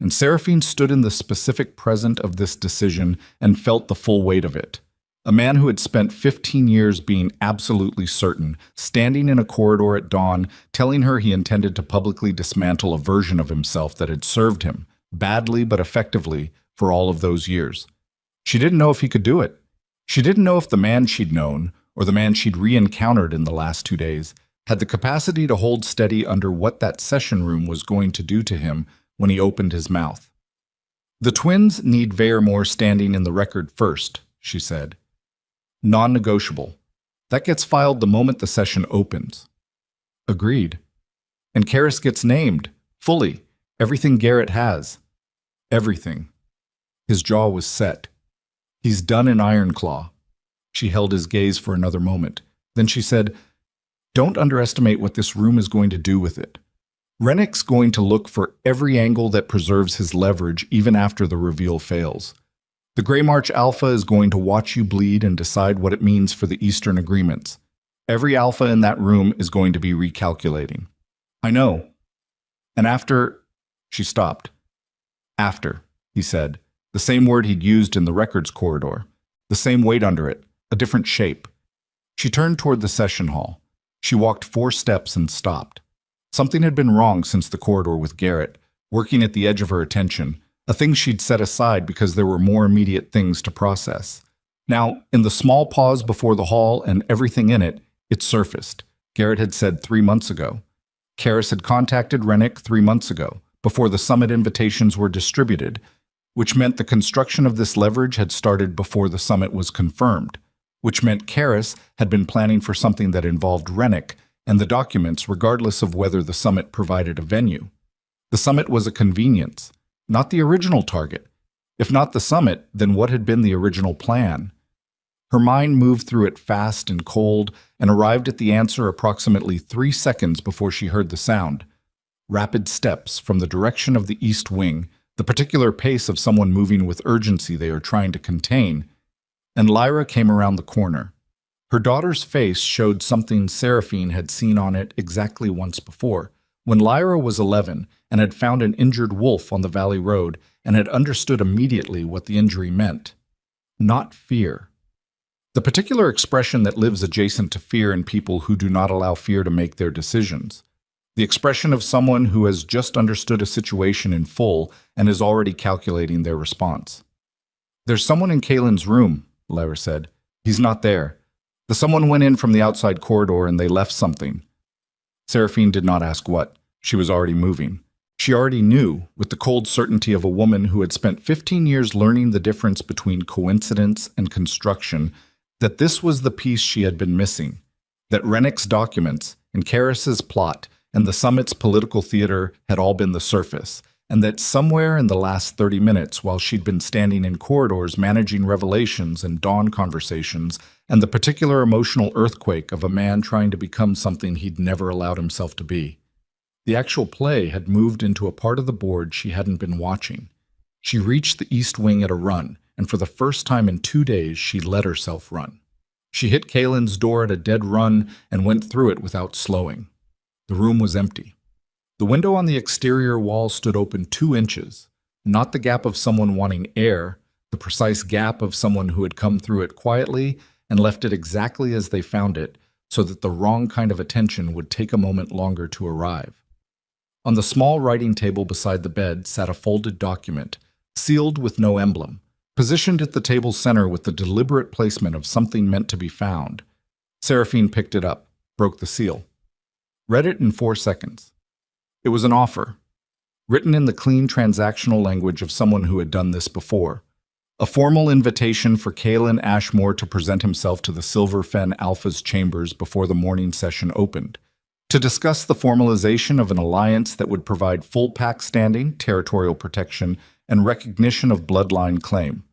And Seraphine stood in the specific present of this decision and felt the full weight of it. A man who had spent 15 years being absolutely certain, standing in a corridor at dawn, telling her he intended to publicly dismantle a version of himself that had served him, badly but effectively, for all of those years. She didn't know if he could do it. She didn't know if the man she'd known, or the man she'd re-encountered in the last 2 days, had the capacity to hold steady under what that session room was going to do to him when he opened his mouth. The twins need Vayermore standing in the record first, she said. Non-negotiable. That gets filed the moment the session opens. Agreed. And Karis gets named, fully, everything Garrett has. Everything. His jaw was set. He's done in Ironclaw. She held his gaze for another moment. Then she said, "Don't underestimate what this room is going to do with it. Rennick's going to look for every angle that preserves his leverage even after the reveal fails. The Grey March Alpha is going to watch you bleed and decide what it means for the Eastern agreements. Every Alpha in that room is going to be recalculating." "I know." "And after—" She stopped. "After," he said, the same word he'd used in the records corridor, the same weight under it, a different shape. She turned toward the session hall. She walked 4 steps and stopped. Something had been wrong since the corridor with Garrett, working at the edge of her attention, a thing she'd set aside because there were more immediate things to process. Now, in the small pause before the hall and everything in it, it surfaced. Garrett had said 3 months ago. Karis had contacted Rennick 3 months ago, before the summit invitations were distributed, which meant the construction of this leverage had started before the summit was confirmed, which meant Karis had been planning for something that involved Rennick and the documents regardless of whether the summit provided a venue. The summit was a convenience, not the original target. If not the summit, then what had been the original plan? Her mind moved through it fast and cold and arrived at the answer approximately 3 seconds before she heard the sound. Rapid steps from the direction of the east wing, the particular pace of someone moving with urgency they are trying to contain, and Lyra came around the corner. Her daughter's face showed something Seraphine had seen on it exactly once before, when Lyra was 11 and had found an injured wolf on the valley road and had understood immediately what the injury meant. Not fear. The particular expression that lives adjacent to fear in people who do not allow fear to make their decisions. The expression of someone who has just understood a situation in full and is already calculating their response. "There's someone in Kalen's room," Lyra said. "He's not there. The someone went in from the outside corridor and they left something." Seraphine did not ask what. She was already moving. She already knew, with the cold certainty of a woman who had spent 15 years learning the difference between coincidence and construction, that this was the piece she had been missing, that Rennick's documents and Karis's plot and the summit's political theater had all been the surface, and that somewhere in the last 30 minutes, while she'd been standing in corridors managing revelations and dawn conversations, and the particular emotional earthquake of a man trying to become something he'd never allowed himself to be, the actual play had moved into a part of the board she hadn't been watching. She reached the east wing at a run, and for the first time in 2 days, she let herself run. She hit Kalen's door at a dead run and went through it without slowing. The room was empty. The window on the exterior wall stood open 2 inches, not the gap of someone wanting air, the precise gap of someone who had come through it quietly and left it exactly as they found it, so that the wrong kind of attention would take a moment longer to arrive. On the small writing table beside the bed sat a folded document, sealed with no emblem, positioned at the table's center with the deliberate placement of something meant to be found. Seraphine picked it up, broke the seal. Read it in 4 seconds. It was an offer, written in the clean transactional language of someone who had done this before. A formal invitation for Kalen Ashmore to present himself to the Silver Fen Alpha's chambers before the morning session opened, to discuss the formalization of an alliance that would provide full pack standing, territorial protection, and recognition of bloodline claim.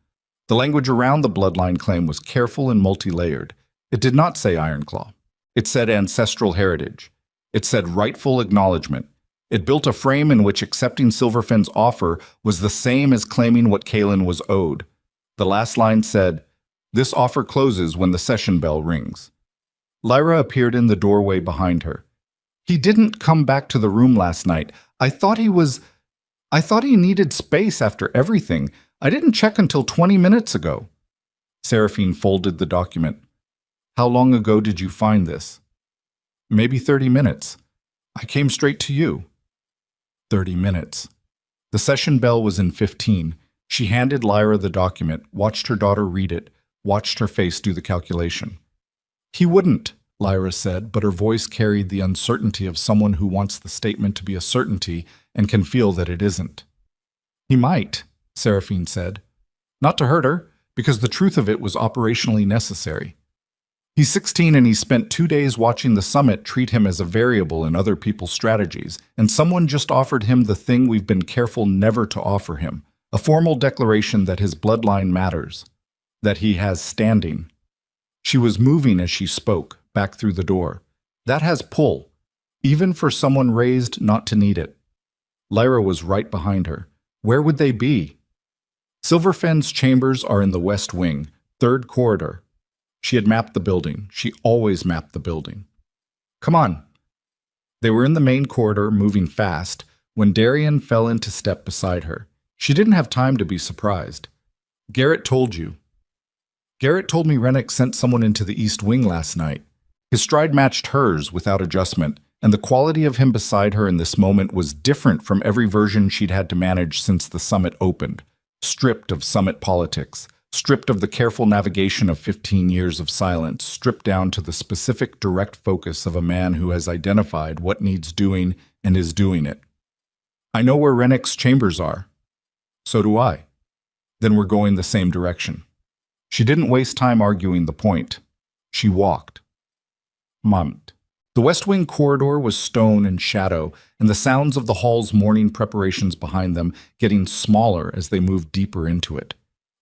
The language around the bloodline claim was careful and multi-layered. It did not say Ironclaw. It said ancestral heritage. It said rightful acknowledgement. It built a frame in which accepting Silverfen's offer was the same as claiming what Kalen was owed. The last line said, "This offer closes when the session bell rings." Lyra appeared in the doorway behind her. "He didn't come back to the room last night. I thought he needed space after everything. I didn't check until 20 minutes ago." Seraphine folded the document. "How long ago did you find this?" "Maybe 30 minutes. I came straight to you." 30 minutes. The session bell was in 15. She handed Lyra the document, watched her daughter read it, watched her face do the calculation. "He wouldn't," Lyra said, but her voice carried the uncertainty of someone who wants the statement to be a certainty and can feel that it isn't. "He might," Seraphine said. "Not to hurt her, because the truth of it was operationally necessary. He's 16 and he spent 2 days watching the summit treat him as a variable in other people's strategies, and someone just offered him the thing we've been careful never to offer him, a formal declaration that his bloodline matters, that he has standing. She was moving as she spoke, back through the door. That has pull, even for someone raised not to need it. Lyra was right behind her. Where would they be? Silverfenn's chambers are in the west wing, third corridor. She had mapped the building. She always mapped the building. Come on. They were in the main corridor, moving fast, when Darian fell into step beside her. She didn't have time to be surprised. Garrett told you. Garrett told me Rennick sent someone into the east wing last night. His stride matched hers without adjustment, and the quality of him beside her in this moment was different from every version she'd had to manage since the summit opened, stripped of summit politics, stripped of the careful navigation of 15 years of silence, stripped down to the specific direct focus of a man who has identified what needs doing and is doing it. I know where Rennick's chambers are. So do I. Then we're going the same direction. She didn't waste time arguing the point. She walked. Mummed. The West Wing corridor was stone and shadow, and the sounds of the hall's morning preparations behind them getting smaller as they moved deeper into it.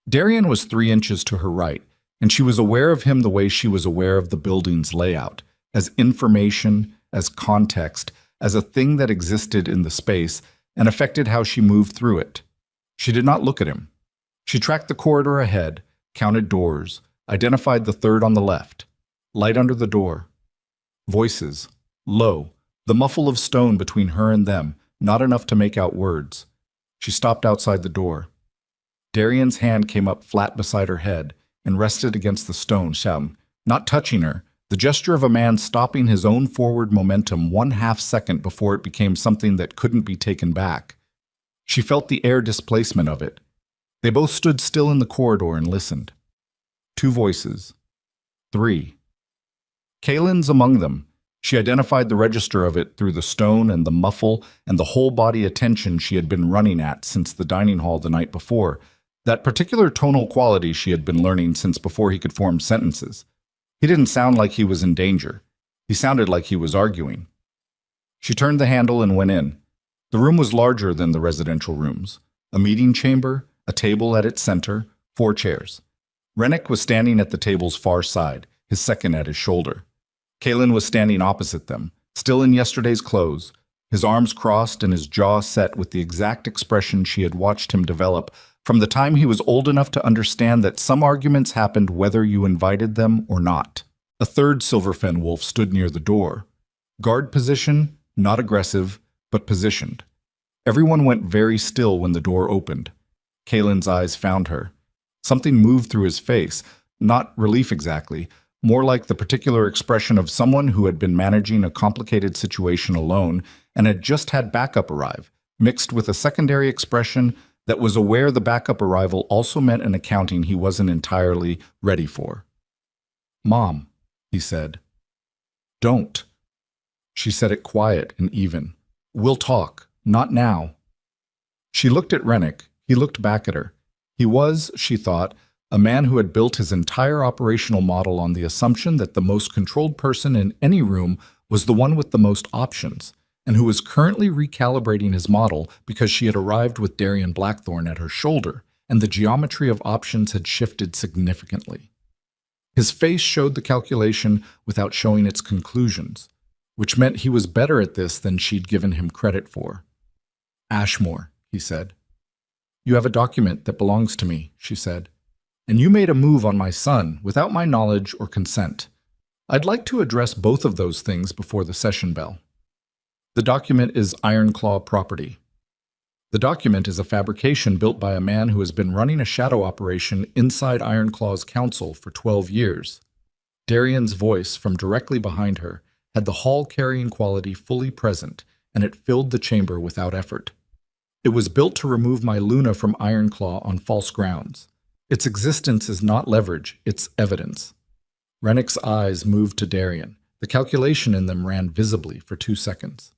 Darian was 3 inches to her right, and she was aware of him the way she was aware of the building's layout, as information, as context, as a thing that existed in the space and affected how she moved through it. She did not look at him. She tracked the corridor ahead, counted doors, identified the third on the left. Light under the door. Voices. Low. The muffle of stone between her and them, not enough to make out words. She stopped outside the door. Darian's hand came up flat beside her head and rested against the stone, shouting, not touching her, the gesture of a man stopping his own forward momentum 1/2 second before it became something that couldn't be taken back. She felt the air displacement of it. They both stood still in the corridor and listened. 2 voices. 3. Kaylin's among them. She identified the register of it through the stone and the muffle and the whole-body attention she had been running at since the dining hall the night before, that particular tonal quality she had been learning since before he could form sentences. He didn't sound like he was in danger. He sounded like he was arguing. She turned the handle and went in. The room was larger than the residential rooms. A meeting chamber, a table at its center, 4 chairs. Rennick was standing at the table's far side, his second at his shoulder. Kaylin was standing opposite them, still in yesterday's clothes, his arms crossed and his jaw set with the exact expression she had watched him develop from the time he was old enough to understand that some arguments happened whether you invited them or not. A third Silverfen wolf stood near the door. Guard position, not aggressive, but positioned. Everyone went very still when the door opened. Kaylin's eyes found her. Something moved through his face, not relief exactly, more like the particular expression of someone who had been managing a complicated situation alone and had just had backup arrive, mixed with a secondary expression that was aware the backup arrival also meant an accounting he wasn't entirely ready for. "Mom," he said. "Don't." She said it quiet and even. "We'll talk. Not now." She looked at Rennick. He looked back at her. He was, she thought, a man who had built his entire operational model on the assumption that the most controlled person in any room was the one with the most options, and who was currently recalibrating his model because she had arrived with Darian Blackthorne at her shoulder, and the geometry of options had shifted significantly. His face showed the calculation without showing its conclusions, which meant he was better at this than she'd given him credit for. "Ashmore," he said. "You have a document that belongs to me," she said. "And you made a move on my son without my knowledge or consent. I'd like to address both of those things before the session bell. The document is Ironclaw property. The document is a fabrication built by a man who has been running a shadow operation inside Ironclaw's council for 12 years. Darian's voice from directly behind her had the hall-carrying quality fully present, and it filled the chamber without effort. It was built to remove my Luna from Ironclaw on false grounds. Its existence is not leverage, it's evidence." Rennick's eyes moved to Darian. The calculation in them ran visibly for 2 seconds.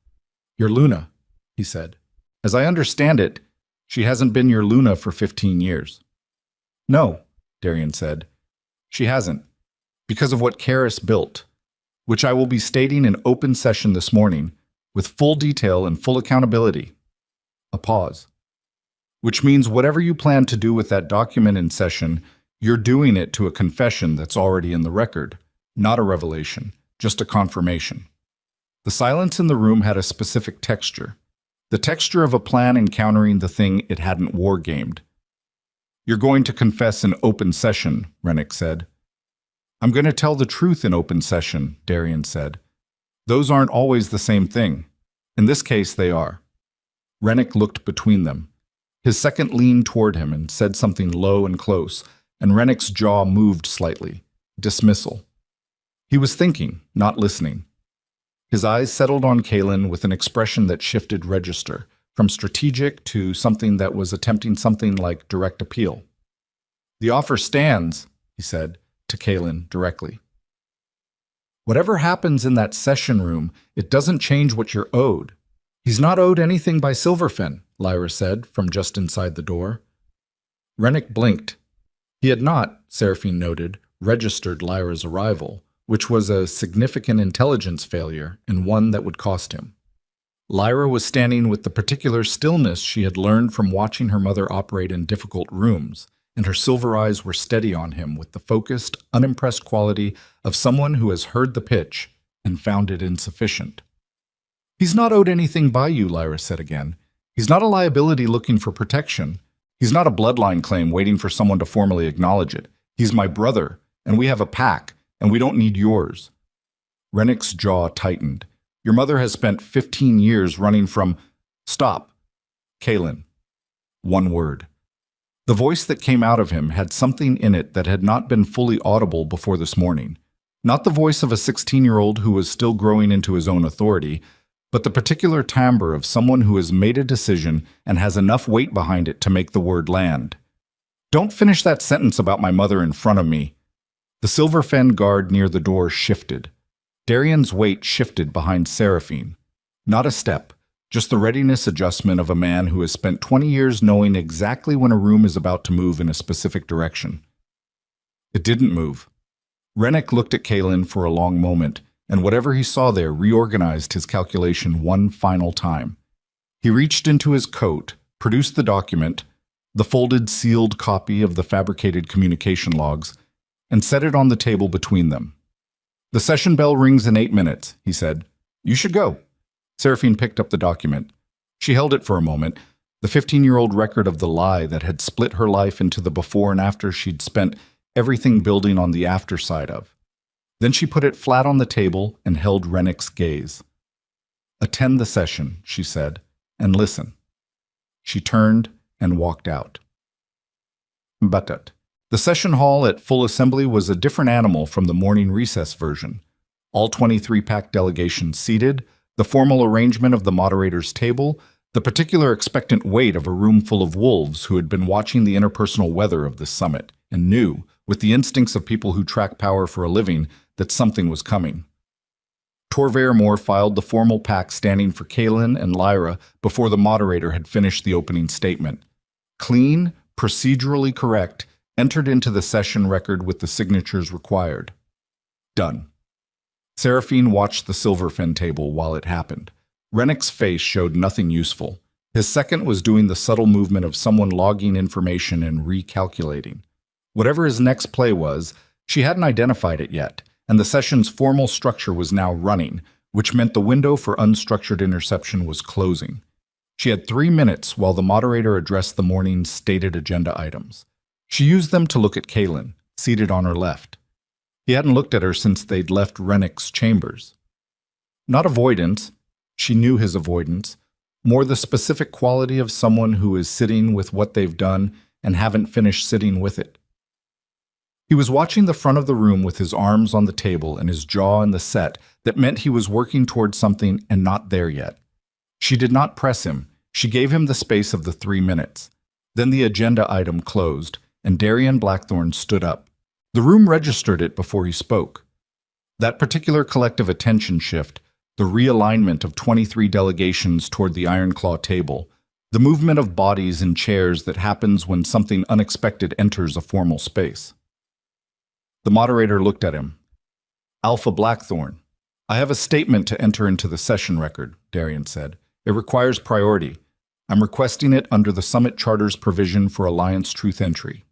"Your Luna," he said. "As I understand it, she hasn't been your Luna for 15 years. "No, Darian said. She hasn't, because of what Karis built, which I will be stating in open session this morning, with full detail and full accountability. A pause. Which means whatever you plan to do with that document in session, you're doing it to a confession that's already in the record, not a revelation, just a confirmation. The silence in the room had a specific texture, the texture of a plan encountering the thing it hadn't wargamed. You're going to confess in open session, Rennick said. I'm going to tell the truth in open session, Darian said. Those aren't always the same thing. In this case, they are. Rennick looked between them. His second leaned toward him and said something low and close, and Rennick's jaw moved slightly. Dismissal. He was thinking, not listening. His eyes settled on Kaylin with an expression that shifted register, from strategic to something that was attempting something like direct appeal. The offer stands, he said, to Kaylin directly. Whatever happens in that session room, it doesn't change what you're owed. He's not owed anything by Silverfen, Lyra said from just inside the door. Rennick blinked. He had not, Seraphine noted, registered Lyra's arrival, which was a significant intelligence failure and one that would cost him. Lyra was standing with the particular stillness she had learned from watching her mother operate in difficult rooms, and her silver eyes were steady on him with the focused, unimpressed quality of someone who has heard the pitch and found it insufficient. He's not owed anything by you, Lyra said again. He's not a liability looking for protection. He's not a bloodline claim waiting for someone to formally acknowledge it. He's my brother, and we have a pact, and we don't need yours. Rennick's jaw tightened. Your mother has spent 15 years running from— Stop. Kaylin. One word. The voice that came out of him had something in it that had not been fully audible before this morning. Not the voice of a 16-year-old who was still growing into his own authority, but the particular timbre of someone who has made a decision and has enough weight behind it to make the word land. Don't finish that sentence about my mother in front of me. The Silverfen guard near the door shifted. Darian's weight shifted behind Seraphine. Not a step, just the readiness adjustment of a man who has spent 20 years knowing exactly when a room is about to move in a specific direction. It didn't move. Rennick looked at Kaylin for a long moment, and whatever he saw there reorganized his calculation one final time. He reached into his coat, produced the document, the folded, sealed copy of the fabricated communication logs, and set it on the table between them. The session bell rings in 8 minutes, he said. You should go. Seraphine picked up the document. She held it for a moment, the 15-year-old record of the lie that had split her life into the before and after she'd spent everything building on the after side of. Then she put it flat on the table and held Rennick's gaze. Attend the session, she said, and listen. She turned and walked out. Batat. The session hall at full assembly was a different animal from the morning recess version. All 23-pack delegations seated, the formal arrangement of the moderator's table, the particular expectant weight of a room full of wolves who had been watching the interpersonal weather of this summit and knew, with the instincts of people who track power for a living, that something was coming. Torvair Moore filed the formal pack standing for Kaylin and Lyra before the moderator had finished the opening statement. Clean, procedurally correct, entered into the session record with the signatures required. Done. Seraphine watched the Silverfen table while it happened. Rennick's face showed nothing useful. His second was doing the subtle movement of someone logging information and recalculating. Whatever his next play was, she hadn't identified it yet, and the session's formal structure was now running, which meant the window for unstructured interception was closing. She had 3 minutes while the moderator addressed the morning's stated agenda items. She used them to look at Kaylin, seated on her left. He hadn't looked at her since they'd left Rennick's chambers. Not avoidance, she knew his avoidance, more the specific quality of someone who is sitting with what they've done and haven't finished sitting with it. He was watching the front of the room with his arms on the table and his jaw in the set that meant he was working toward something and not there yet. She did not press him. She gave him the space of the 3 minutes. Then the agenda item closed, and Darian Blackthorne stood up. The room registered it before he spoke. That particular collective attention shift, the realignment of 23 delegations toward the Ironclaw table, The movement of bodies in chairs that happens when something unexpected enters a formal space. The moderator looked at him. Alpha Blackthorn, I have a statement to enter into the session record, Darian said. It requires priority. I'm requesting it under the Summit Charter's provision for Alliance Truth Entry.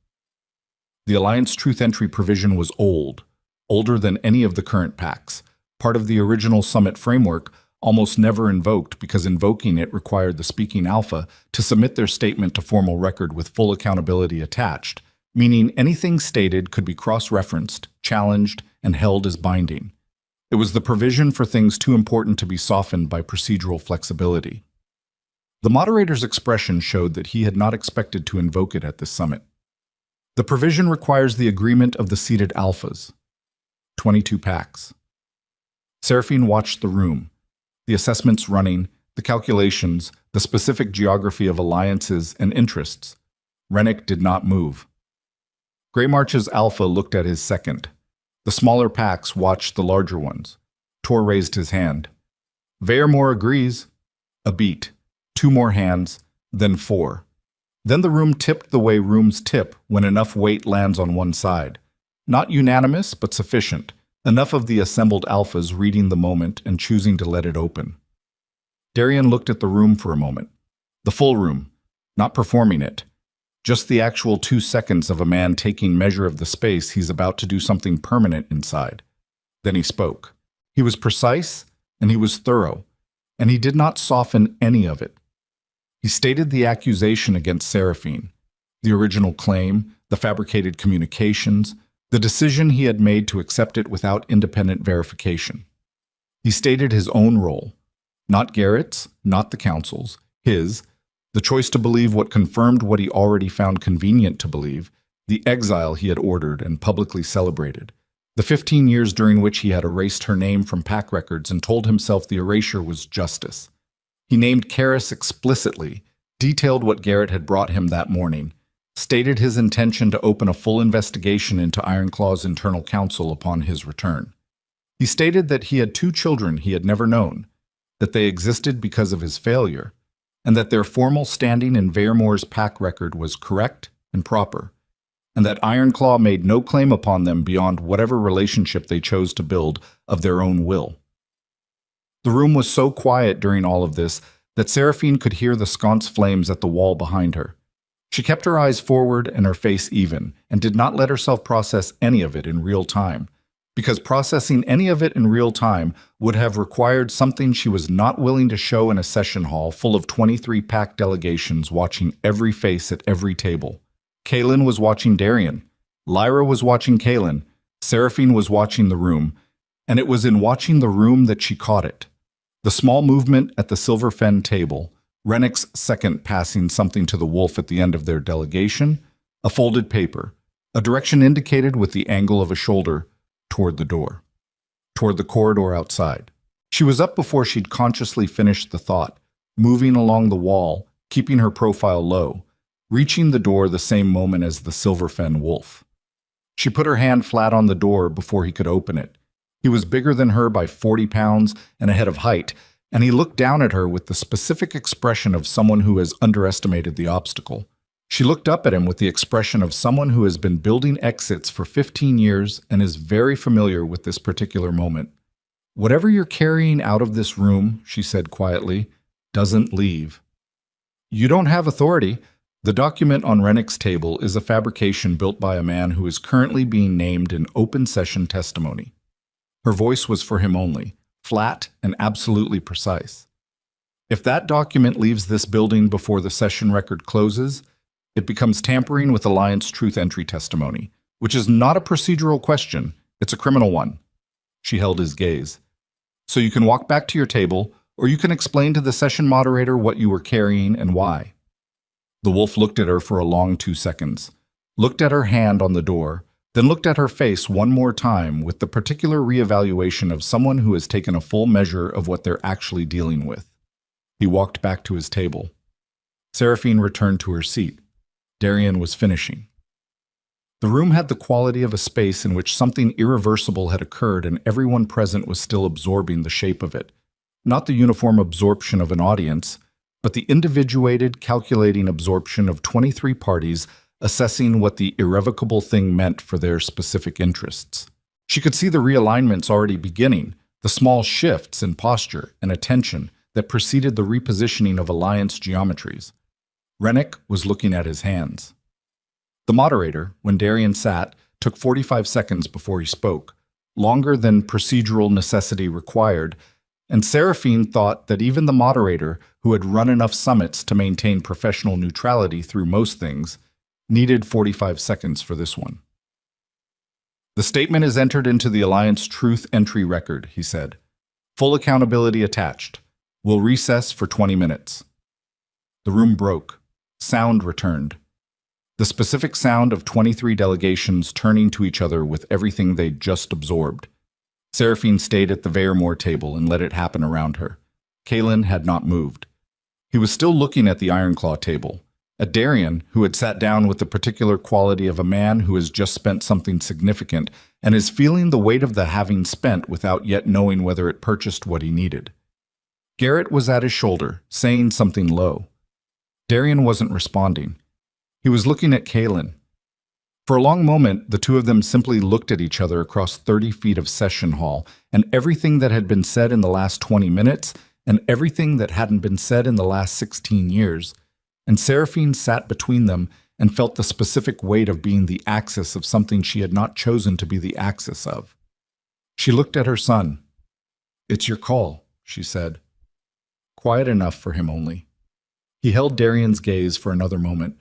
The Alliance Truth Entry provision was old, older than any of the current pacts, part of the original Summit framework, almost never invoked because invoking it required the speaking alpha to submit their statement to formal record with full accountability attached, meaning anything stated could be cross-referenced, challenged, and held as binding. It was the provision for things too important to be softened by procedural flexibility. The moderator's expression showed that he had not expected to invoke it at this summit. The provision requires the agreement of the seated alphas. 22 packs. Seraphine watched the room, the assessments running, the calculations, the specific geography of alliances and interests. Rennick did not move. Greymarch's alpha looked at his second. The smaller packs watched the larger ones. Tor raised his hand. Vairmore agrees. A beat. 2 more hands, then 4. Then the room tipped the way rooms tip when enough weight lands on one side. Not unanimous, but sufficient. Enough of the assembled alphas reading the moment and choosing to let it open. Darian looked at the room for a moment. The full room, not performing it. Just the actual 2 seconds of a man taking measure of the space he's about to do something permanent inside. Then he spoke. He was precise, and he was thorough, and he did not soften any of it. He stated the accusation against Seraphine, the original claim, the fabricated communications, the decision he had made to accept it without independent verification. He stated his own role, not Garrett's, not the council's, his, the choice to believe what confirmed what he already found convenient to believe, the exile he had ordered and publicly celebrated, the 15 years during which he had erased her name from pack records and told himself the erasure was justice. He named Karis explicitly, detailed what Garrett had brought him that morning, stated his intention to open a full investigation into Ironclaw's internal counsel upon his return. He stated that he had 2 children he had never known, that they existed because of his failure, and that their formal standing in Vairmore's pack record was correct and proper, and that Ironclaw made no claim upon them beyond whatever relationship they chose to build of their own will. The room was so quiet during all of this that Seraphine could hear the sconce flames at the wall behind her. She kept her eyes forward and her face even, and did not let herself process any of it in real time, because processing any of it in real time would have required something she was not willing to show in a session hall full of 23 pack delegations watching every face at every table. Kaylin was watching Darian. Lyra was watching Kaylin. Seraphine was watching the room, and it was in watching the room that she caught it. The small movement at the Silver Fen table, Rennick's second passing something to the wolf at the end of their delegation, a folded paper, a direction indicated with the angle of a shoulder toward the door, toward the corridor outside. She was up before she'd consciously finished the thought, moving along the wall, keeping her profile low, reaching the door the same moment as the Silver Fen wolf. She put her hand flat on the door before he could open it. He was bigger than her by 40 pounds and a head of height, and he looked down at her with the specific expression of someone who has underestimated the obstacle. She looked up at him with the expression of someone who has been building exits for 15 years and is very familiar with this particular moment. Whatever you're carrying out of this room, she said quietly, doesn't leave. You don't have authority. The document on Rennick's table is a fabrication built by a man who is currently being named in open session testimony. Her voice was for him only, flat and absolutely precise. If that document leaves this building before the session record closes, it becomes tampering with Alliance Truth Entry testimony, which is not a procedural question, it's a criminal one. She held his gaze. So you can walk back to your table, or you can explain to the session moderator what you were carrying and why. The wolf looked at her for a long 2 seconds, looked at her hand on the door, then looked at her face one more time with the particular reevaluation of someone who has taken a full measure of what they're actually dealing with. He walked back to his table. Seraphine returned to her seat. Darian was finishing. The room had the quality of a space in which something irreversible had occurred and everyone present was still absorbing the shape of it. Not the uniform absorption of an audience, but the individuated, calculating absorption of 23 parties assessing what the irrevocable thing meant for their specific interests. She could see the realignments already beginning, the small shifts in posture and attention that preceded the repositioning of alliance geometries. Rennick was looking at his hands. The moderator, when Darian sat, took 45 seconds before he spoke, longer than procedural necessity required, and Seraphine thought that even the moderator, who had run enough summits to maintain professional neutrality through most things, needed 45 seconds for this one. The statement is entered into the Alliance Truth Entry Record, he said. Full accountability attached. We'll recess for 20 minutes. The room broke. Sound returned. The specific sound of 23 delegations turning to each other with everything they'd just absorbed. Seraphine stayed at the Veremore table and let it happen around her. Kalen had not moved. He was still looking at the Ironclaw table, at Darian, who had sat down with the particular quality of a man who has just spent something significant and is feeling the weight of the having spent without yet knowing whether it purchased what he needed. Garrett was at his shoulder, saying something low. Darian wasn't responding. He was looking at Kalen. For a long moment, the two of them simply looked at each other across 30 feet of session hall, and everything that had been said in the last 20 minutes, and everything that hadn't been said in the last 16 years, and Seraphine sat between them and felt the specific weight of being the axis of something she had not chosen to be the axis of. She looked at her son. "It's your call," she said. Quiet enough for him only. He held Darian's gaze for another moment.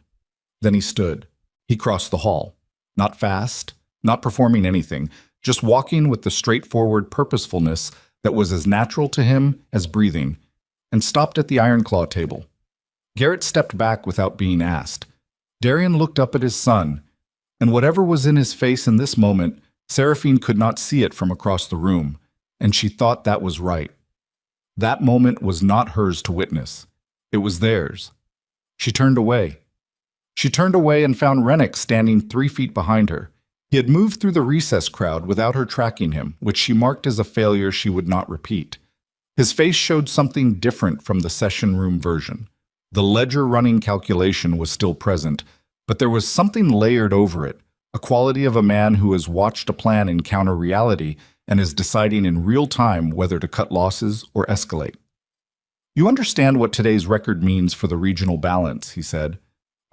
Then he stood. He crossed the hall. Not fast, not performing anything, just walking with the straightforward purposefulness that was as natural to him as breathing, and stopped at the Ironclaw table. Garrett stepped back without being asked. Darian looked up at his son, and whatever was in his face in this moment, Seraphine could not see it from across the room, and she thought that was right. That moment was not hers to witness. It was theirs. She turned away. She turned away and found Rennick standing 3 feet behind her. He had moved through the recess crowd without her tracking him, which she marked as a failure she would not repeat. His face showed something different from the session room version. The ledger-running calculation was still present, but there was something layered over it, a quality of a man who has watched a plan encounter reality and is deciding in real time whether to cut losses or escalate. "You understand what today's record means for the regional balance," he said.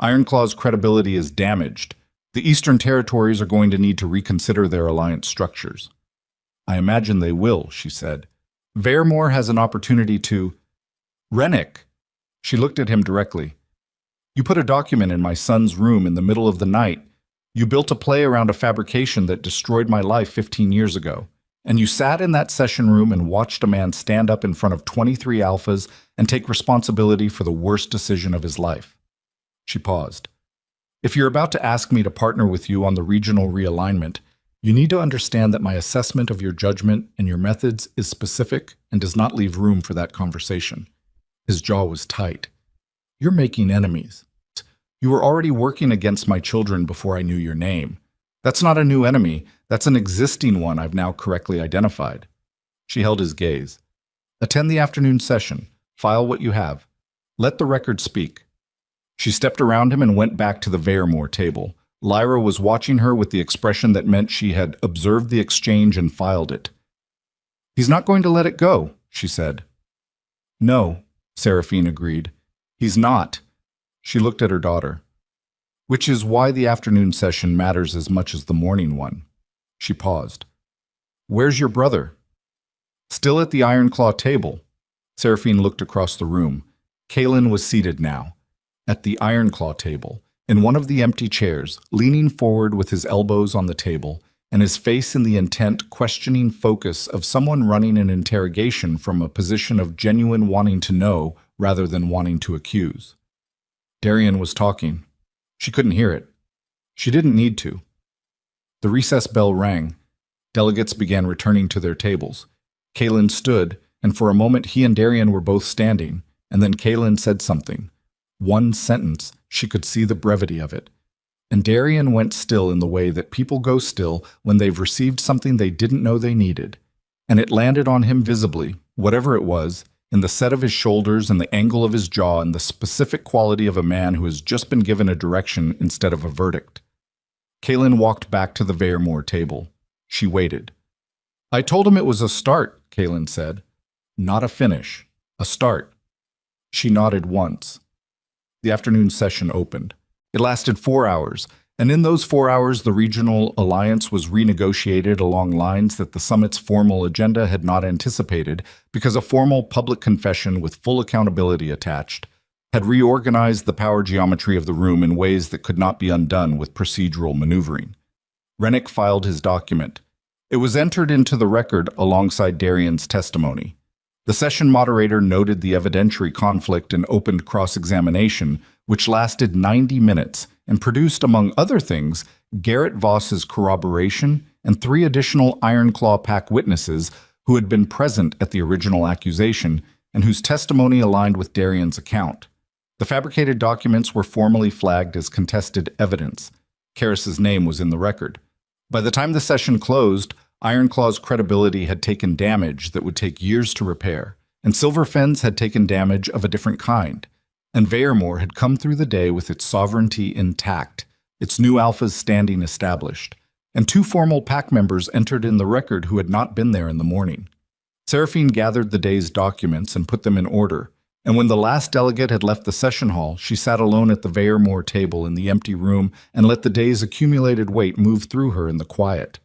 "Ironclaw's credibility is damaged. The Eastern Territories are going to need to reconsider their alliance structures." "I imagine they will," she said. "Veremore has an opportunity to—" "Rennick!" She looked at him directly. "You put a document in my son's room in the middle of the night. You built a play around a fabrication that destroyed my life 15 years ago. And you sat in that session room and watched a man stand up in front of 23 alphas and take responsibility for the worst decision of his life." She paused. "If you're about to ask me to partner with you on the regional realignment, you need to understand that my assessment of your judgment and your methods is specific and does not leave room for that conversation." His jaw was tight. "You're making enemies. You were already working against my children before I knew your name. That's not a new enemy. That's an existing one I've now correctly identified." She held his gaze. "Attend the afternoon session. File what you have. Let the record speak." She stepped around him and went back to the Veremore table. Lyra was watching her with the expression that meant she had observed the exchange and filed it. "He's not going to let it go," she said. "No," Seraphine agreed. "He's not." She looked at her daughter. "Which is why the afternoon session matters as much as the morning one." She paused. "Where's your brother?" "Still at the Ironclaw table." Seraphine looked across the room. Kalen was seated now, at the Ironclaw table, in one of the empty chairs, leaning forward with his elbows on the table, and his face in the intent, questioning focus of someone running an interrogation from a position of genuine wanting to know rather than wanting to accuse. Darian was talking. She couldn't hear it. She didn't need to. The recess bell rang. Delegates began returning to their tables. Kalen stood, and for a moment he and Darian were both standing, and then Kalen said something. One sentence, she could see the brevity of it. And Darian went still in the way that people go still when they've received something they didn't know they needed. And it landed on him visibly, whatever it was, in the set of his shoulders and the angle of his jaw and the specific quality of a man who has just been given a direction instead of a verdict. Kaylin walked back to the Veyermoor table. She waited. "I told him it was a start," Kaylin said. "Not a finish. A start." She nodded once. The afternoon session opened. It lasted 4 hours, and in those 4 hours the regional alliance was renegotiated along lines that the summit's formal agenda had not anticipated, because a formal public confession with full accountability attached had reorganized the power geometry of the room in ways that could not be undone with procedural maneuvering. Rennick filed his document. It was entered into the record alongside Darian's testimony. The session moderator noted the evidentiary conflict and opened cross-examination, which lasted 90 minutes and produced, among other things, Garrett Voss's corroboration and 3 additional Iron Claw Pack witnesses who had been present at the original accusation and whose testimony aligned with Darian's account. The fabricated documents were formally flagged as contested evidence. Karras's name was in the record. By the time the session closed, Ironclaw's credibility had taken damage that would take years to repair, and Silverfenn's had taken damage of a different kind, and Veyermoor had come through the day with its sovereignty intact, its new alphas standing established, and 2 formal pack members entered in the record who had not been there in the morning. Seraphine gathered the day's documents and put them in order, and when the last delegate had left the session hall, she sat alone at the Veyermoor table in the empty room and let the day's accumulated weight move through her in the quiet.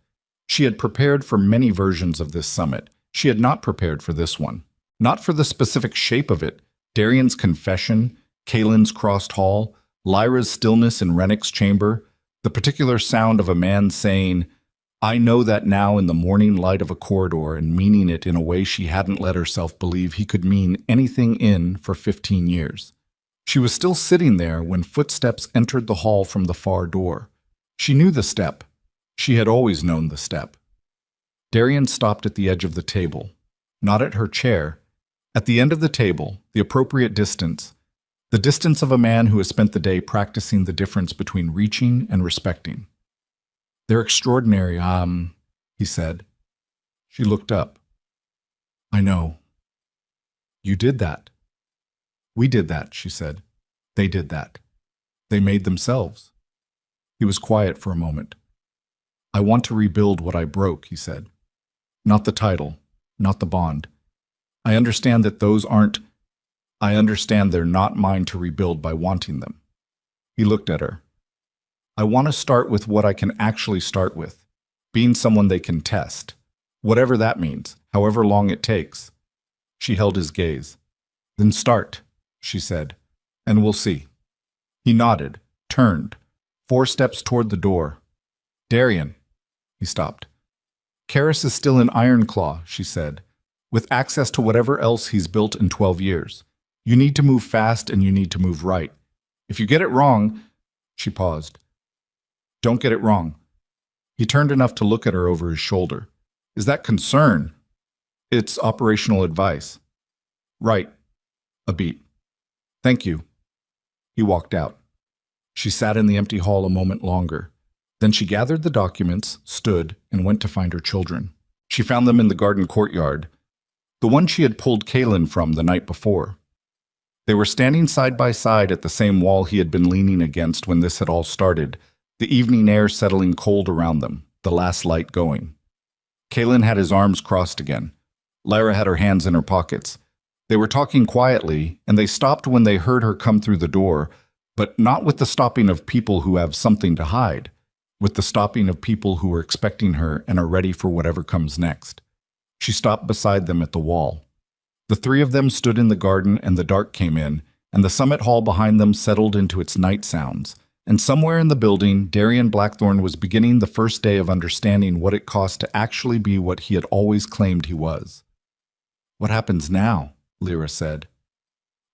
She had prepared for many versions of this summit. She had not prepared for this one. Not for the specific shape of it. Darian's confession, Kaylin's crossed hall, Lyra's stillness in Rennick's chamber, the particular sound of a man saying, "I know that now," in the morning light of a corridor, and meaning it in a way she hadn't let herself believe he could mean anything in for 15 years. She was still sitting there when footsteps entered the hall from the far door. She knew the step. She had always known the step. Darian stopped at the edge of the table, not at her chair. At the end of the table, the appropriate distance, the distance of a man who has spent the day practicing the difference between reaching and respecting. "They're extraordinary, he said. She looked up. "I know. You did that." "We did that," she said. "They did that. They made themselves." He was quiet for a moment. "I want to rebuild what I broke," he said. "Not the title, not the bond. I understand that those aren't. I understand they're not mine to rebuild by wanting them." He looked at her. "I want to start with what I can actually start with, being someone they can test, whatever that means, however long it takes." She held his gaze. "Then start," she said, "and we'll see." He nodded, turned, 4 steps toward the door. "Darian." He stopped. "Karras is still in Ironclaw," she said, "with access to whatever else he's built in 12 years. You need to move fast and you need to move right. If you get it wrong—" She paused. "Don't get it wrong." He turned enough to look at her over his shoulder. "Is that concern?" "It's operational advice." "Right." A beat. "Thank you." He walked out. She sat in the empty hall a moment longer. Then she gathered the documents, stood, and went to find her children. She found them in the garden courtyard, the one she had pulled Kaylin from the night before. They were standing side by side at the same wall he had been leaning against when this had all started, the evening air settling cold around them, the last light going. Kaylin had his arms crossed again. Lyra had her hands in her pockets. They were talking quietly, and they stopped when they heard her come through the door, but not with the stopping of people who have something to hide, with the stopping of people who are expecting her and are ready for whatever comes next. She stopped beside them at the wall. The 3 of them stood in the garden, and the dark came in, and the summit hall behind them settled into its night sounds. And somewhere in the building, Darian Blackthorne was beginning the first day of understanding what it cost to actually be what he had always claimed he was. "What happens now?" Lyra said.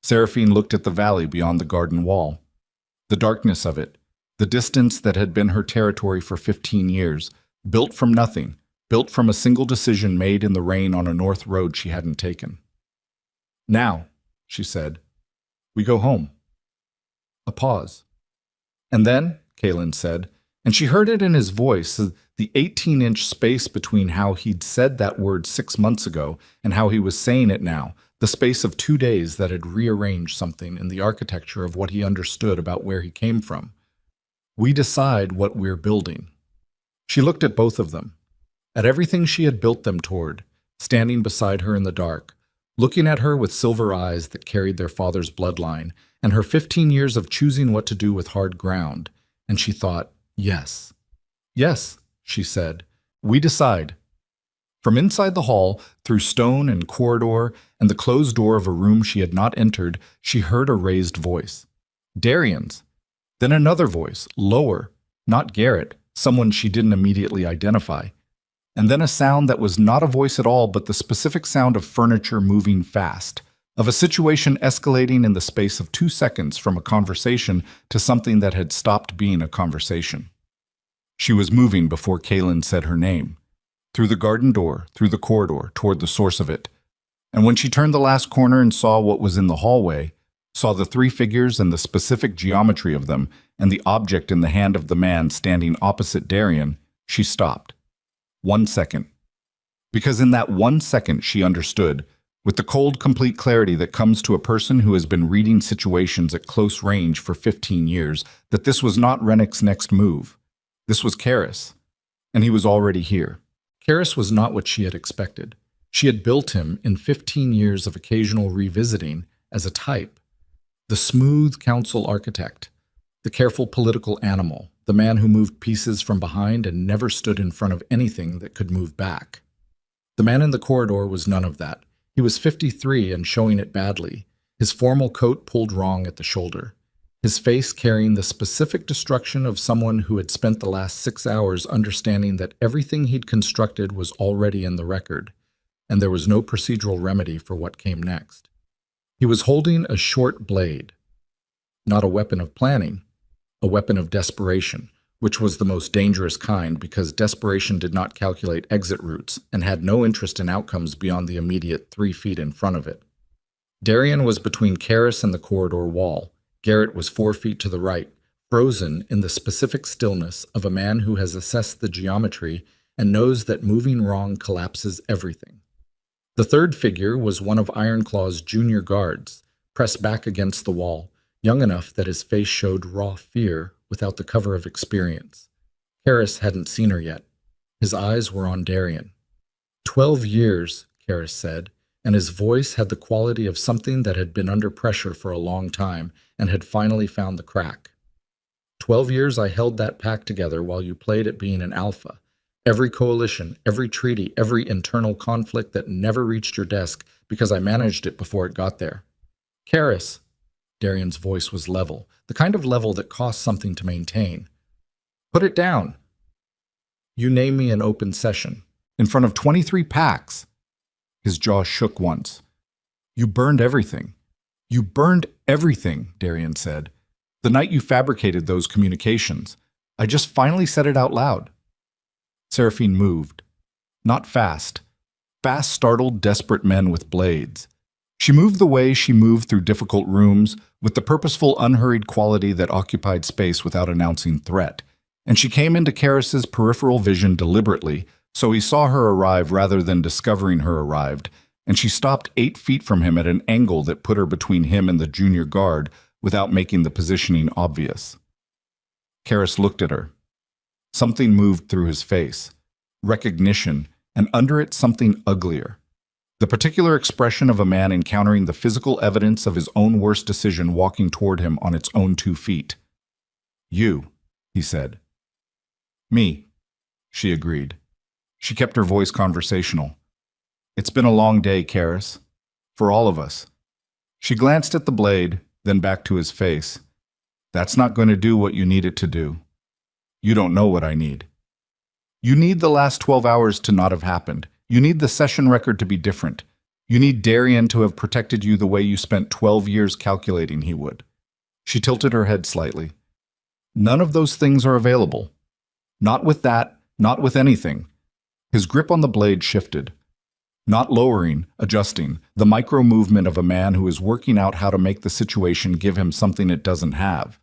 Seraphine looked at the valley beyond the garden wall. The darkness of it, the distance that had been her territory for 15 years, built from nothing, built from a single decision made in the rain on a north road she hadn't taken. "Now," she said, "we go home." A pause. "And then," Kaylin said, and she heard it in his voice, the 18-inch space between how he'd said that word 6 months ago and how he was saying it now, the space of 2 days that had rearranged something in the architecture of what he understood about where he came from. We decide what we're building. She looked at both of them, at everything she had built them toward, standing beside her in the dark, looking at her with silver eyes that carried their father's bloodline, and her 15 years of choosing what to do with hard ground. And she thought, yes. Yes, she said, we decide. From inside the hall, through stone and corridor, and the closed door of a room she had not entered, she heard a raised voice. Darian's. Then another voice, lower, not Garrett, someone she didn't immediately identify. And then a sound that was not a voice at all, but the specific sound of furniture moving fast, of a situation escalating in the space of 2 seconds from a conversation to something that had stopped being a conversation. She was moving before Kaylin said her name, through the garden door, through the corridor, toward the source of it. And when she turned the last corner and saw what was in the hallway, saw the 3 figures and the specific geometry of them, and the object in the hand of the man standing opposite Darian, she stopped. 1 second. Because in that 1 second she understood, with the cold, complete clarity that comes to a person who has been reading situations at close range for 15 years, that this was not Rennick's next move. This was Karis, and he was already here. Karis was not what she had expected. She had built him in 15 years of occasional revisiting as a type. The smooth council architect, the careful political animal, the man who moved pieces from behind and never stood in front of anything that could move back. The man in the corridor was none of that. He was 53 and showing it badly, his formal coat pulled wrong at the shoulder, his face carrying the specific destruction of someone who had spent the last 6 hours understanding that everything he'd constructed was already in the record, and there was no procedural remedy for what came next. He was holding a short blade, not a weapon of planning, a weapon of desperation, which was the most dangerous kind because desperation did not calculate exit routes and had no interest in outcomes beyond the immediate 3 feet in front of it. Darian was between Karis and the corridor wall. Garrett was 4 feet to the right, frozen in the specific stillness of a man who has assessed the geometry and knows that moving wrong collapses everything. The third figure was one of Ironclaw's junior guards, pressed back against the wall, young enough that his face showed raw fear without the cover of experience. Karis hadn't seen her yet. His eyes were on Darian. 12 years, Karis said, and his voice had the quality of something that had been under pressure for a long time and had finally found the crack. 12 years I held that pack together while you played at being an alpha. Every coalition, every treaty, every internal conflict that never reached your desk because I managed it before it got there. Karis, Darian's voice was level, the kind of level that costs something to maintain. Put it down. You name me an open session. In front of 23 packs. His jaw shook once. You burned everything. You burned everything, Darian said. The night you fabricated those communications. I just finally said it out loud. Seraphine moved. Not fast. Fast, startled, desperate men with blades. She moved the way she moved through difficult rooms, with the purposeful, unhurried quality that occupied space without announcing threat. And she came into Karis's peripheral vision deliberately, so he saw her arrive rather than discovering her arrived, and she stopped 8 feet from him at an angle that put her between him and the junior guard without making the positioning obvious. Karis looked at her. Something moved through his face. Recognition, and under it something uglier. The particular expression of a man encountering the physical evidence of his own worst decision walking toward him on its own 2 feet. You, he said. Me, she agreed. She kept her voice conversational. It's been a long day, Karis. For all of us. She glanced at the blade, then back to his face. That's not going to do what you need it to do. You don't know what I need. You need the last 12 hours to not have happened. You need the session record to be different. You need Darian to have protected you the way you spent 12 years calculating he would. She tilted her head slightly. None of those things are available. Not with that, not with anything. His grip on the blade shifted. Not lowering, adjusting, the micro-movement of a man who is working out how to make the situation give him something it doesn't have.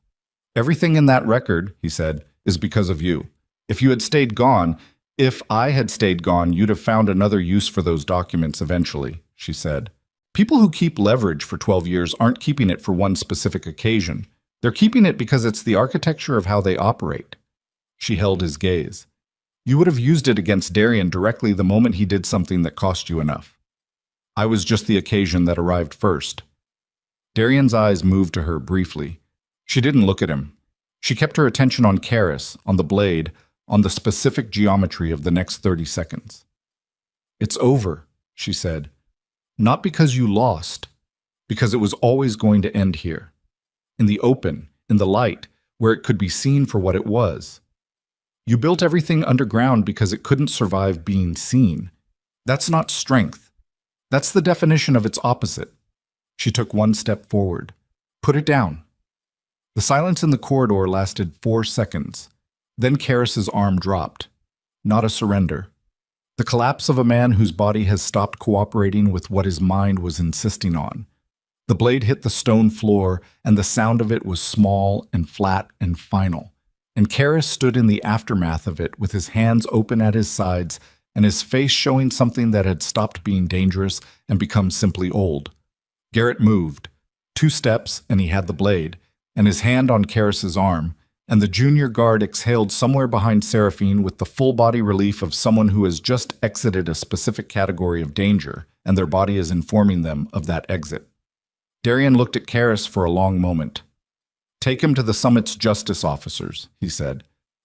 Everything in that record, he said, is because of you. If you had stayed gone, if I had stayed gone, you'd have found another use for those documents eventually, she said. People who keep leverage for 12 years aren't keeping it for one specific occasion. They're keeping it because it's the architecture of how they operate. She held his gaze. You would have used it against Darian directly the moment he did something that cost you enough. I was just the occasion that arrived first. Darian's eyes moved to her briefly. She didn't look at him. She kept her attention on Karis, on the blade, on the specific geometry of the next 30 seconds. It's over, she said. Not because you lost, because it was always going to end here. In the open, in the light, where it could be seen for what it was. You built everything underground because it couldn't survive being seen. That's not strength. That's the definition of its opposite. She took one step forward. Put it down. The silence in the corridor lasted 4 seconds. Then Karis's arm dropped. Not a surrender. The collapse of a man whose body has stopped cooperating with what his mind was insisting on. The blade hit the stone floor, and the sound of it was small and flat and final. And Karis stood in the aftermath of it with his hands open at his sides and his face showing something that had stopped being dangerous and become simply old. Garrett moved. 2 steps, and he had the blade, and his hand on Karis's arm, and the junior guard exhaled somewhere behind Seraphine with the full-body relief of someone who has just exited a specific category of danger, and their body is informing them of that exit. Darian looked at Karis for a long moment. Take him to the summit's justice officers, he said.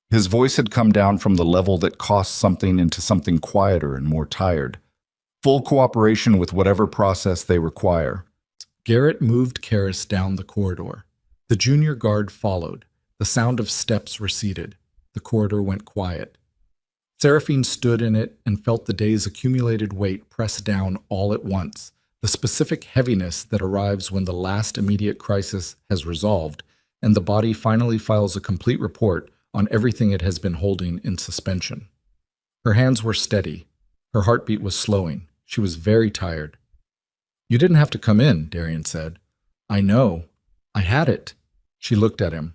His voice had come down from the level that cost something into something quieter and more tired. Full cooperation with whatever process they require. Garrett moved Karis down the corridor. The junior guard followed. The sound of steps receded. The corridor went quiet. Seraphine stood in it and felt the day's accumulated weight press down all at once, the specific heaviness that arrives when the last immediate crisis has resolved, and the body finally files a complete report on everything it has been holding in suspension. Her hands were steady. Her heartbeat was slowing. She was very tired. You didn't have to come in, Darian said. I know. I had it. She looked at him.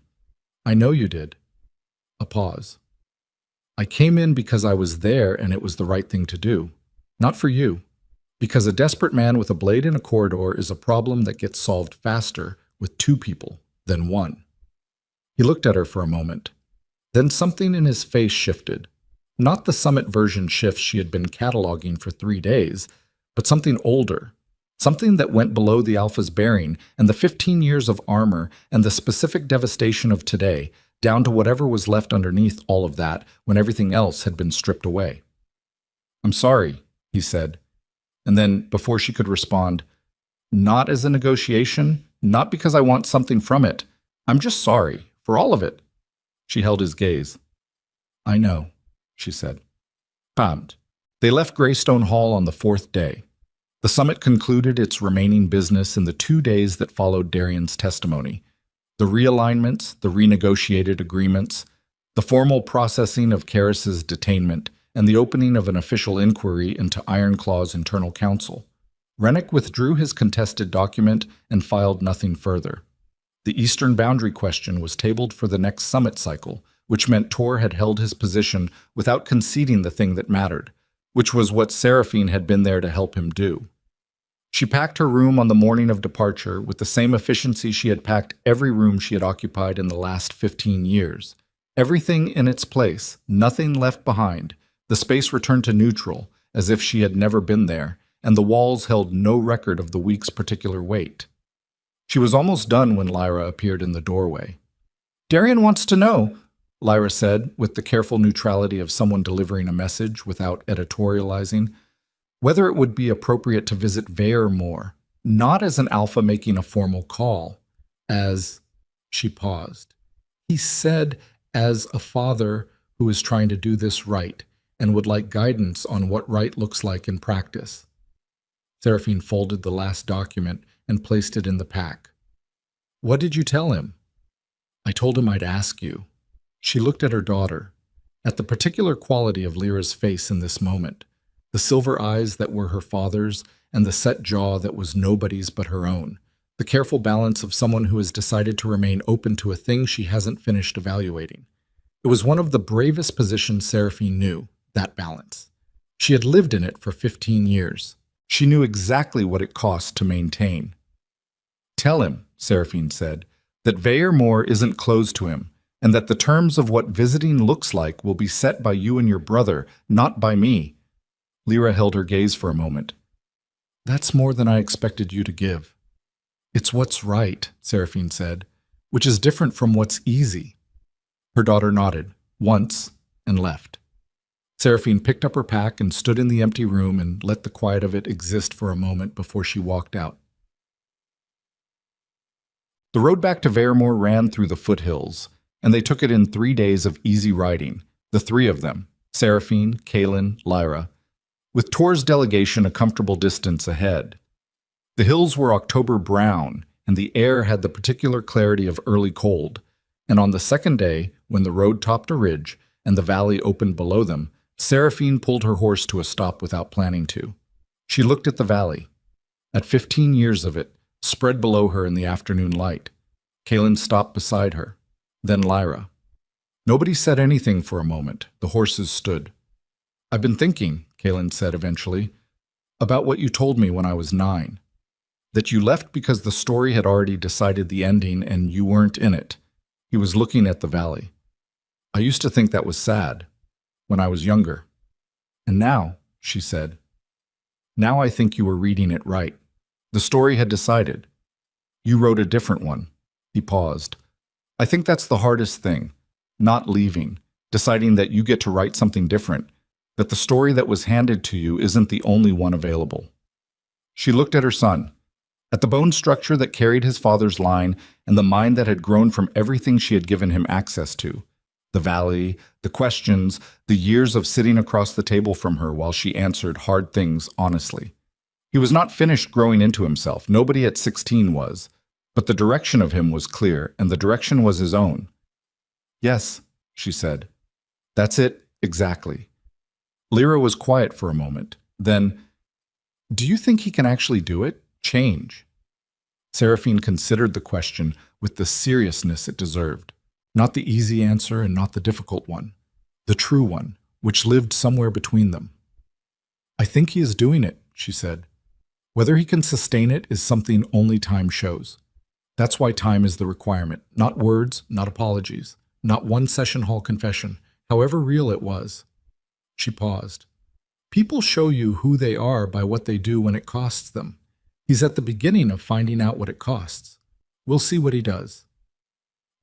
I know you did. A pause. I came in because I was there and it was the right thing to do. Not for you. Because a desperate man with a blade in a corridor is a problem that gets solved faster with 2 people than 1. He looked at her for a moment. Then something in his face shifted. Not the summit version shift she had been cataloging for 3 days, but something older. Something that went below the Alpha's bearing and the 15 years of armor and the specific devastation of today, down to whatever was left underneath all of that when everything else had been stripped away. I'm sorry, he said. And then, before she could respond, not as a negotiation, not because I want something from it. I'm just sorry, for all of it. She held his gaze. I know, she said. Calmed. They left Greystone Hall on the 4th day. The summit concluded its remaining business in the 2 days that followed Darian's testimony. The realignments, the renegotiated agreements, the formal processing of Karis's detainment, and the opening of an official inquiry into Ironclaw's internal counsel. Rennick withdrew his contested document and filed nothing further. The Eastern Boundary question was tabled for the next summit cycle, which meant Tor had held his position without conceding the thing that mattered, which was what Seraphine had been there to help him do. She packed her room on the morning of departure with the same efficiency she had packed every room she had occupied in the last 15 years. Everything in its place, nothing left behind. The space returned to neutral, as if she had never been there, and the walls held no record of the week's particular weight. She was almost done when Lyra appeared in the doorway. Darian wants to know, Lyra said, with the careful neutrality of someone delivering a message without editorializing, whether it would be appropriate to visit Vare more, not as an alpha making a formal call, as... She paused. He said, as a father who is trying to do this right and would like guidance on what right looks like in practice. Seraphine folded the last document and placed it in the pack. What did you tell him? I told him I'd ask you. She looked at her daughter, at the particular quality of Lyra's face in this moment, the silver eyes that were her father's and the set jaw that was nobody's but her own, the careful balance of someone who has decided to remain open to a thing she hasn't finished evaluating. It was one of the bravest positions Seraphine knew, that balance. She had lived in it for 15 years. She knew exactly what it cost to maintain. Tell him, Seraphine said, that Veyermoor isn't closed to him, and that the terms of what visiting looks like will be set by you and your brother, not by me. Lyra held her gaze for a moment. That's more than I expected you to give. It's what's right, Seraphine said, which is different from what's easy. Her daughter nodded, once, and left. Seraphine picked up her pack and stood in the empty room and let the quiet of it exist for a moment before she walked out. The road back to Veyermoor ran through the foothills, and they took it in 3 days of easy riding, the three of them, Seraphine, Kaelin, Lyra, with Tor's delegation a comfortable distance ahead. The hills were October brown, and the air had the particular clarity of early cold, and on the second day, when the road topped a ridge and the valley opened below them, Seraphine pulled her horse to a stop without planning to. She looked at the valley. At 15 years of it, spread below her in the afternoon light. Kaelin stopped beside her, then Lyra. Nobody said anything for a moment. The horses stood. I've been thinking, Kaelin said eventually, about what you told me when I was 9. That you left because the story had already decided the ending and you weren't in it. He was looking at the valley. I used to think that was sad, when I was younger. And now, she said, now I think you were reading it right. The story had decided. You wrote a different one. He paused. I think that's the hardest thing, not leaving, deciding that you get to write something different, that the story that was handed to you isn't the only one available. She looked at her son, at the bone structure that carried his father's line and the mind that had grown from everything she had given him access to. The valley, the questions, the years of sitting across the table from her while she answered hard things honestly. He was not finished growing into himself. Nobody at 16 was. But the direction of him was clear, and the direction was his own. Yes, she said. That's it, exactly. Lyra was quiet for a moment. Then, do you think he can actually do it? Change? Seraphine considered the question with the seriousness it deserved. Not the easy answer and not the difficult one. The true one, which lived somewhere between them. I think he is doing it, she said. Whether he can sustain it is something only time shows. That's why time is the requirement, not words, not apologies, not one session hall confession, however real it was. She paused. People show you who they are by what they do when it costs them. He's at the beginning of finding out what it costs. We'll see what he does.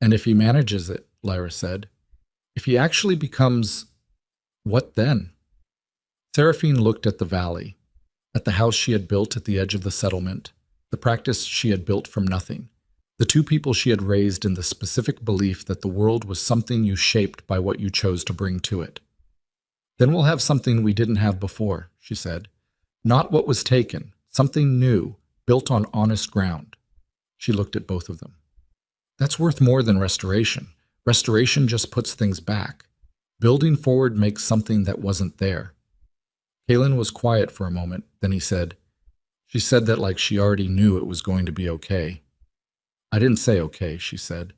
And if he manages it, Lyra said, if he actually becomes, what then? Seraphine looked at the valley, at the house she had built at the edge of the settlement, the practice she had built from nothing, the two people she had raised in the specific belief that the world was something you shaped by what you chose to bring to it. Then we'll have something we didn't have before, she said. Not what was taken, something new, built on honest ground. She looked at both of them. That's worth more than restoration. Restoration just puts things back. Building forward makes something that wasn't there. Kaelin was quiet for a moment, then he said, she said that like she already knew it was going to be okay. I didn't say okay, she said.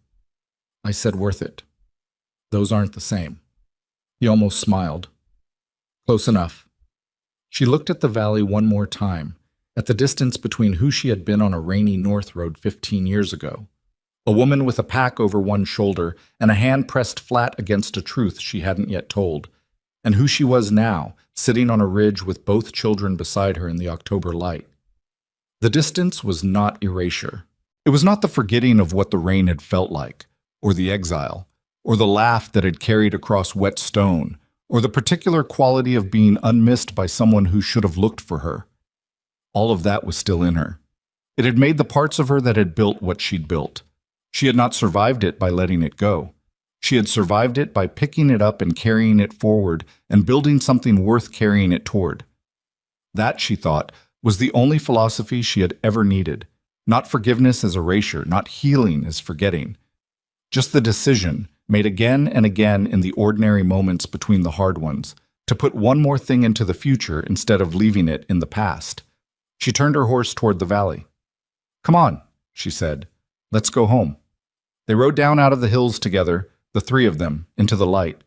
I said worth it. Those aren't the same. He almost smiled. Close enough. She looked at the valley one more time, at the distance between who she had been on a rainy north road 15 years ago. A woman with a pack over one shoulder and a hand pressed flat against a truth she hadn't yet told, and who she was now, sitting on a ridge with both children beside her in the October light. The distance was not erasure. It was not the forgetting of what the rain had felt like, or the exile, or the laugh that had carried across wet stone, or the particular quality of being unmissed by someone who should have looked for her. All of that was still in her. It had made the parts of her that had built what she'd built. She had not survived it by letting it go. She had survived it by picking it up and carrying it forward and building something worth carrying it toward. That, she thought, was the only philosophy she had ever needed. Not forgiveness as erasure, not healing as forgetting. Just the decision, made again and again in the ordinary moments between the hard ones, to put one more thing into the future instead of leaving it in the past. She turned her horse toward the valley. Come on, she said. Let's go home. They rode down out of the hills together, the three of them, into the light.